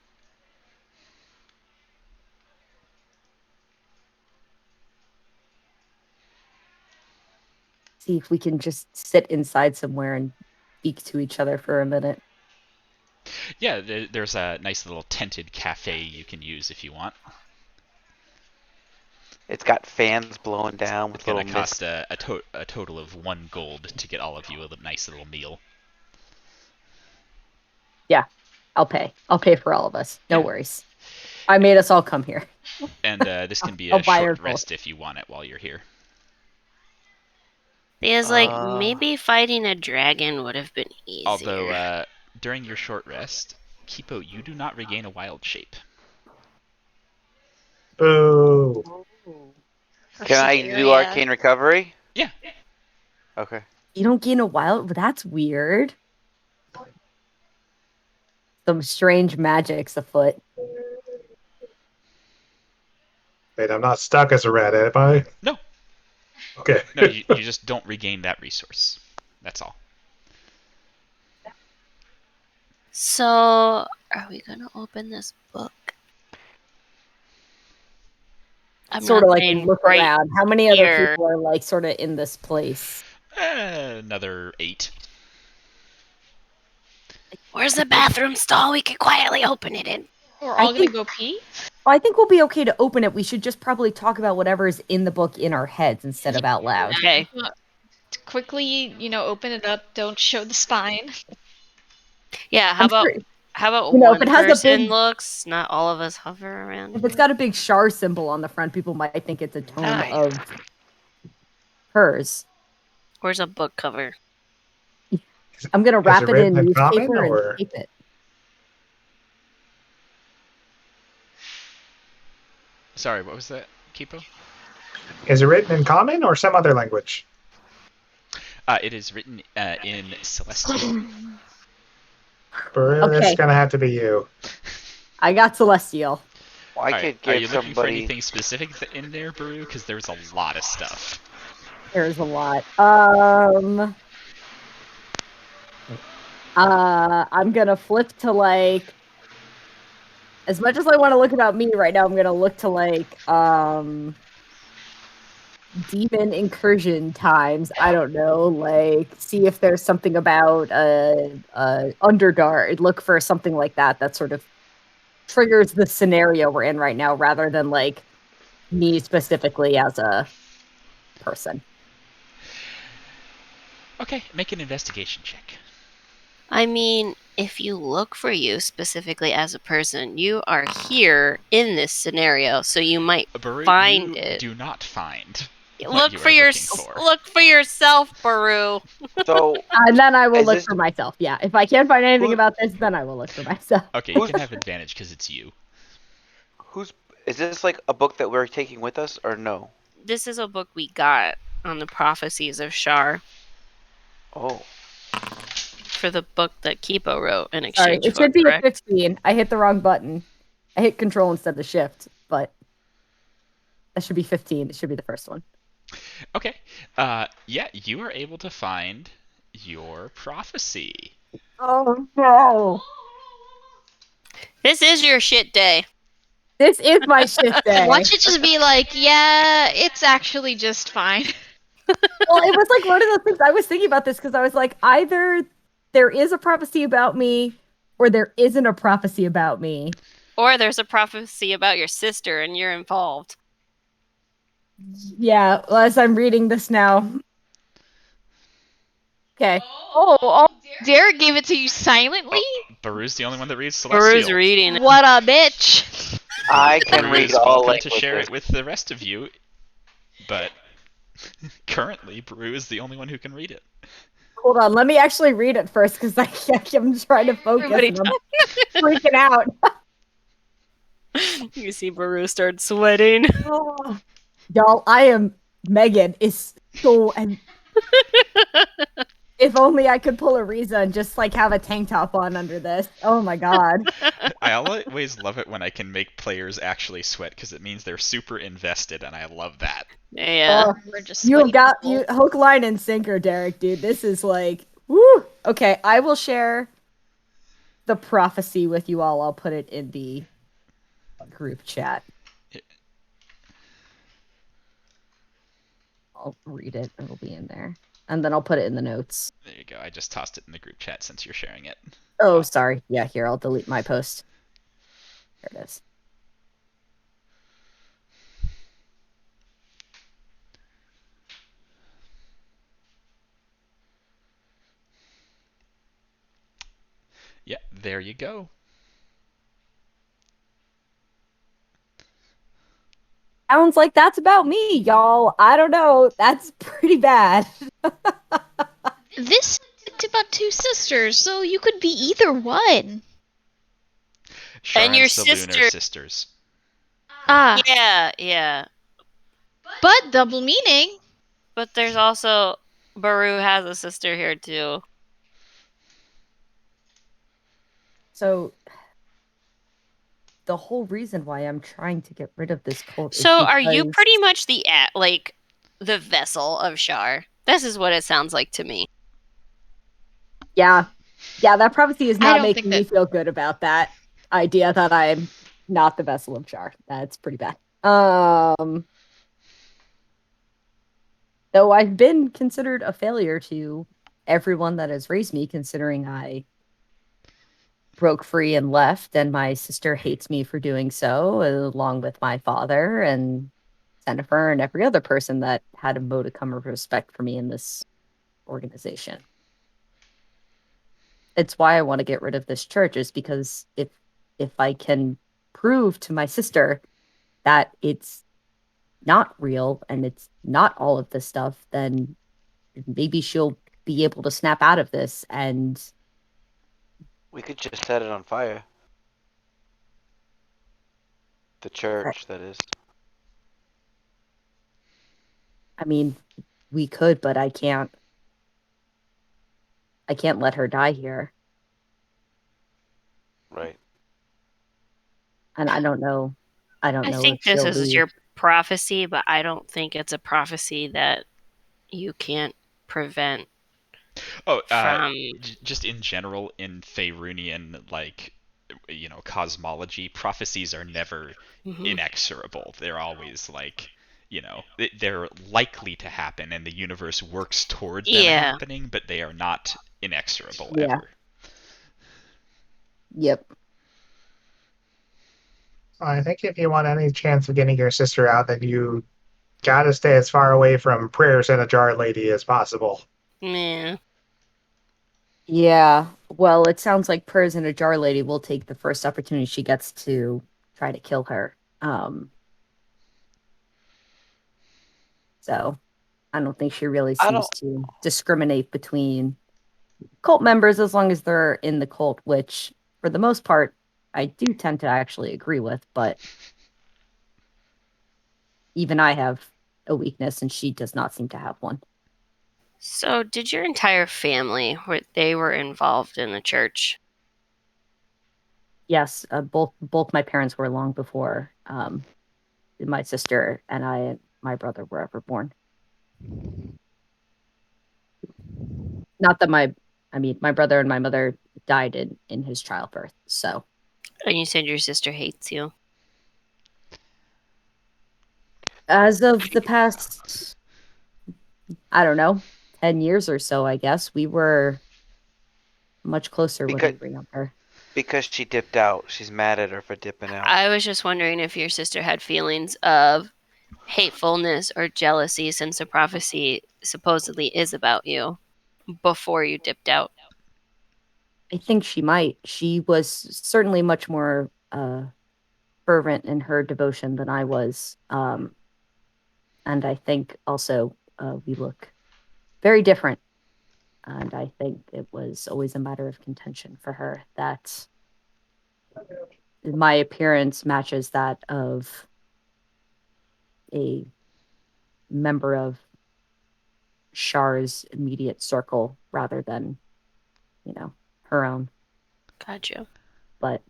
See if we can just sit inside somewhere and speak to each other for a minute. Yeah, there's a nice little tented cafe you can use if you want. It's got fans blowing down with It's gonna little cost mist. a total of 1 gold to get all of you a nice little meal. Yeah, I'll pay. I'll pay for all of us. No Yeah. worries. I made us all come here. And this can be I'll a buy her short gold. rest if you want it while you're here. Because, like, maybe fighting a dragon would have been easier. Although, during your short rest, Kipo, you do not regain a wild shape. Boo. Can I do arcane recovery? Yeah. Okay. You don't gain a wild. That's weird. Some strange magic's afoot. Wait, I'm not stuck as a rat, am I? No. Okay. No, you just don't regain that resource. That's all. So, are we going to open this book? I'm Sort not of like saying look right around. How many other here. people are like sort of in this place? Another 8. Where's the bathroom stall we could quietly open it in? We're I all gonna think- go pee. I think we'll be okay to open it. We should just probably talk about whatever is in the book in our heads instead of out loud. Okay. Quickly, open it up. Don't show the spine. Yeah, how I'm about sure- How about You know, if one it has a person big- looks, not all of us hover around? If it's got a big Char symbol on the front, people might think it's a tome Nice. of hers. Where's a book cover? I'm gonna Is wrap it it written in in common, newspaper and or tape it. Sorry, what was that, Kipo? is it written in common or some other language? It is written in Celestial. Or that's Okay. gonna have to be you. I got Celestial. I Alright, could are get you looking for somebody. anything specific in there, Baru? Because there's a lot of stuff. There's a lot. I'm gonna flip to like. As much as I want to look about me right now, I'm gonna look to like demon incursion times. I don't know, like see if there's something about Underdark. Look for something like that sort of triggers the scenario we're in right now, rather than like me specifically as a person. Okay, make an investigation check. I mean, if you look for you specifically as a person, you are here in this scenario, so you might Baru, find you it. do not find what Look you for are your looking for. look for yourself, Baru. So And then I will Is look this- for myself. Yeah, if I can't find anything Who- about this, then I will look for myself. Okay, you Who's- can have advantage because it's you. is this like a book that we're taking with us or no? This is a book we got on the prophecies of Shar Oh, for the book that Kipo wrote in Sorry, exchange it for. should be a Correct? 15. I hit the wrong button. I hit control instead of shift, but that should be 15. It should be the first one. Okay, yeah, you are able to find your prophecy. Oh no! This is your shit day. This is my shit day. Watch it just be like, yeah, it's actually just fine. Well, it was like one of those things. I was thinking about this because I was like, either there is a prophecy about me, or there isn't a prophecy about me. Or there's a prophecy about your sister and you're involved. Yeah, well, as I'm reading this now. Okay. Oh, Derek gave it to you silently? Oh, Baru's the only one that reads Celestial. Baru's reading it. What a bitch. I can Baru read is all welcome to share languages. it with the rest of you, but currently Baru is the only one who can read it. Hold on, let me actually read it first because I'm trying to focus Everybody and I'm freaking out. You see Baru start sweating. Oh. Y'all, I am Megan is so and if only I could pull a Riza and just like have a tank top on under this. Oh my god. I always love it when I can make players actually sweat because it means they're super invested, and I love that. Yeah. Oh, We're just you have sweaty got people. you hook, line, and sinker, Derek, dude. This is like woo. Okay, I will share the prophecy with you all. I'll put it in the group chat. I'll read it. It'll be in there. And then I'll put it in the notes. There you go. I just tossed it in the group chat since you're sharing it. Oh, sorry. Yeah, here, I'll delete my post. There it is. Yeah, there you go. Sounds like that's about me, y'all. I don't know. That's pretty bad. This is about two sisters, so you could be either one. Shar And your Saloon sister- are sisters. Ah, Yeah. but double meaning. But there's also Baru has a sister here too. So the whole reason why I'm trying to get rid of this cult is So are you because- pretty much the the vessel of Shar? This is what it sounds like to me. Yeah. Yeah, that prophecy is I not don't making think me that- feel good about that idea that I'm not the vessel of Char. That's pretty bad. Though I've been considered a failure to everyone that has raised me, considering I broke free and left, and my sister hates me for doing so, along with my father and Jennifer and every other person that had a modicum of respect for me in this organization. it's why I want to get rid of this church, is because if I can prove to my sister that it's not real and it's not all of this stuff, then maybe she'll be able to snap out of this. And We could just set it on fire. The church, that is. I mean, we could, but I can't let her die here. Right. And I don't know I if think this she'll is leave. your prophecy, but I don't think it's a prophecy that you can't prevent Oh, from. just in general, in Faerunian, like, cosmology, prophecies are never Mhm. inexorable. They're always like, they're likely to happen, and the universe works toward them Yeah. happening, but they are not inexorable Yeah. ever. Yep. I think if you want any chance of getting your sister out, then you gotta stay as far away from prayers in a jar lady as possible. Yeah. Yeah. Well, it sounds like Prayers in a Jar Lady will take the first opportunity she gets to try to kill her. So I don't think she really I seems don't. to discriminate between cult members as long as they're in the cult, which for the most part I do tend to actually agree with, but even I have a weakness and she does not seem to have one. So, did your entire family, they were involved in the church? Yes, both my parents were long before my sister and I and my brother were ever born. Not that my brother and my mother died in his childbirth. So And you said your sister hates you. as of the past, I don't know, 10 years or so, I guess, we were much closer when Because we were younger. because she dipped out. She's mad at her for dipping out. I was just wondering if your sister had feelings of hatefulness or jealousy, since the prophecy supposedly is about you before you dipped out. I think she might. She was certainly much more fervent in her devotion than I was. And I think also we look very different. And I think it was always a matter of contention for her that my appearance matches that of a member of Char's immediate circle rather than, her own. Gotcha. But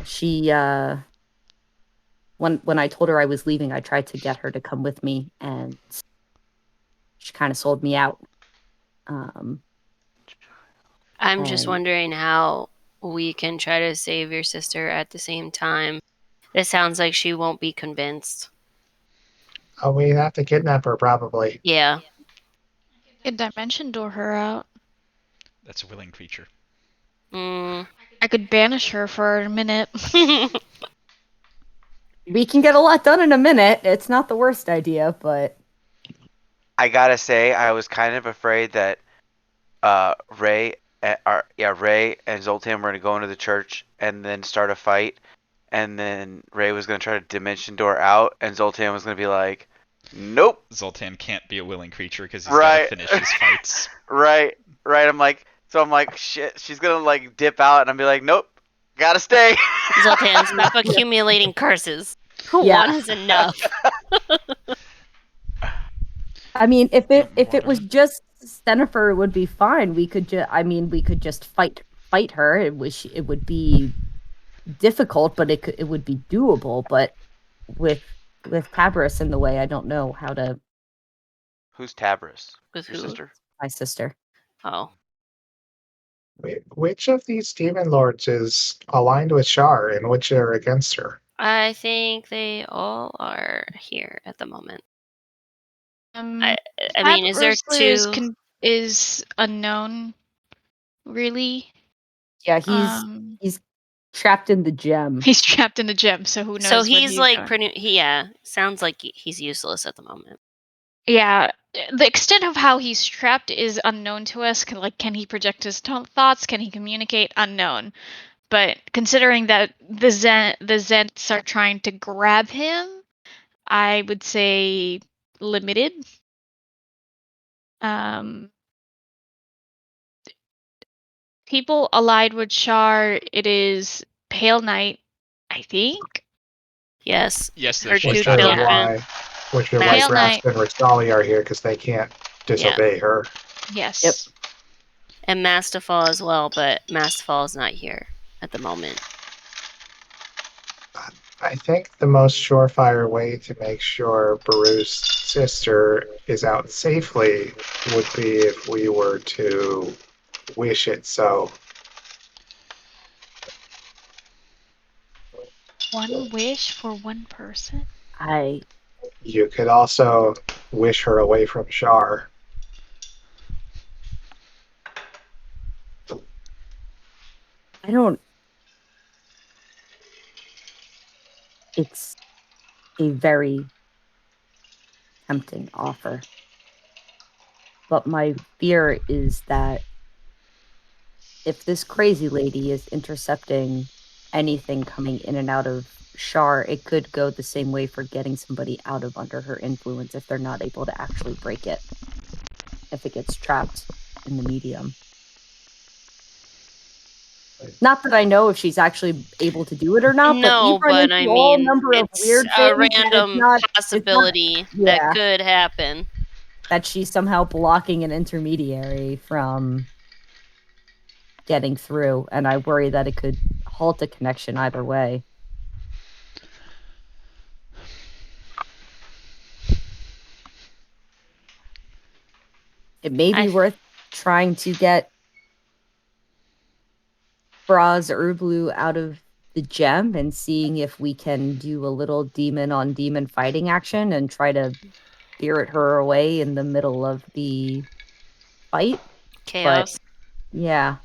she, when I told her I was leaving, I tried to get her to come with me, and she kind of sold me out. I'm just And wondering how we can try to save your sister at the same time. It sounds like she won't be convinced. Oh, we have to kidnap her, probably. Yeah. Could dimension door her out. That's a willing creature. Mm. I could banish her for a minute. we can get a lot done in a minute. It's not the worst idea, but I gotta say, I was kind of afraid that Ray and Zoltan were gonna go into the church and then start a fight, and then Ray was gonna try to dimension door out, and Zoltan was gonna be like, "Nope." Zoltan can't be a willing creature because he's Right. gotta finish his fights. Right. I'm like, shit. She's gonna like dip out, and I'm be like, "Nope, gotta stay." Zoltan, stop accumulating curses. Yeah. One is enough. I mean, if it was Water. just Stennifer, it would be fine. We could just fight her. It would be difficult, but it would be doable. But with Tabris in the way, I don't know how to. Who's Tabris? With Your who? sister? My sister. Oh. Which of these demon lords is aligned with Shar and which are against her? I think they all are here at the moment. I mean, is there Rosler two? is unknown, really. Yeah, he's trapped in the gem. He's trapped in the gem, so who knows? So what he's like going. pretty. Yeah, sounds like he's useless at the moment. Yeah, the extent of how he's trapped is unknown to us. Can he project his thoughts? Can he communicate? Unknown. But considering that the Zents are trying to grab him, I would say limited. People allied with Char, it is Pale Knight, I think. Yes. Yes, Her there's two Which that. is children. why Pale Grast Knight. and Rixali are here, because they can't disobey her. Yes. Yep. And Mastafall as well, but Mastafall is not here at the moment. I think the most surefire way to make sure Baru's sister is out safely would be if we were to wish it so. One wish for one person? You could also wish her away from Shar. I don't. It's a very tempting offer. But my fear is that if this crazy lady is intercepting anything coming in and out of Shar, it could go the same way for getting somebody out of under her influence if they're not able to actually break it. If it gets trapped in the medium. Not that I know if she's actually able to do it or not, but No, we've run but into I all mean, number of it's weird a things that random possibility that yeah, could happen. that she's somehow blocking an intermediary from getting through, and I worry that it could halt a connection either way. It may be worth trying to get Braz Urblu out of the gem and seeing if we can do a little demon on demon fighting action and try to spirit her away in the middle of the fight. Chaos. But yeah,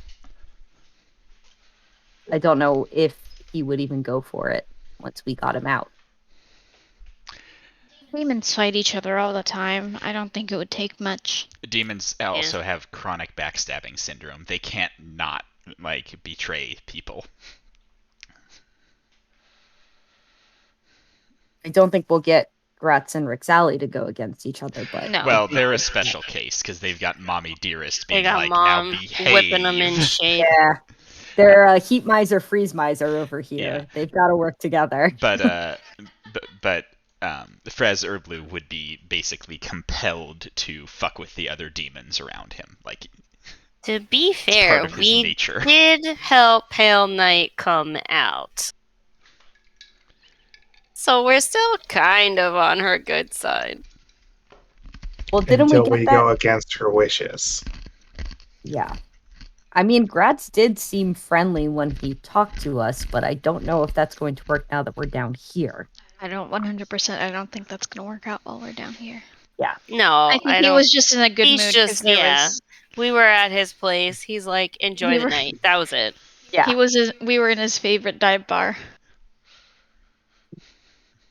I don't know if he would even go for it once we got him out. Demons fight each other all the time. I don't think it would take much. Demons also have chronic backstabbing syndrome. They can't not betray people. I don't think we'll get Gratz and Rixali to go against each other, but No. Well, they're a special case because they've got Mommy Dearest being They got like, Mom now behave. whipping them in shape. yeah, they're a heat miser, freeze miser over here. Yeah. They've got to work together. But Frez Urblu would be basically compelled to fuck with the other demons around him. Like, To be it's fair, part of his we nature. did help Pale Knight come out. So we're still kind of on her good side. Well, didn't Until we we get that? go against her wishes. Yeah. I mean, Gratz did seem friendly when he talked to us, but I don't know if that's going to work now that we're down here. I don't 100%. I don't think that's going to work out while we're down here. Yeah. No, I think he was just in a good He's mood. just, was, we were at his place. He's like, enjoy We the were- night. That was it. Yeah. we were in his favorite dive bar.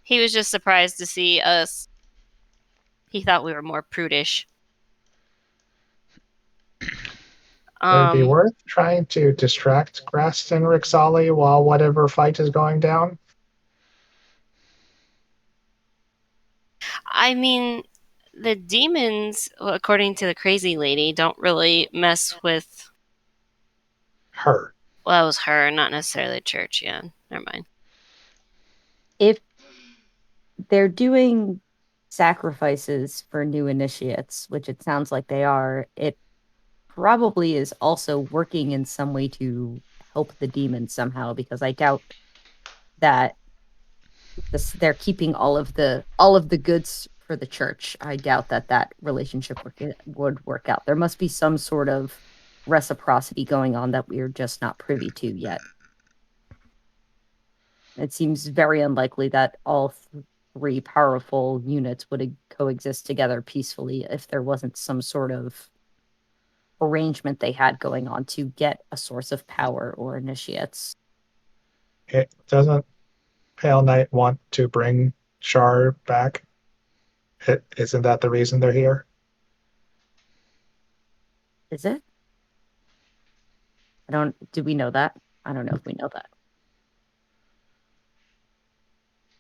He was just surprised to see us. He thought we were more prudish. Would it be worth trying to distract Grast and Rixali while whatever fight is going down? I mean, the demons, according to the crazy lady, don't really mess with her. Well, that was her, not necessarily church. Yeah, never mind. If they're doing sacrifices for new initiates, which it sounds like they are, it probably is also working in some way to help the demons somehow, because I doubt that they're keeping all of the goods for the church. I doubt that relationship would work out. There must be some sort of reciprocity going on that we're just not privy to yet. It seems very unlikely that all three powerful units would coexist together peacefully if there wasn't some sort of arrangement they had going on to get a source of power or initiates. It doesn't Pale Knight want to bring Char back? Isn't that the reason they're here? Is it? Do we know that? I don't know if we know that.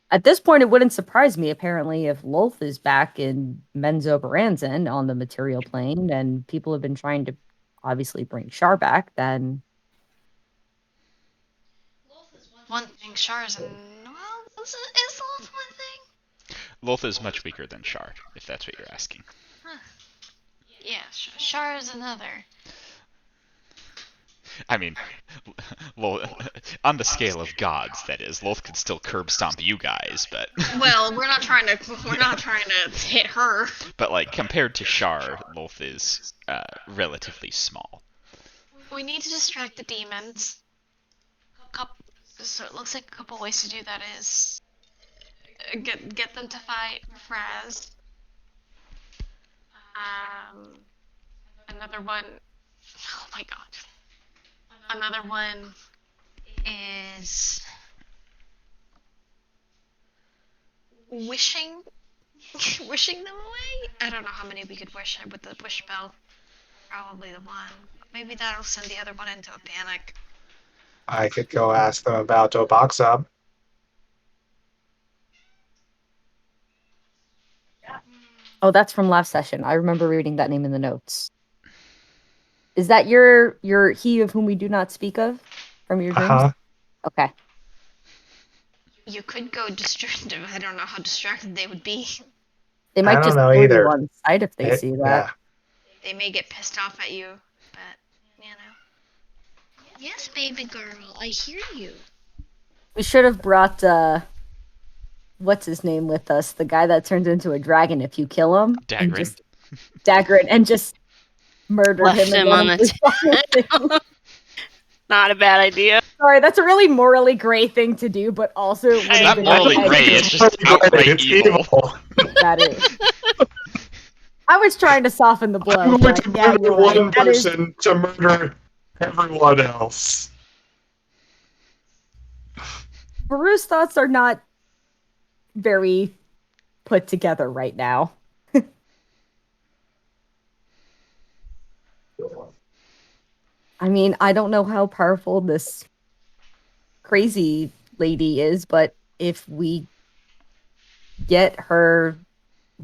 At this point, it wouldn't surprise me, apparently, if Lolth is back in Menzo Baranzan on the material plane, and people have been trying to obviously bring Shar back, then One thing, Char's and well, is Lolth one thing? Lolth is much weaker than Shar, if that's what you're asking. Huh. Yeah, Char is another. I mean, on the scale of gods, that is, Lolth could still curb stomp you guys, but Well, we're not trying to hit her. but like compared to Shar, Lolth is relatively small. We need to distract the demons. So it looks like a couple ways to do that is get them to fight Fraz. Another one. Oh my god. Another one is wishing wishing them away. I don't know how many we could wish with the wish spell. Probably the one. Maybe that'll send the other one into a panic. I could go ask them about Oboxub. oh, that's from last session. I remember reading that name in the notes. Is that your he of whom we do not speak of from your dreams? Uh-huh. Okay. You could go distracted. I don't know how distracted they would be. They I might don't just know kill either. you on sight if they see that. Yeah. They may get pissed off at you, but you know. Yes, baby girl, I hear you. We should have brought what's his name with us? The guy that turns into a dragon if you kill him. And Dagrin. just Dagrin and just murder Left him. him on the Not a bad idea. Sorry, that's a really morally gray thing to do, but also it would It's have not been morally edgy. gray, it's just outright It's evil. That is. I was trying to soften the blow. I'm going But to yeah, murder you're right. one That is- person to murder everyone else. Baru's thoughts are not very put together right now. I mean, I don't know how powerful this crazy lady is, but if we get her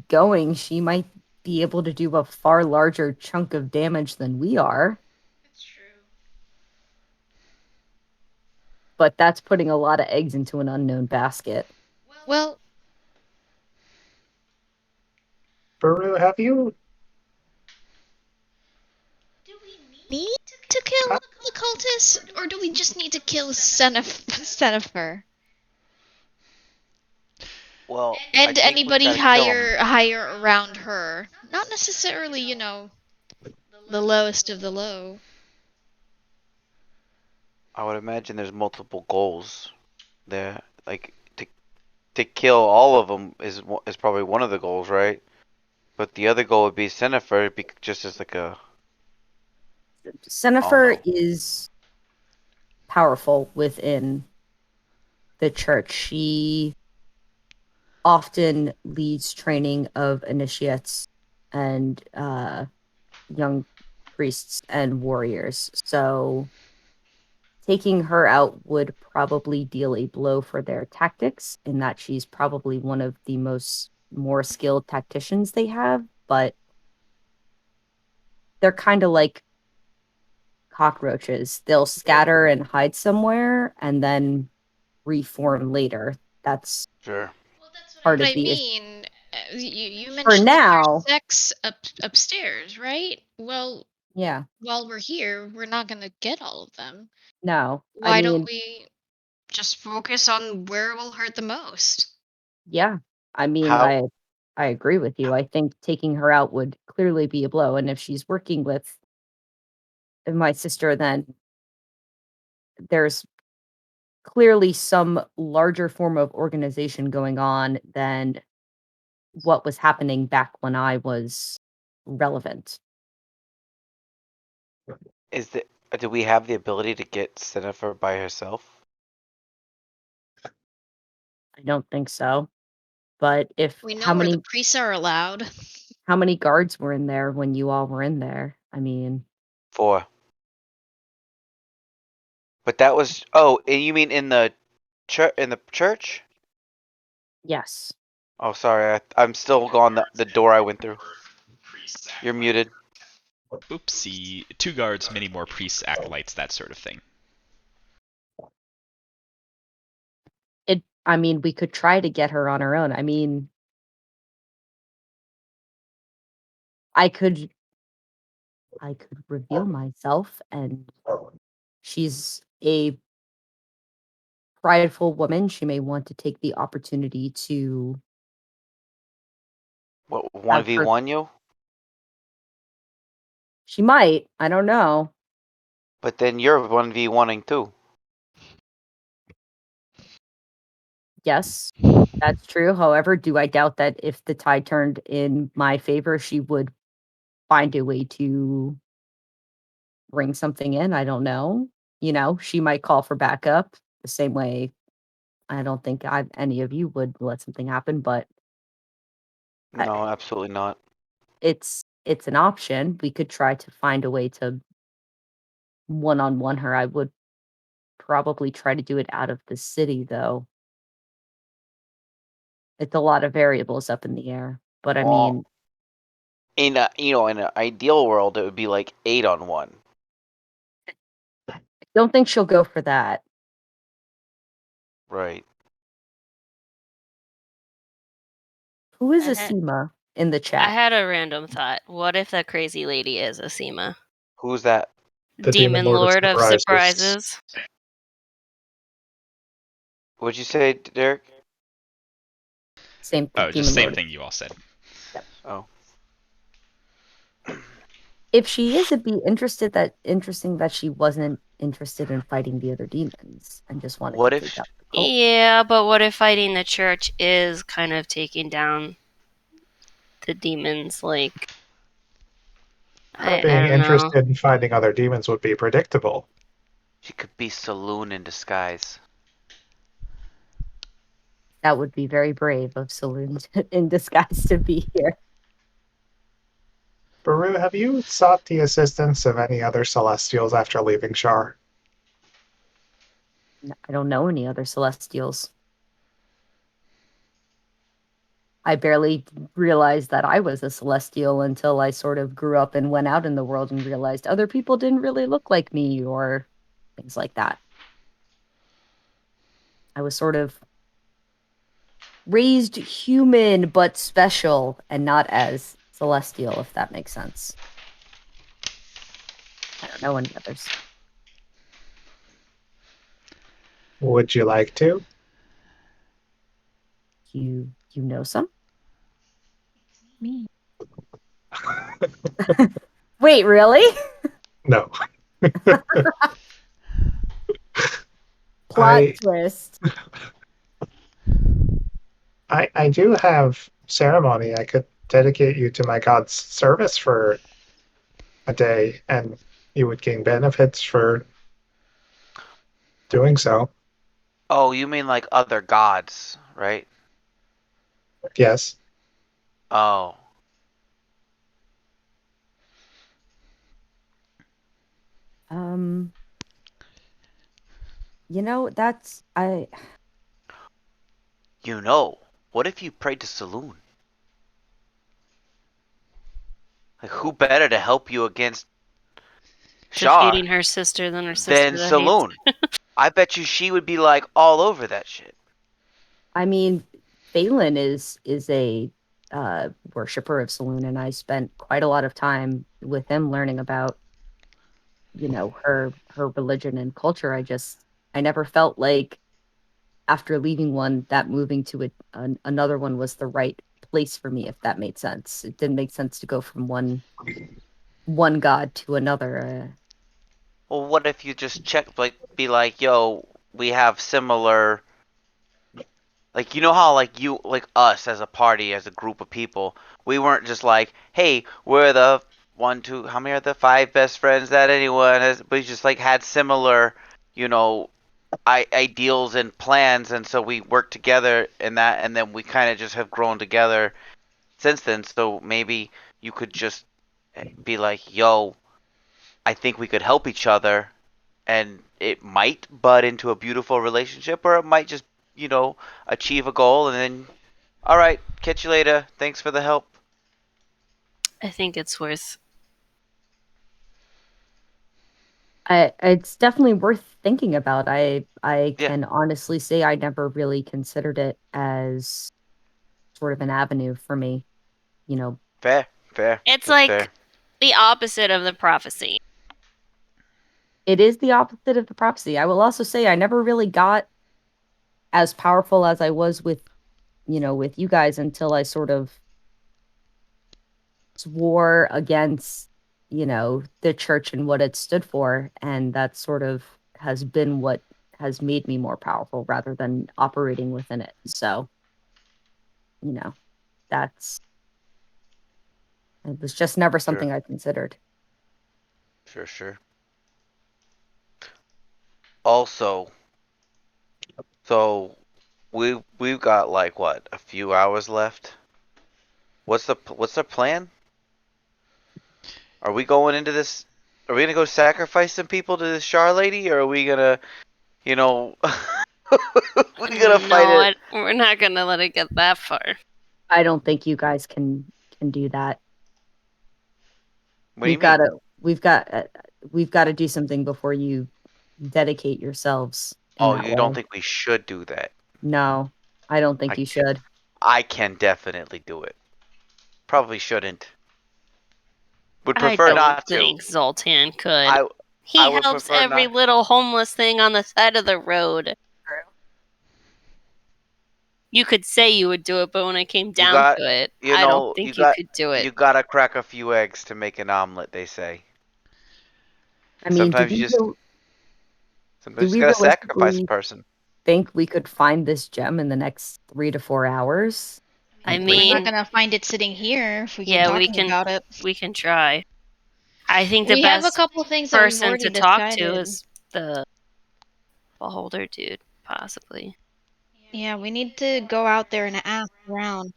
going, she might be able to do a far larger chunk of damage than we are. That's true. But that's putting a lot of eggs into an unknown basket. Well, Baru, have you? do we need to kill the cultists, or do we just need to kill Sennifer? Well, I And think we anybody gotta kill 'em. higher around her. Not necessarily, the lowest of the low. I would imagine there's multiple goals there. Like to kill all of them is probably one of the goals, right? But the other goal would be Sennifer, just as like a. Sennifer no. is powerful within the church. She often leads training of initiates and young priests and warriors. So taking her out would probably deal a blow for their tactics, in that she's probably one of the more skilled tacticians they have, but they're kind of like cockroaches. They'll scatter and hide somewhere and then reform later. That's Sure. Well, that's part what of I the mean. You mentioned that now. there's sex upstairs, right? Well, Yeah. while we're here, we're not gonna get all of them. No. Why I mean, don't we just focus on where it will hurt the most? yeah. I mean, How- I agree with you. I think taking her out would clearly be a blow. And if she's working with my sister, then there's clearly some larger form of organization going on than what was happening back when I was relevant. Do we have the ability to get Sennifer by herself? I don't think so. But if We know how where many the priests are allowed. how many guards were in there when you all were in there? I mean, 4. But that was and you mean in the church? Yes. Oh, sorry. I'm still on the door I went through. You're muted. Oopsie. 2 guards, many more priests, acolytes, that sort of thing. I mean, we could try to get her on her own. I mean, I could reveal myself, and she's a prideful woman. She may want to take the opportunity to What, have her 1v1 you? She might, I don't know. But then you're 1v1ing too. Yes, that's true. However, do I doubt that if the tide turned in my favor, she would find a way to bring something in? I don't know. You know, she might call for backup the same way I don't think any of you would let something happen, but I, No, absolutely not. it's an option. We could try to find a way to one-on-one her. I would probably try to do it out of the city, though. It's a lot of variables up in the air, but I Well, mean, in an ideal world, it would be like 8-on-1. I don't think she'll go for that. Right. Who is I had, Asima in the I chat? had a random thought. What if that crazy lady is Asima? Who's that? The Demon Demon Lord of Lord of Surprises. Surprises? What'd you say, Derek? Same Oh, just Demon same Lord. thing you all said. Oh. If she is, it'd be interesting that she wasn't interested in fighting the other demons and just wanted to What if take out the cult. Yeah, but what if fighting the church is kind of taking down the demons? Like, Her I being don't know. interested in finding other demons would be predictable. she could be Saloon in disguise? That would be very brave of Saloon in disguise to be here. Baru, have you sought the assistance of any other Celestials after leaving Shar? I don't know any other Celestials. I barely realized that I was a Celestial until I sort of grew up and went out in the world and realized other people didn't really look like me or things like that. I was sort of raised human but special and not as celestial, if that makes sense. I don't know any others. Would you like to? You know some? Me. Wait, really? No. Plot I twist. I do have ceremony. I could dedicate you to my god's service for a day, and you would gain benefits for doing so. Oh, you mean like other gods, right? Yes. Oh. Um, you know, that's I What if you prayed to Saloon? Like, who better to help you against Shar Defeating her sister than her sister than that hates. Saloon? I bet you she would be like all over that shit. I mean, Phelan is a worshiper of Saloon, and I spent quite a lot of time with him learning about, you know, her religion and culture. I never felt like after leaving one that moving to another one was the right place for me, if that made sense. It didn't make sense to go from one god to another. Well, what if you just check, like, be like, yo, we have similar, like, you know how, like, like, us as a party, as a group of people, we weren't just like, hey, we're the one, two, how many are the 5 best friends that anyone has, we just, like, had similar, you know, ideals and plans, and so we worked together in that, and then we kind of just have grown together since then, so maybe you could just be like, yo, I think we could help each other, and it might bud into a beautiful relationship, or it might just, achieve a goal and then, all right, catch you later. Thanks for the help. I think it's worth. It's definitely worth thinking about. I Yeah. can honestly say I never really considered it as sort of an avenue for me. You know, Fair. It's That's like fair. the opposite of the prophecy. it is the opposite of the prophecy. I will also say I never really got as powerful as I was with, with you guys until I sort of swore against, the church and what it stood for. And that sort of has been what has made me more powerful rather than operating within it. So, you know, that's, it was just never Sure. something I considered. Sure. Also, so we've got like what, a few hours left. What's the plan? Are we going into this? Are we gonna go sacrifice some people to this Char lady, or are we gonna, we're gonna fight No, it? we're not gonna let it get that far. I don't think you guys can do that. What do you mean? We've got we've got to do something before you dedicate yourselves in Oh, that you don't way. think we should do that? No, I don't think I you can, should. I can definitely do it. Probably shouldn't. Would I prefer don't not to. think Zoltan could. I He I would helps prefer every not. little homeless thing on the side of the road. You could say you would do it, but when it came You down got, to it, you I don't know, think you could do it. you gotta crack a few eggs to make an omelet. They say. I And mean, do sometimes you we gotta sacrifice a realistically person. think we could find this gem in the next 3 to 4 hours? I We're not mean, gonna find it sitting here if we keep yeah, talking about it. we can try. I think the We have a best couple things that we've person already to talk to decided. is the beholder dude, possibly. Yeah, we need to go out there and ask around.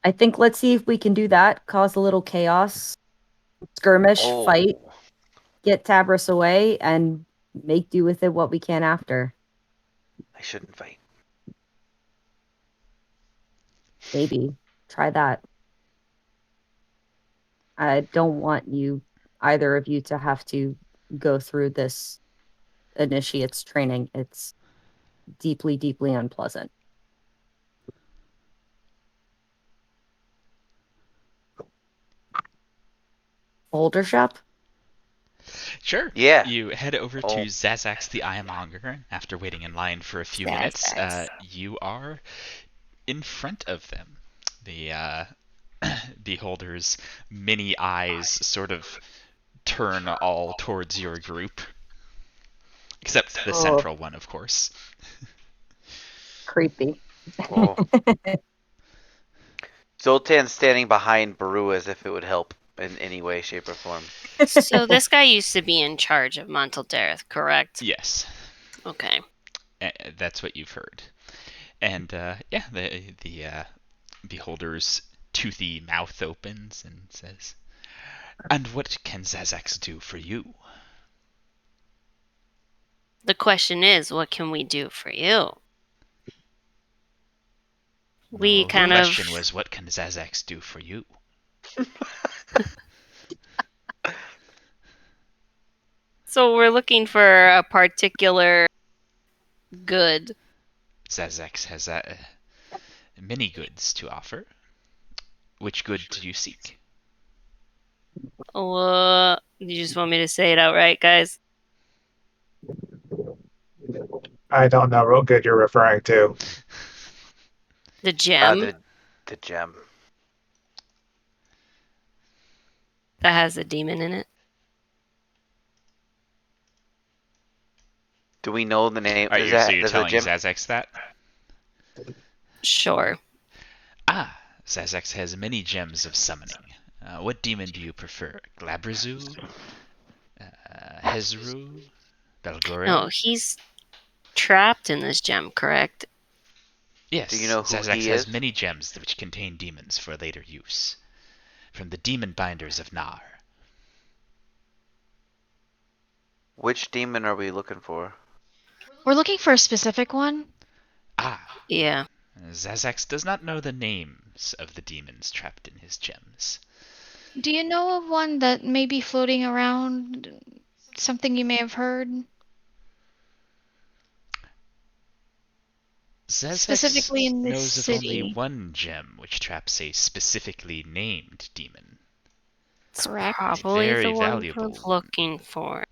I think let's see if we can do that. Cause a little chaos, skirmish, fight, Oh, get Tabris away, and make do with it what we can after. I shouldn't fight. Maybe try that. I don't want either of you, to have to go through this initiate's training. It's deeply, deeply unpleasant. Boulder shop? Sure. Yeah. You head over to Oh, Zazax the Ironmonger. After waiting in line for a few minutes, Zazax. you are in front of them. The beholder's many eyes sort of turn all towards your group, except the Oh, central one, of course. creepy. oh. Zoltan's standing behind Baru as if it would help in any way, shape, or form. So this guy used to be in charge of Monteldareth, correct? Yes, Okay. that's what you've heard. And yeah, the beholder's toothy mouth opens and says, "And what can Zazax do for you?" The question is, what can we do for you? We No, the kind question of. was, what can Zazax do for you? So we're looking for a particular good. Zazax has many goods to offer. Which good do you seek? You just want me to say it outright, guys? I don't know what good you're referring to. The gem The gem. that has a demon in it. Do we know the name? Are you so you're Does the telling gem? Zazax that? Sure. Ah, Zazax has many gems of summoning. What demon do you prefer? Glabrazu? Hezru? Belgore? No, he's trapped in this gem, correct? Do you Yes, know who Zazax he has is? many gems which contain demons for later use. From the demon binders of Nar, Which demon are we looking for? We're looking for a specific one. Ah, Yeah. Zazax does not know the names of the demons trapped in his gems. Do you know of one that may be floating around? Something you may have heard? Zazax Specifically in this knows of only city. one gem which traps a specifically named demon. It's Correct. probably Very the one valuable we're one. looking for.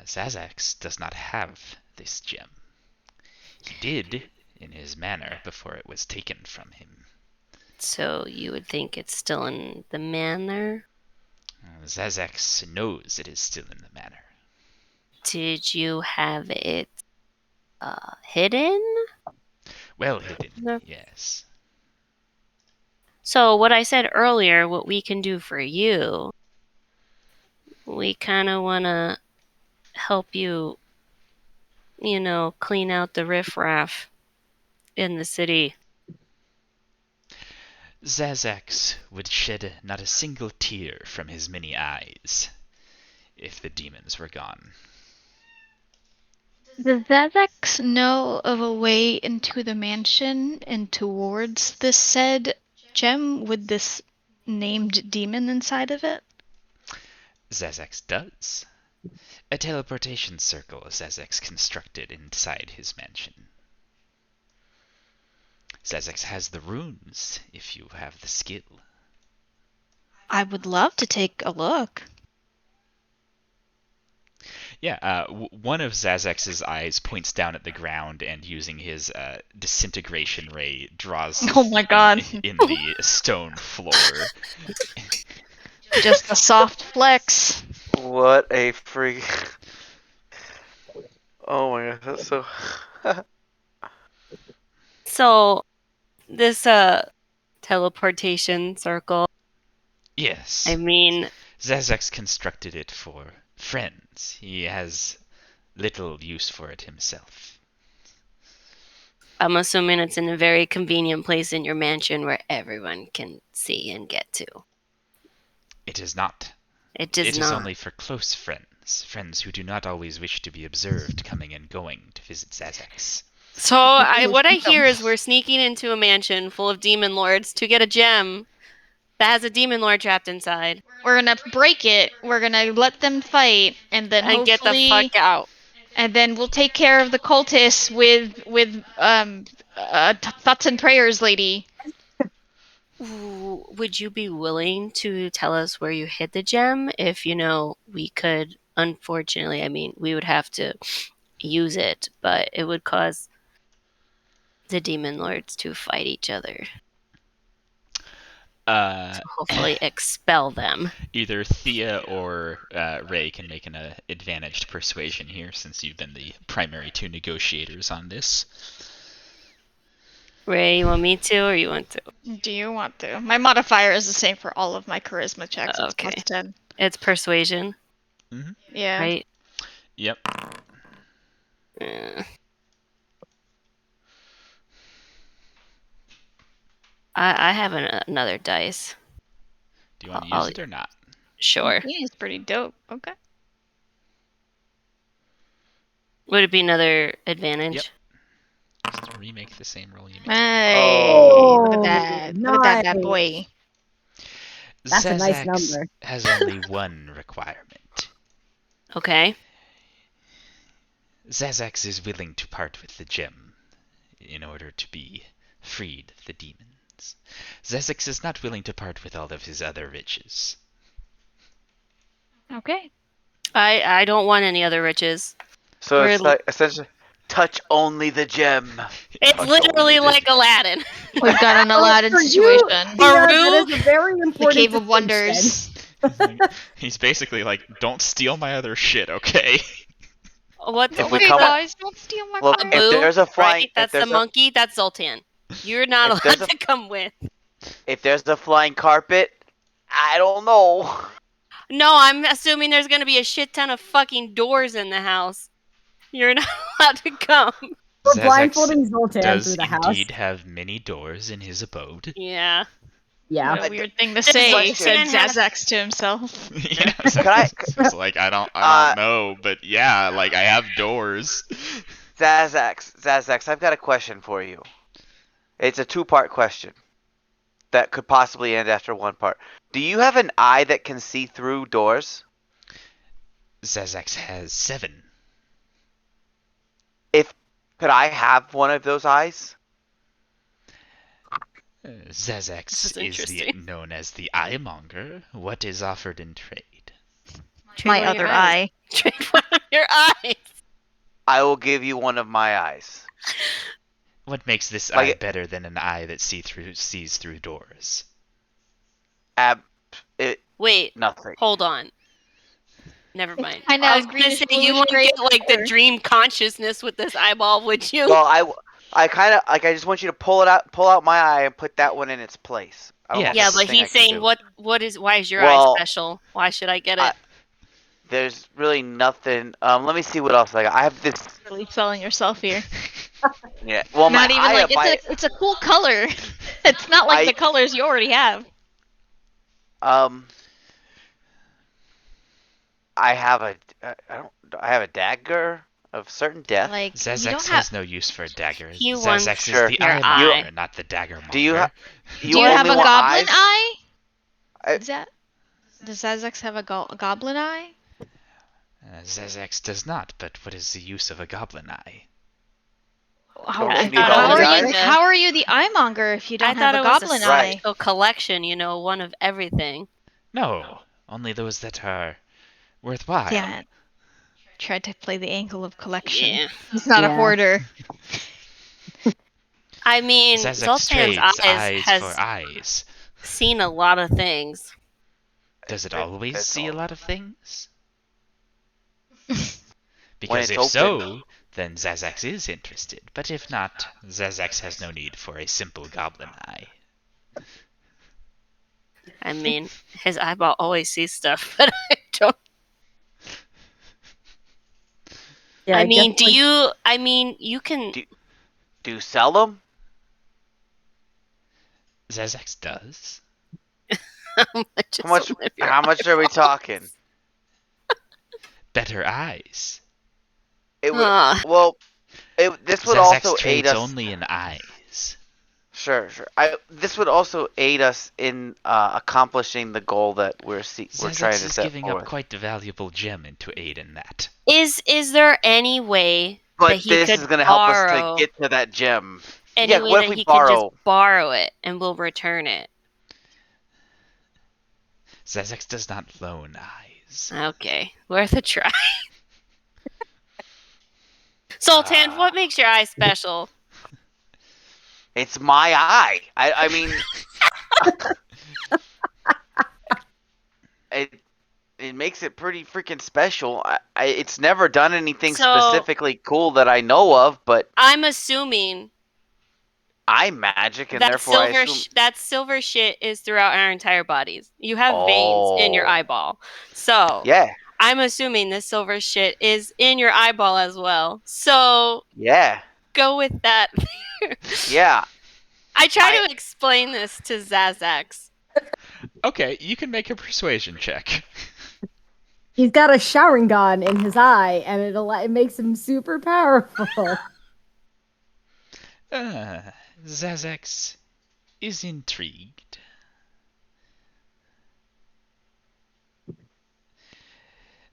Zazax does not have this gem. He did in his manor before it was taken from him. So you would think it's still in the manor? Zazax knows it is still in the manor. Did you have it hidden? Well hidden, No. yes. So what I said earlier, what we can do for you, we kind of want to help you, clean out the riffraff in the city. Zazax would shed not a single tear from his many eyes if the demons were gone. Does Zazax know of a way into the mansion and towards this said gem with this named demon inside of it? Zazax does. A teleportation circle Zazax constructed inside his mansion. Zazax has the runes, if you have the skill. I would love to take a look. Yeah, one of Zazax's eyes points down at the ground and using his disintegration ray draws Oh my god. in the stone floor. Just a soft flex. What a freak. Oh my god, that's so. So this teleportation circle, Yes. I mean, Zazax constructed it for friends. He has little use for it himself. I'm assuming it's in a very convenient place in your mansion where everyone can see and get to. It is not. It does It is not. only for close friends, friends who do not always wish to be observed coming and going to visit Zazax. So what I hear is we're sneaking into a mansion full of demon lords to get a gem that has a demon lord trapped inside We're gonna break it. We're gonna let them fight, and then and get the hopefully, fuck out. and then we'll take care of the cultists with thoughts and prayers, lady. Ooh, would you be willing to tell us where you hid the gem if we could? Unfortunately, I mean, we would have to use it, but it would cause the demon lords to fight each other to hopefully expel them. Either Thea or Ray can make an advantaged persuasion here, since you've been the primary two negotiators on this. Ray, you want me to, or you want to? Do you want to? My modifier is the same for all of my charisma checks. It's Okay. plus 10. It's persuasion, Yeah. right? Yep. I have another dice. Do you want to use it or not? Sure. He's pretty dope. Okay. Would it be another advantage? Yep. Just remake the same roll you made. Hey, Oh. look at that. Look at that bad boy. That's a nice Zazax number. has only one requirement. Okay. Zazax is willing to part with the gem in order to be freed of the demons. Zazax is not willing to part with all of his other riches. Okay. I don't want any other riches. So We're- it's like essentially touch only the gem. It's Touch literally only the like Aladdin. We've got an Aladdin For you, situation. yeah, that is a very The important Cave of distinction. Wonders. He's basically like, don't steal my other shit, okay? What's If we Okay, come- guys, don't steal my Look, fire. if there's a flying, right? That's if there's the monkey. That's Zoltan. You're not If there's allowed a- to come with. if there's a flying carpet, I don't know. No, I'm assuming there's gonna be a shit ton of fucking doors in the house. You're not allowed to come. We're Zazax blindfolding Zoltan does through the house. indeed have many doors in his abode. Yeah. Yeah. What a weird thing to Just say, question. said Has- Zazax to himself. Yeah, I- it's like I don't know, but yeah, like I have doors. Zazax, I've got a question for you. It's a two-part question that could possibly end after one part. Do you have an eye that can see through doors? Zazax has 7. Could I have one of those eyes? This Zazax is is interesting. known as the Eyemonger. What is offered in trade? Trade My one of your other eyes. eye. Trade one of your eyes. I will give you one of my eyes. What makes this Like eye it- better than an eye that sees through doors? Wait, Nothing. hold on. Never mind. Kinda I was gonna greenish say you bluish wouldn't gray get like the color. dream consciousness with this eyeball, would you? Well, I kind of like. I just want you to pull out my eye and put that one in its place. I don't know if Yeah, that's a but thing I he's can saying do. why is your eye Well, special? Why should I get I- it? There's really nothing. Let me see what else I got. I have this. Really selling yourself here. Yeah. Well, my Not even eye. like it's a cool color. It's not like I- the colors you already have. I have a. I have a dagger of certain death. Like you Zazax don't have. has no use for a dagger. He wants Zazax Sure. is the your Eyemonger, eye. not the Daggermonger. Do you Do you have only a want goblin eyes? eye? I- Does Zazax have a goblin eye? Zazax does not, but what is the use of a goblin eye? Don't I you need thought all it the was eyes? like a- how are you the eyemonger if you I don't thought have a it was goblin a Right. eye? special collection, one of everything. No, only those that are worthwhile. Yeah. Tried to play the angle of collection. Yeah. He's not a Yeah. hoarder. I mean, Zazax Zoltan's trades eyes eyes has for eyes. seen a lot of things. Does it That- always that's see a all. lot of things? When Because it's if open. so, then Zazax is interested. But if not, Zazax has no need for a simple goblin eye. I mean, his eyeball always sees stuff, but I don't. Yeah, I mean, guess, like, I mean, you can. Do you sell them? Zazax does. How much? is How much? one of your How much are we eyeballs? talking? Better eyes. It would. Ah. Well, this would Zazax also aid trades us. only in eyes. Sure. This would also aid us in accomplishing the goal that we're trying Zazax to is set giving forth. up quite a valuable gem to aid in that. Is there any way that But he this could is going to help us borrow? to get to that gem. Any Yeah, way what that if we he borrow? could just borrow it and we'll return it? Zazax does not loan eyes. Okay, worth a try. Sultan, what makes your eye special? It's my eye. I mean, it makes it pretty freaking special. It's never done anything So- specifically cool that I know of, but I'm assuming I'm magic, and that therefore I silver assume. that silver shit is throughout our entire bodies. You have veins in your Oh. eyeball, so Yeah, I'm assuming this silver shit is in your eyeball as well. So yeah, go with that. yeah. I try to explain this to Zazax. Okay, you can make a persuasion check. he's got a Sharingan in his eye, and it makes him super powerful. Zazax is intrigued.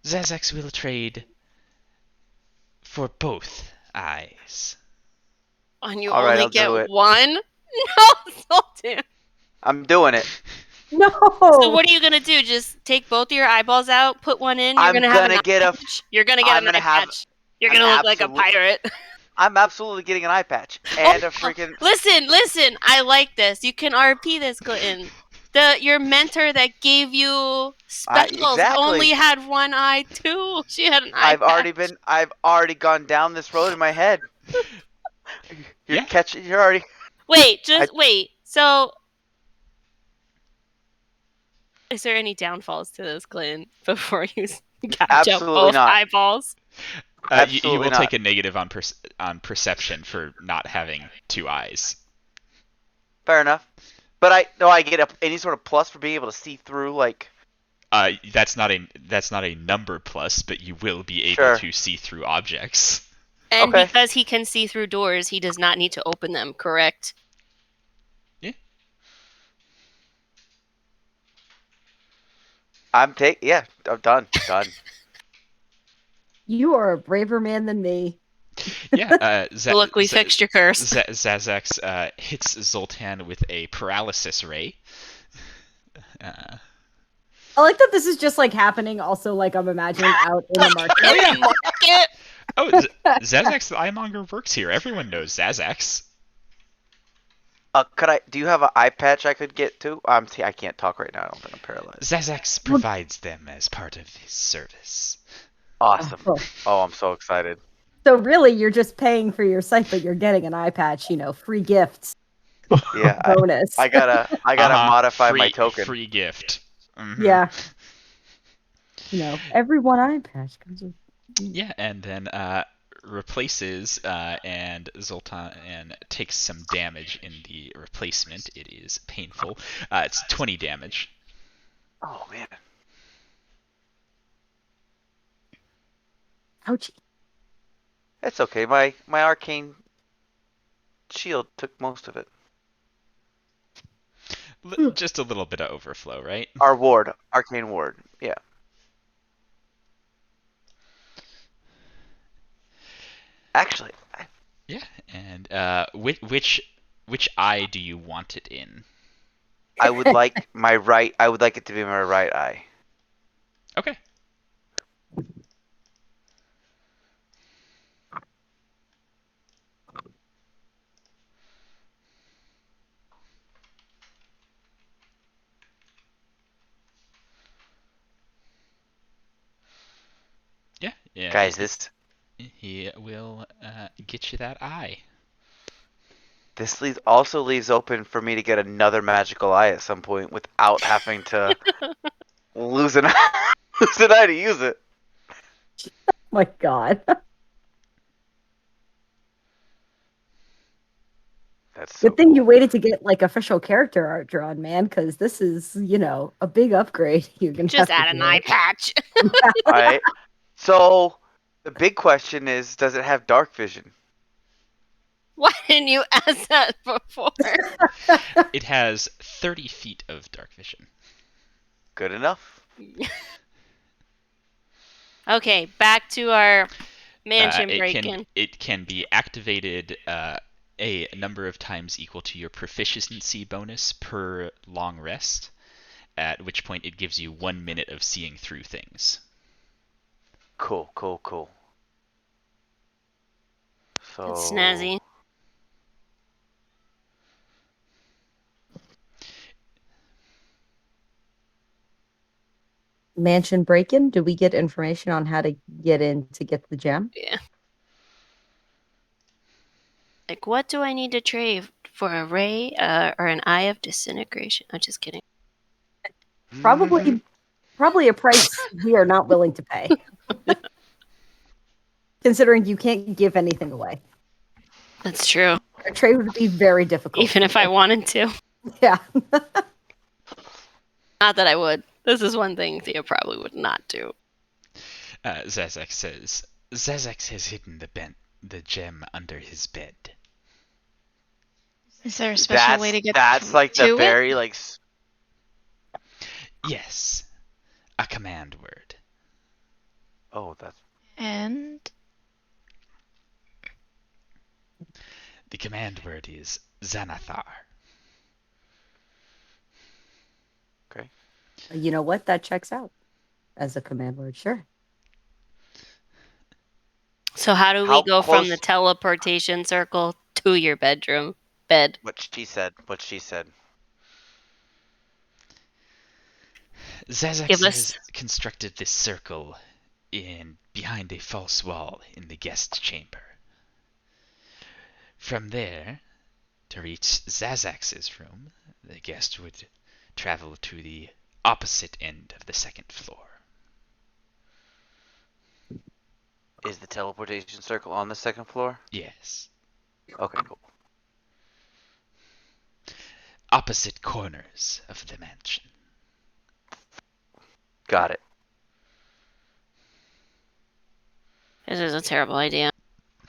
Zazax will trade for both eyes. And you All right, only I'll get do it. one? No, Sultan. I'm doing it. No. So what are you gonna do? Just take both of your eyeballs out, put one in. You're I'm gonna have an gonna eye get a- patch. You're gonna get I'm an eye gonna have patch. You're an gonna look like a absolute- pirate. I'm absolutely getting an eye patch and a Oh, freaking. Listen. I like this. You can RP this, Glitton. Your mentor that gave you spells exactly. only had one eye too. She had an eye. I've already gone down this road in my head. You're Yeah. catching. You're already. Wait. Wait. So, is there any downfalls to this, Glitton, before you catch up Absolutely both not. eyeballs? You Absolutely will not. take a negative on perception for not having two eyes. Fair enough. But I get any sort of plus for being able to see through, like. That's not a number plus, but you will be able Sure. to see through objects. And Okay. because he can see through doors, he does not need to open them, correct? Yeah. I'm done. You are a braver man than me. Yeah. Look, we fixed your curse. Zazax hits Zoltan with a paralysis ray. I like that this is just like happening. Also, like I'm imagining out in the market. Oh yeah. Market? Oh, Zazax the Eyemonger works here. Everyone knows Zazax. Do you have an eye patch I could get too? I can't talk right now. I don't think I'm paralyzed. Zazax provides them as part of his service. Awesome. Oh. Oh, I'm so excited. So really, you're just paying for your site, but you're getting an eye patch. Free gifts. Yeah, Bonus. I gotta modify my token. Free gift. Mm-hmm. Yeah. Every one eye patch comes with. Yeah, and then replaces and Zoltan takes some damage in the replacement. It is painful. It's 20 damage. Oh man. Ouchie. It's okay. My arcane shield took most of it. Just a little bit of overflow, right? Arcane ward. Yeah. Actually, Yeah, and which eye do you want it in? I would like I would like it to be my right eye. Okay. Yeah. Guys, He will get you that eye. this also leaves open for me to get another magical eye at some point without having to lose an eye, to use it. My God. That's so Good thing cool. you waited to get like official character art drawn, man, because this is, a big upgrade. You're gonna Just have add to an do. eye patch. All right. So the big question is, does it have dark vision? Why didn't you ask that before? It has 30 feet of dark vision. Good enough. Okay, back to our mansion break-in. It can be activated a number of times equal to your proficiency bonus per long rest, at which point it gives you 1 minute of seeing through things. Cool. So That's snazzy. Mansion break-in. Do we get information on how to get in to get the gem? Yeah. Like, what do I need to trade for a ray or an eye of disintegration? I'm just kidding. Probably a price we are not willing to pay. Considering you can't give anything away. That's true. A trade would be very difficult. Even if I wanted to. Yeah. Not that I would. This is one thing Thea probably would not do. Zazax says, Zazax has hidden the gem under his bed. Is there a special way to get that's like to the it? very like. Yes, a command word. Oh, that's And The command word is Xanathar. okay. You know what? That checks out as a command word. Sure. So how do we How go from close- the teleportation circle to your bedroom bed? What she said. Zazax Give has us- constructed this circle behind a false wall in the guest chamber. From there, to reach Zazax's room, the guest would travel to the opposite end of the second floor. Is the teleportation circle on the second floor? Yes. Okay, cool. opposite corners of the mansion. Got it. This is a terrible idea,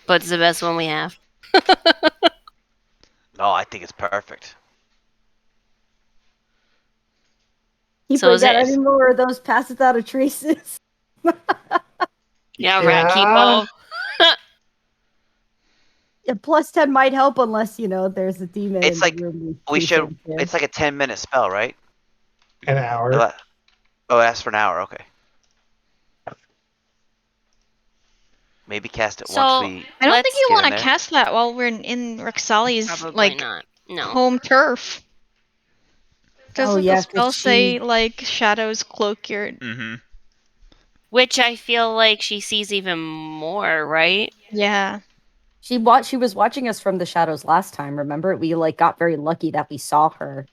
but it's the best one we have. No, I think it's perfect. Keep So is got it- any more of those passes out of traces? Yeah, Yeah. rat keepo. Yeah, plus 10 might help unless, there's a demon It's in like the room. we should. It's like a 10-minute spell, right? An hour. Oh, that's for an hour. Okay. Maybe cast it So, once we. I don't think Let's you get want in to there. cast that while we're in Rexali's Probably not. No. home turf. Doesn't yeah, the 'cause spell say she- like shadows cloak your? Mm-hmm. Which I feel like she sees even more, right? Yeah. She was watching us from the shadows last time, remember? We got very lucky that we saw her.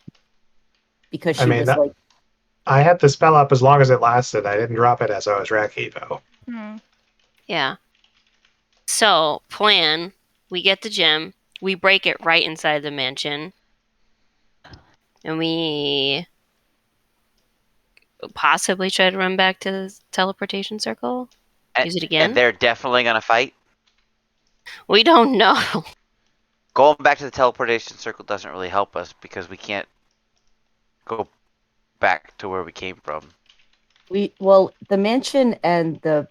Because I she mean, was that- I had the spell up as long as it lasted. I didn't drop it as I was Rakivo. Hmm. Yeah. So, plan. We get the gem. We break it right inside the mansion. And we possibly try to run back to the teleportation circle? Use it again? And they're definitely gonna fight. We don't know. Going back to the teleportation circle doesn't really help us because we can't go back to where we came from. the mansion and the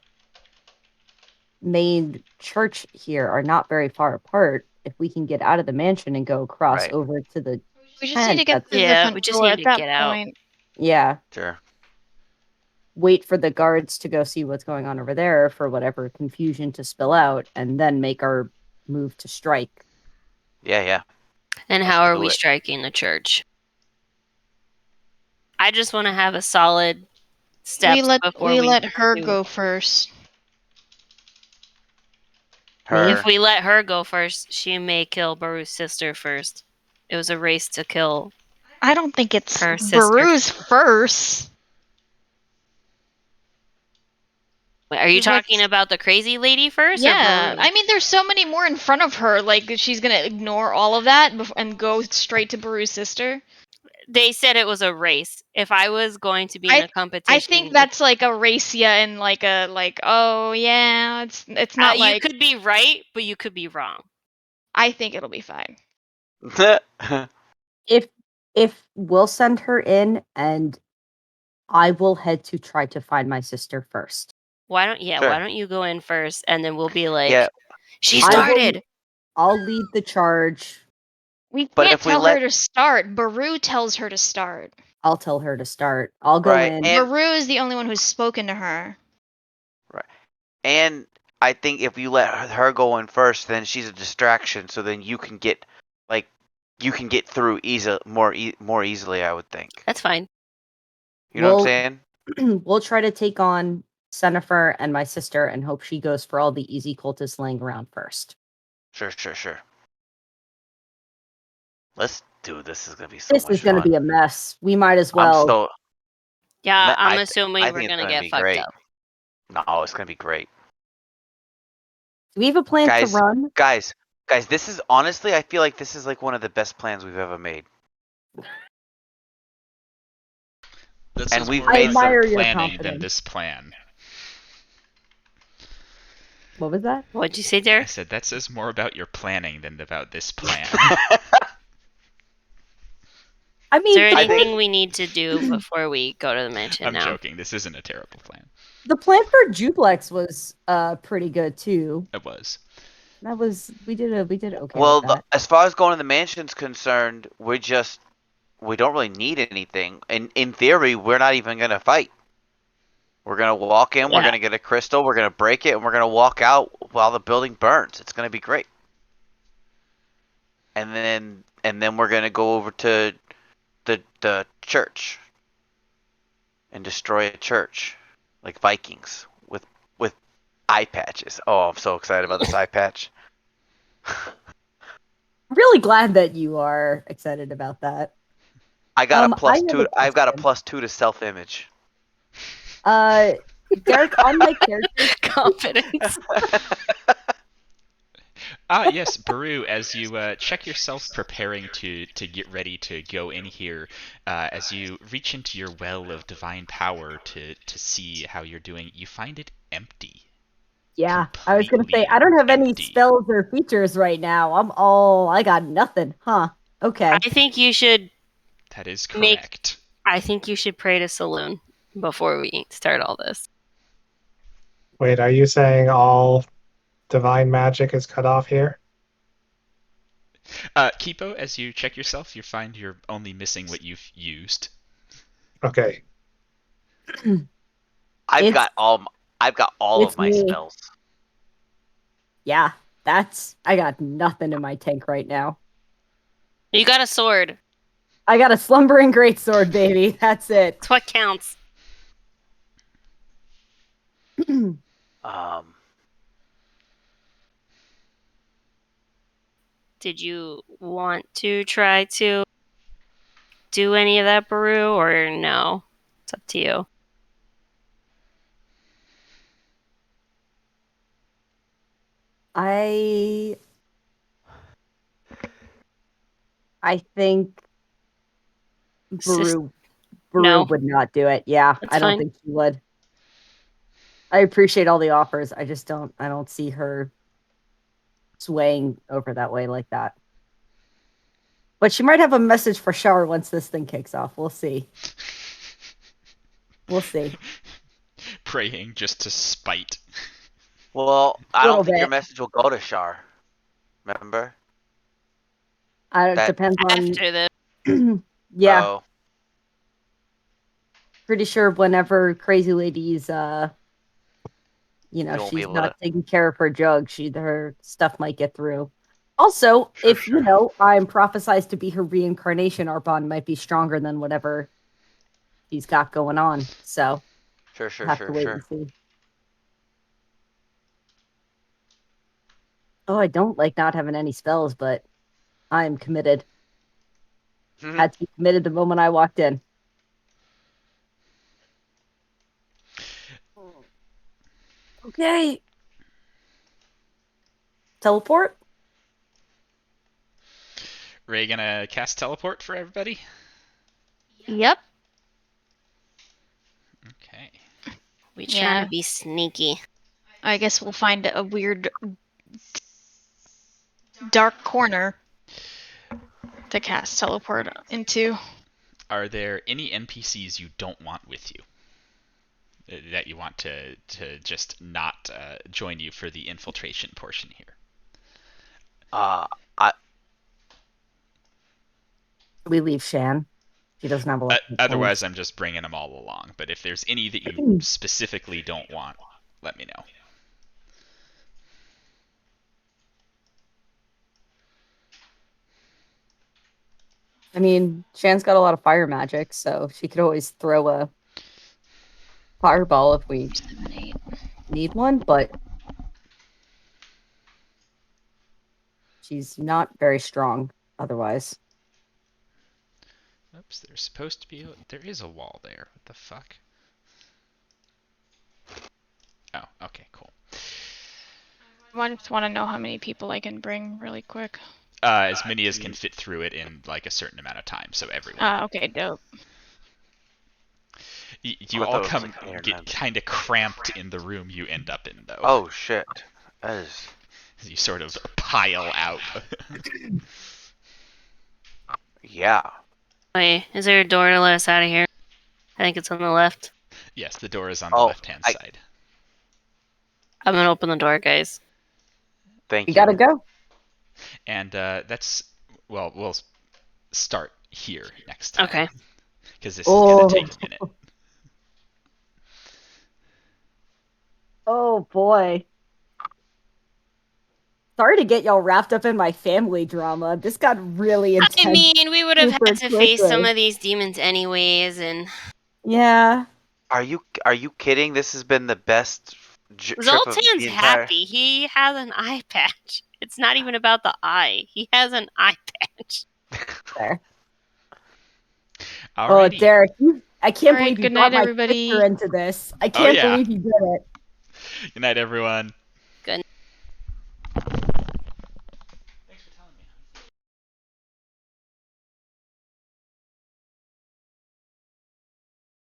main church here are not very far apart. If we can get out of the mansion and go across Right. over to the We just need to get tent, through the Yeah, front we just door need at to that get out. point. yeah, Sure. wait for the guards to go see what's going on over there for whatever confusion to spill out, and then make our move to strike. Yeah. And Let's how are do we it. striking the church? I just want to have a solid steps before we let her do- go first. Her. If we let her go first, she may kill Baru's sister first. It was a race to kill. I don't think it's Her sister. Baru's first. Are you It's like- talking about the crazy lady first? Or Yeah, Baru? I mean, there's so many more in front of her. Like, she's gonna ignore all of that and go straight to Baru's sister. They said it was a race. If I was going to be in a competition, I think that's like a racia and oh yeah, it's not you could be right, but you could be wrong. I think it'll be fine. If we'll send her in, and I will head to try to find my sister first. Why don't Sure. Why don't you go in first, and then we'll be like, Yeah. she I will- started. I'll lead the charge. We But can't if we tell let- her to start. Baru tells her to start. I'll tell her to start. I'll go Right, in. and- Baru is the only one who's spoken to her. And I think if you let her go in first, then she's a distraction. So then you can get through more easily. I would think. That's fine. You know what Well- I'm saying? We'll try to take on Sennifer and my sister and hope she goes for all the easy cultists laying around first. Sure. Let's do this. Is gonna be so This much is going to fun. be a mess. We might as I'm well. so. Yeah, No, I'm I assuming think we're it's gonna gonna get be fucked great. up. No, it's gonna be great, Do we have a plan Guys, to run? guys. This is honestly, I feel like this is like one of the best plans we've ever made. This And is we've more made about some admire your planning than confidence. this plan. What was that? What'd you say, I Derek? said that says more about your planning than about this plan. I Is mean, there I think- anything we need to do before we go to the mansion I'm now? joking. This isn't a terrible plan. the plan for Juplex was pretty good too. It was. We did okay Well, with that. as far as going to the mansion's concerned, we don't really need anything. In theory, we're not even gonna fight. We're gonna walk in. We're Yeah. gonna get a crystal. We're gonna break it, and we're gonna walk out while the building burns. It's gonna be great. And then we're gonna go over to the church and destroy a church like Vikings with eye patches. Oh, I'm so excited about this eye patch. I'm really glad that you are excited about that. I got a I plus have two. a I've got a question. +2 to self-image. Derek, on my character, Confidence. Yes, Baru, as you check yourself preparing to get ready to go in here, as you reach into your well of divine power to see how you're doing, you find it empty. Yeah, I was gonna say Completely I don't have any empty. spells or features right now. I got nothing, huh? Okay. I think you should That is make. correct. I think you should pray to Saloon before we start all this. Wait, are you saying all divine magic is cut off here? Kipo, as you check yourself, you find you're only missing what you've used. Okay. I've It's got all. I've got all it's of my me. spells. Yeah, I got nothing in my tank right now. You got a sword. I got a slumbering greatsword, baby. That's it. That's what counts. Um, Did you want to try to do any of that, Baru, or no? It's up to you. I think Sis- Baru no, would not do it. Yeah, that's I don't fine. think she would. I appreciate all the offers. I don't see her swaying over that way like that. But she might have a message for Shar once this thing kicks off. We'll see. We'll see. Praying just to spite. well, I Little don't think your bit. message will go to Shar. Remember It that? depends on. After this, Yeah, Oh, pretty sure whenever Crazy Lady's you won't be she's able not to. taking care of her jug, her stuff might get through. Also, Sure, if sure, I'm prophesized to be her reincarnation, our bond might be stronger than whatever he's got going on. So sure, we'll sure, have to sure, wait and sure. see. Oh, I don't like not having any spells, but I'm committed. Had to be committed the moment I walked in. Okay. Teleport? Ray gonna cast teleport for everybody? Yep. Okay. we trying Yeah. to be sneaky. I guess we'll find a weird dark corner to cast teleport into. Are there any NPCs you don't want with you? That you want to just not join you for the infiltration portion here? I We leave Shan. She doesn't have a lot of Otherwise, points. I'm just bringing them all along. But if there's any that you specifically don't want, let me know. I mean, Shan's got a lot of fire magic, so she could always throw a fireball if we 7, 8. need one, but she's not very strong otherwise. Oops, there's supposed to be. There is a wall there. What the fuck? Oh, okay, cool. I just want to know how many people I can bring really quick. As many as can fit through it in like a certain amount of time, so everyone. Okay, dope. You I all thought it was come like 8 or 9. get kind of cramped in the room you end up in, though. Oh shit. That is. You sort of pile out. Yeah. Wait, is there a door to let us out of here? I think it's on the left. Yes, the door is on the Oh, left-hand side. I'm gonna open the door, guys. Thank You you. gotta go. And that's well, we'll start here next time. Okay. Because this is gonna Oh, take a minute. oh boy. Sorry to get y'all wrapped up in my family drama. This got really intense. I mean, we would have super had to face some quickly. of these demons anyways, and Yeah. Are you kidding? This has been the best trip of Zoltan's the entire. happy. He has an eye patch. It's not even about the eye. He has an eye patch. There. Oh, Alrighty. Derek, I can't All right, believe you good brought night, my everybody. sister into this. I Oh, can't yeah. believe you did it. Good night, everyone.